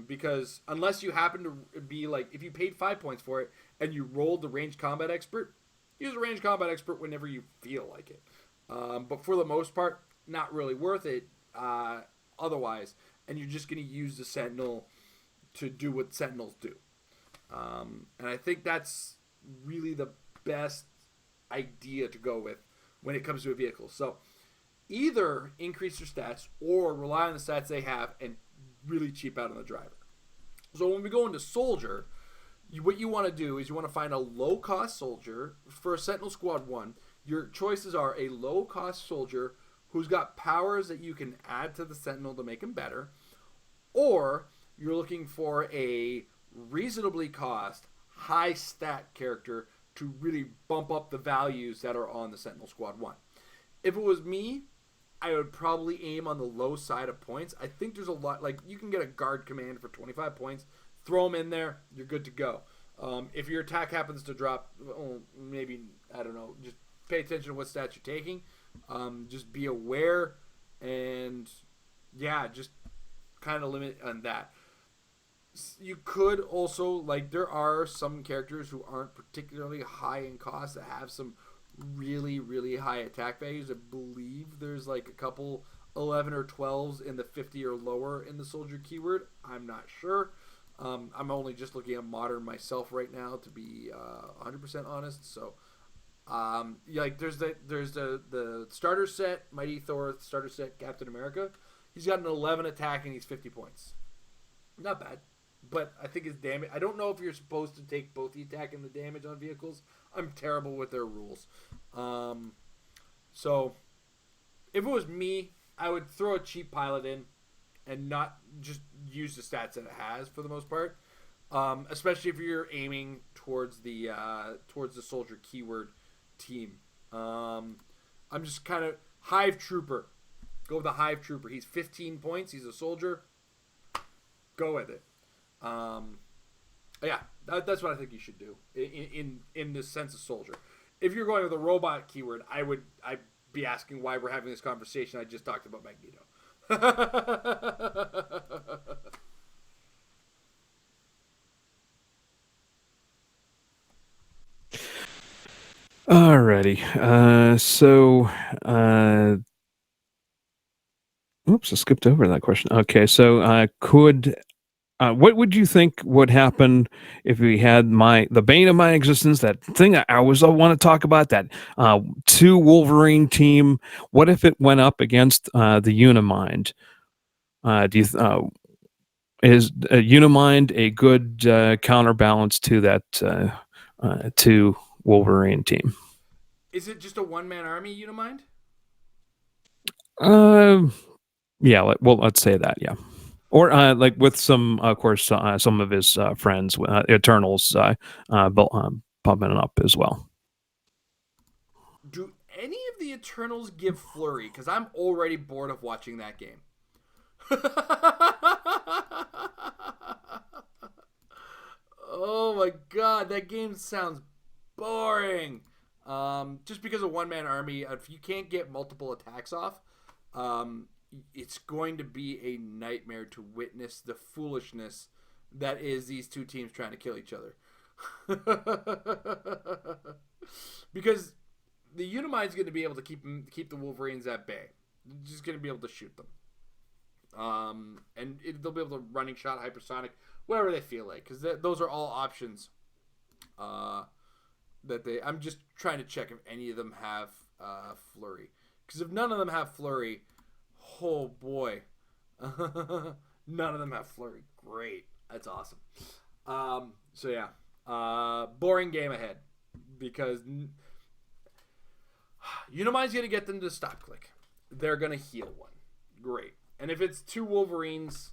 Because unless you happen to be like, if you paid 5 points for it and you rolled the Ranged Combat Expert, use a Ranged Combat Expert whenever you feel like it. But for the most part, not really worth it otherwise. And you're just going to use the Sentinel to do what Sentinels do. And I think that's really the best idea to go with when it comes to a vehicle. So either increase your stats or rely on the stats they have and really cheap out on the driver. So when we go into soldier, what you want to do is you want to find a low-cost soldier. For Sentinel Squad 1, your choices are a low-cost soldier who's got powers that you can add to the Sentinel to make him better, or you're looking for a reasonably cost, high stat character to really bump up the values that are on the Sentinel Squad 1. If it was me, I would probably aim on the low side of points. I think there's a lot, like, you can get a guard command for 25 points, throw them in there, you're good to go. If your attack happens to drop, maybe, I don't know, just pay attention to what stats you're taking. Just be aware, and yeah, just kind of limit on that. You could also, like, there are some characters who aren't particularly high in cost that have some really, really high attack values. I believe there's like a couple 11 or 12s in the 50 or lower in the soldier keyword. I'm not sure. I'm only just looking at modern myself right now, to be 100% honest. So, like, there's the starter set, Mighty Thor starter set, Captain America. He's got an 11 attack and he's 50 points. Not bad. But I think his damage... I don't know if you're supposed to take both the attack and the damage on vehicles. I'm terrible with their rules. So, if it was me, I would throw a cheap pilot in and not just use the stats that it has for the most part. Especially if you're aiming towards the soldier keyword team. I'm just kind of... Hive Trooper. Go with the Hive Trooper. He's 15 points. He's a soldier. Go with it. Yeah, that's what I think you should do in the sense of soldier. If you're going with a robot keyword, I'd be asking why we're having this conversation. I just talked about Magneto.
Alrighty. Oops, I skipped over that question. Okay, so what would you think would happen if we had the bane of my existence, that thing I always want to talk about, that 2 Wolverine team? What if it went up against the Unimind? Is Unimind a good counterbalance to that 2 Wolverine team?
Is it just a one-man army, Unimind?
Yeah. Let's say that. Yeah. Or like with some, of course, some of his friends, Eternals, popping up as well.
Do any of the Eternals give flurry? Because I'm already bored of watching that game. Oh my god, that game sounds boring. Just because of one-man army, if you can't get multiple attacks off, it's going to be a nightmare to witness the foolishness that is these two teams trying to kill each other. Because the Unimind's going to be able to keep the Wolverines at bay. They're just going to be able to shoot them. And they'll be able to running shot, hypersonic, whatever they feel like. Because those are all options that they... I'm just trying to check if any of them have flurry. Because if none of them have flurry... Oh boy. None of them have flurry. Great. That's awesome. So yeah. Boring game ahead. Because Unimind's going to get them to stop click. They're going to heal one. Great. And if it's 2 Wolverines,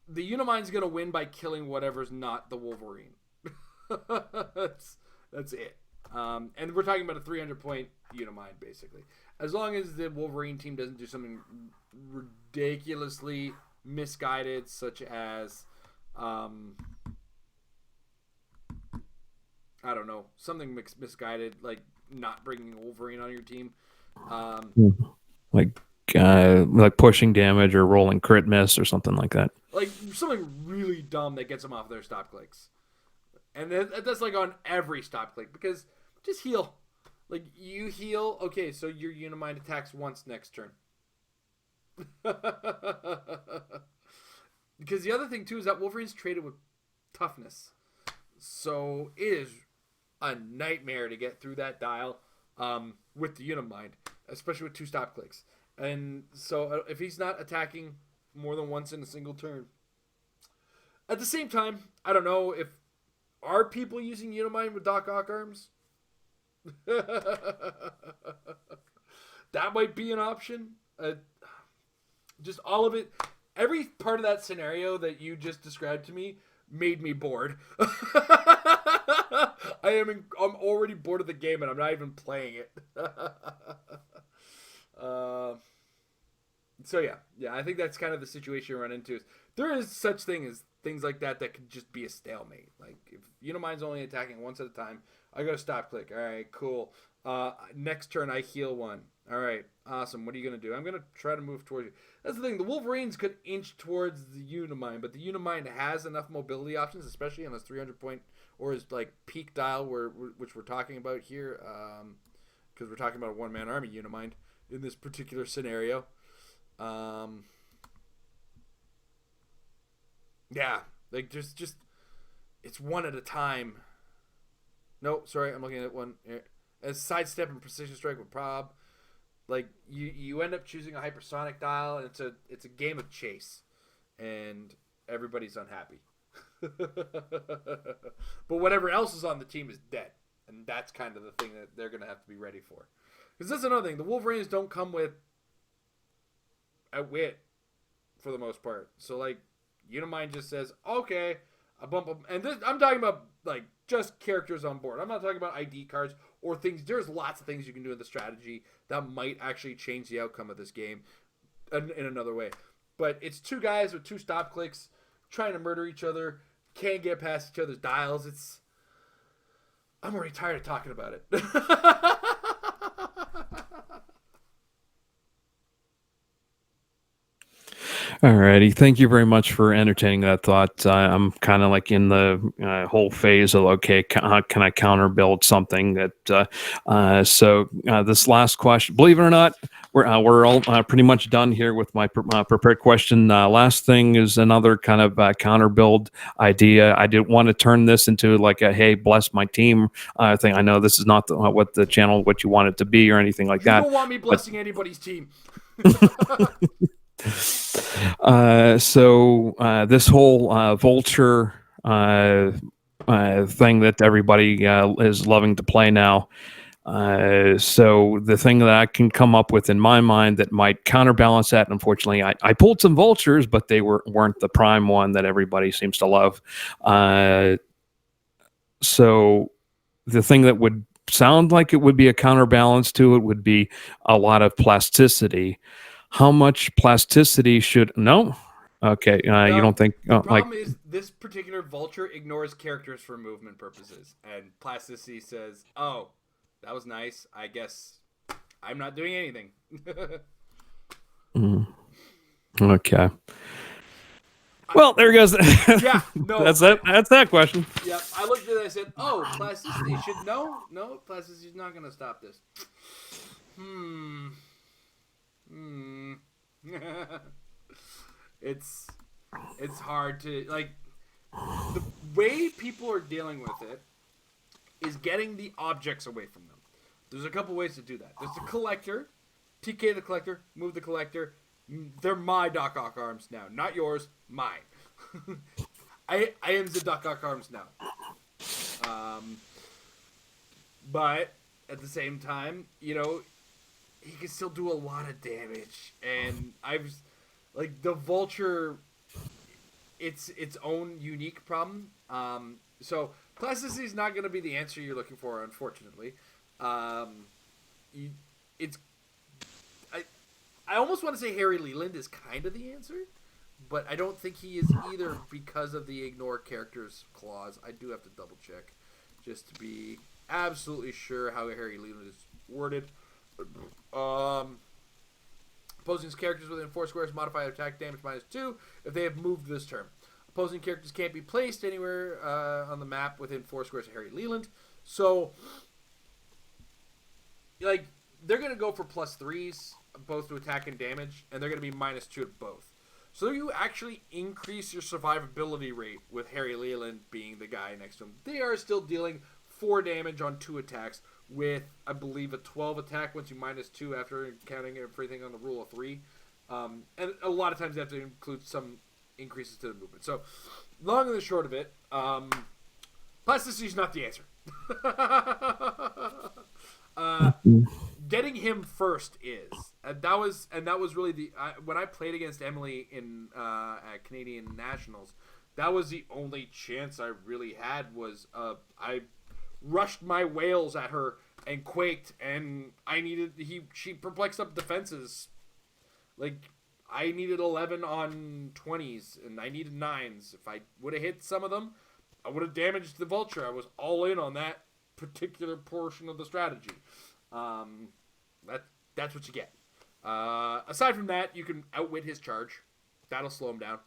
the Unimind's going to win by killing whatever's not the Wolverine. That's it. And we're talking about a 300-point Unimind, basically. As long as the Wolverine team doesn't do something ridiculously misguided, such as, I don't know, something misguided, like not bringing Wolverine on your team.
Like pushing damage or rolling crit miss or something like that.
Like something really dumb that gets them off their stop clicks. And that's like on every stop click, because just heal. Like, you heal, okay, so your Unimind attacks once next turn. Because the other thing, too, is that Wolverine's traded with toughness. So it is a nightmare to get through that dial with the Unimind, especially with 2 stop clicks. And so if he's not attacking more than once in a single turn. At the same time, I don't know if... Are people using Unimind with Doc Ock arms? That might be an option. Just all of it, every part of that scenario that you just described to me made me bored. I'm already bored of the game, and I'm not even playing it. So yeah, I think that's kind of the situation you run into. There is such thing as things like that could just be a stalemate. Like if Unimind's only attacking once at a time, I go stop click. All right, cool. Next turn I heal one. All right, awesome. What are you gonna do? I'm gonna try to move towards you. That's the thing. The Wolverines could inch towards the Unimind, but the Unimind has enough mobility options, especially on his 300 point or his like peak dial, which we're talking about here, because we're talking about a one-man army Unimind in this particular scenario. Yeah, like just it's one at a time. No, sorry, I'm looking at one here. As sidestep and precision strike with prob, like you end up choosing a hypersonic dial, and it's a game of chase, and everybody's unhappy. But whatever else is on the team is dead, and that's kind of the thing that they're gonna have to be ready for. Because that's another thing. The Wolverines don't come with a wit for the most part. So like Unimind just says, okay, I bump them. And I'm talking about like just characters on board. I'm not talking about ID cards or things. There's lots of things you can do in the strategy that might actually change the outcome of this game in another way. But it's two guys with two stop clicks trying to murder each other, can't get past each other's dials. I'm already tired of talking about it.
Alrighty, thank you very much for entertaining that thought. I'm kind of like in the whole phase of okay, how can I counter build something that? So this last question, believe it or not, we're all pretty much done here with my prepared question. Last thing is another kind of counter build idea. I didn't want to turn this into like a hey, bless my team thing. I know this is not what the channel what you want it to be or anything like that.
You don't want me blessing anybody's team.
So this whole vulture thing that everybody is loving to play now. So the thing that I can come up with in my mind that might counterbalance that, unfortunately, I pulled some vultures, but they weren't the prime one that everybody seems to love. So the thing that would sound like it would be a counterbalance to it would be a lot of plasticity. How much plasticity should no? Okay, you don't think
the problem is this particular vulture ignores characters for movement purposes, and plasticity says, "Oh, that was nice. I guess I'm not doing anything."
Okay. Well, there goes.
Yeah, no.
That's it. That's that question.
Yeah, I looked at it and I said, "Oh, plasticity should no, plasticity is not going to stop this." It's hard to like the way people are dealing with it is getting the objects away from them. There's a couple ways to do that. There's the collector, TK the collector, move the collector. They're my Doc Ock arms now, not yours, mine. I am the Doc Ock arms now. But at the same time, you know, he can still do a lot of damage, and I've like the vulture. It's its own unique problem. So plasticity is not going to be the answer you're looking for, unfortunately. I almost want to say Harry Leland is kind of the answer, but I don't think he is either because of the ignore characters clause. I do have to double check just to be absolutely sure how Harry Leland is worded. Opposing characters within 4 squares modify attack damage -2 if they have moved this turn. Opposing characters can't be placed anywhere on the map within 4 squares of Harry Leland. So, like, they're going to go for +3s, both to attack and damage, and they're going to be -2 to both. So you actually increase your survivability rate with Harry Leland being the guy next to him. They are still dealing 4 damage on 2 attacks with, I believe, a 12 attack once you -2 after counting everything on the rule of 3. And a lot of times they have to include some increases to the movement. So, long and the short of it, plasticity is not the answer. Getting him first is, and that was really the when I played against Emily in at Canadian Nationals. that was the only chance I really had. Was I rushed my whales at her and quaked, and she perplexed up defenses. Like, I needed 11 on 20s, and I needed 9s. If I would have hit some of them, I would have damaged the vulture. I was all in on that particular portion of the strategy. That's what you get. Aside from that, you can outwit his charge. That'll slow him down.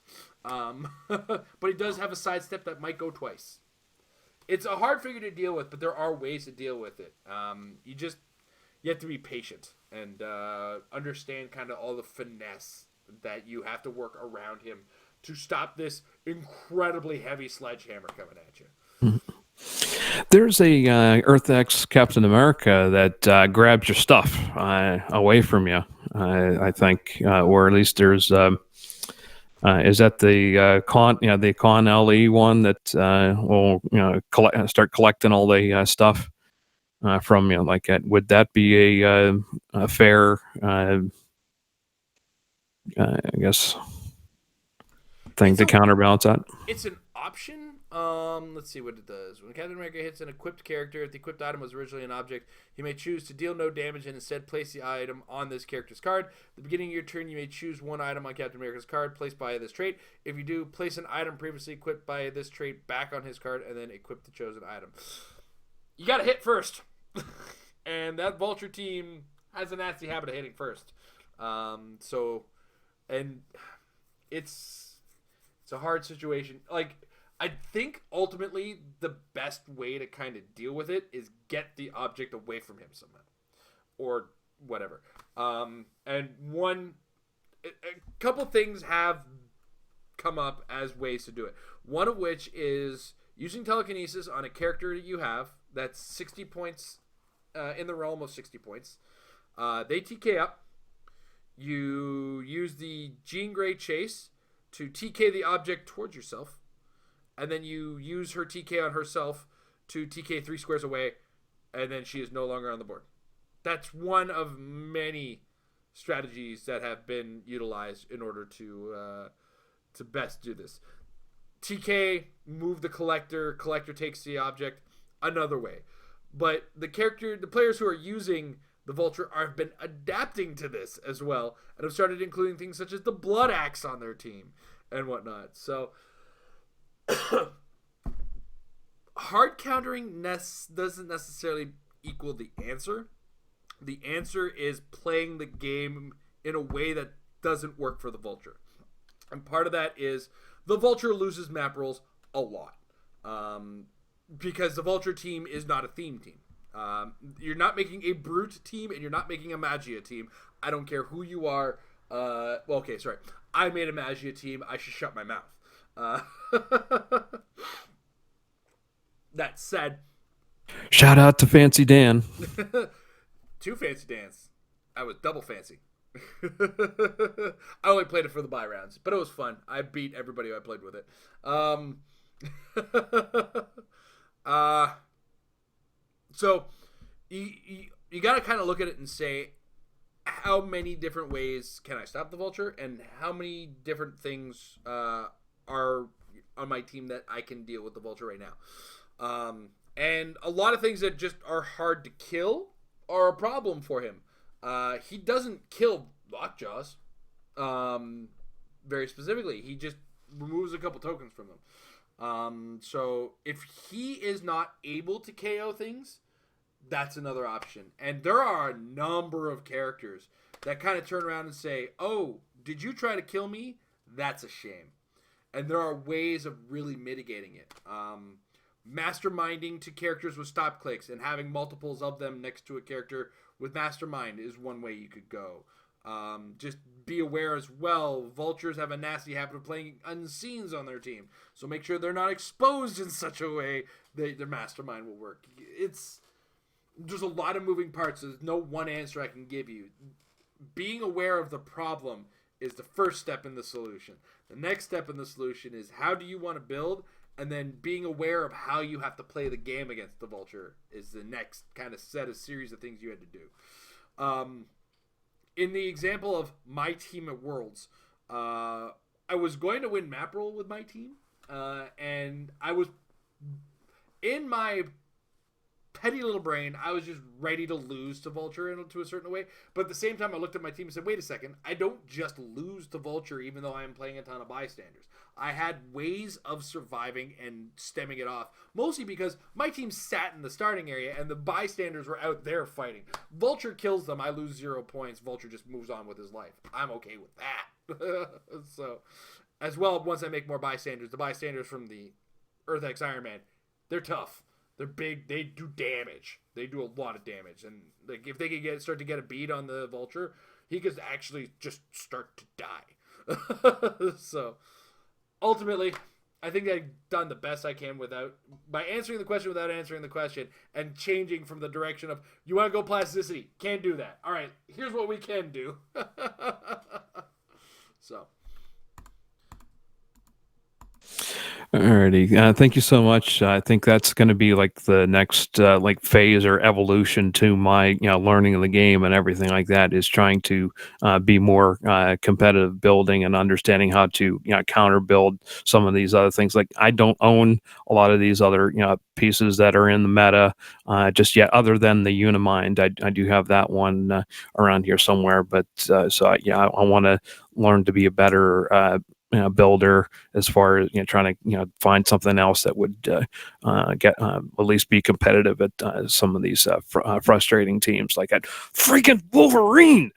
But he does have a sidestep that might go twice. It's a hard figure to deal with, but there are ways to deal with it. You have to be patient and understand kind of all the finesse that you have to work around him to stop this incredibly heavy sledgehammer coming at you.
There's a Earth X Captain America that grabs your stuff away from you. I think, or at least there's. Is that the the Con LE one that will start collecting all the stuff from you? Like, would that be a fair, I guess, thing to counterbalance that?
It's an option. Let's see what it does. When Captain America hits an equipped character, if the equipped item was originally an object, he may choose to deal no damage and instead place the item on this character's card. At the beginning of your turn, you may choose one item on Captain America's card placed by this trait. If you do, place an item previously equipped by this trait back on his card and then equip the chosen item. You gotta hit first. And that Vulture team has a nasty habit of hitting first. It's a hard situation. Like, I think ultimately the best way to kind of deal with it is get the object away from him somehow, or whatever. And a couple things have come up as ways to do it. One of which is using telekinesis on a character that you have that's 60 points, in the realm of 60 points. They TK up. You use the Jean Grey Chase to TK the object towards yourself. And then you use her TK on herself to TK 3 squares away, and then she is no longer on the board. That's one of many strategies that have been utilized in order to best do this. TK, move the collector takes the object, another way. But the players who are using the Vulture have been adapting to this as well, and have started including things such as the Blood Axe on their team and whatnot. So hard countering doesn't necessarily equal the answer. The answer is playing the game in a way that doesn't work for the Vulture. And part of that is the Vulture loses map rolls a lot. Because the Vulture team is not a theme team. You're not making a Brute team, and you're not making a Magia team. I don't care who you are. I made a Magia team. I should shut my mouth. That said,
shout out to Fancy Dan.
2 Fancy Dans. I was double fancy. I only played it for the buy rounds, but it was fun. I beat everybody who I played with it. So you got to kind of look at it and say, how many different ways can I stop the Vulture, and how many different things are on my team that I can deal with the Vulture right now. And a lot of things that just are hard to kill are a problem for him. He doesn't kill Lockjaws, very specifically. He just removes a couple tokens from them. So if he is not able to KO things, that's another option. And there are a number of characters that kind of turn around and say, oh, did you try to kill me? That's a shame. And there are ways of really mitigating it. Masterminding to characters with stop clicks and having multiples of them next to a character with mastermind is one way you could go. Just be aware as well, Vultures have a nasty habit of playing unseens on their team. So make sure they're not exposed in such a way that their mastermind will work. There's a lot of moving parts. There's no one answer I can give you. Being aware of the problem is the first step in the solution. The next step in the solution is how do you want to build, and then being aware of how you have to play the game against the Vulture is the next kind of series of things you had to do. In the example of my team at Worlds, I was going to win map roll with my team. And I was in my petty little brain, I was just ready to lose to Vulture to a certain way. But at the same time, I looked at my team and said, wait a second, I don't just lose to Vulture even though I am playing a ton of bystanders. I had ways of surviving and stemming it off, mostly because my team sat in the starting area and the bystanders were out there fighting. Vulture kills them, I lose 0 points. Vulture just moves on with his life. I'm okay with that. So, as well, once I make more bystanders, the bystanders from the Earth X Iron Man, they're tough. They're big. They do damage. They do a lot of damage. And like if they could start to get a beat on the Vulture, he could actually just start to die. So ultimately, I think I've done the best I can by answering the question without answering the question and changing from the direction of you want to go plasticity. Can't do that. All right, here's what we can do. So.
Alrighty, thank you so much. I think that's going to be like the next like phase or evolution to my learning of the game and everything like that. Is trying to be more competitive building and understanding how to counter build some of these other things. Like I don't own a lot of these other pieces that are in the meta just yet, other than the Unimind. I do have that one around here somewhere, but I want to learn to be a better builder as far as trying to find something else that would get at least be competitive at some of these frustrating teams like at freaking Wolverine.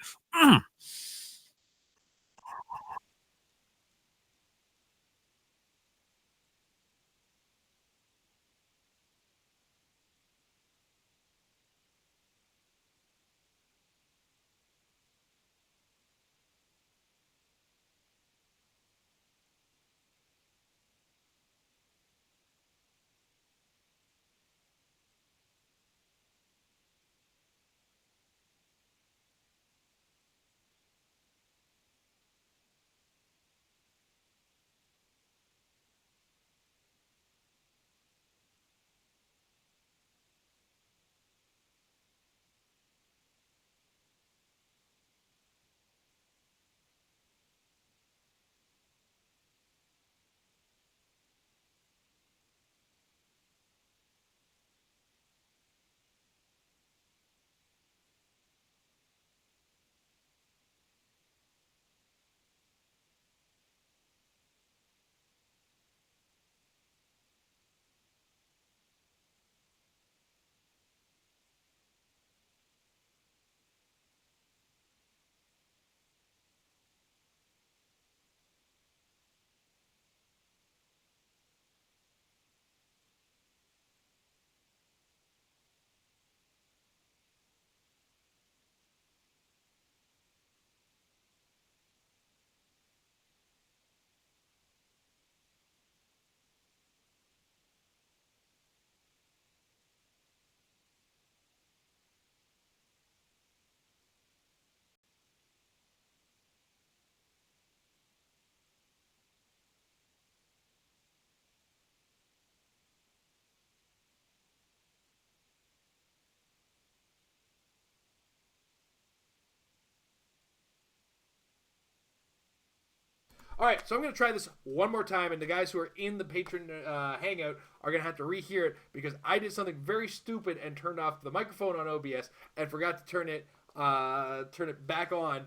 All right, so I'm going to try this one more time, and the guys who are in the Patron Hangout are going to have to rehear it because I did something very stupid and turned off the microphone on OBS and forgot to turn it back on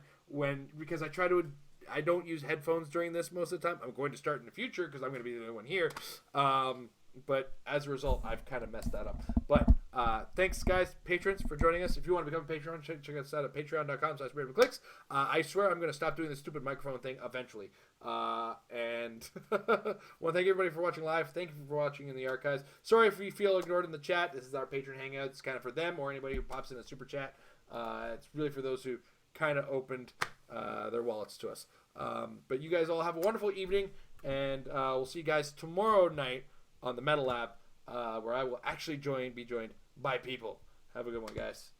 because I don't use headphones during this most of the time. I'm going to start in the future because I'm going to be the only one here. But as a result, I've kind of messed that up. But thanks, guys, patrons, for joining us. If you want to become a patron, check us out at patreon.com/Clix. I swear I'm going to stop doing this stupid microphone thing eventually. And well, thank everybody for watching live. Thank you for watching in the archives. Sorry if you feel ignored in the chat. This is our patron hangout. It's kind of for them or anybody who pops in a super chat. It's really for those who kind of opened their wallets to us. But you guys all have a wonderful evening, and we'll see you guys tomorrow night on the Metal Lab, where I will actually be joined by people. Have a good one, guys.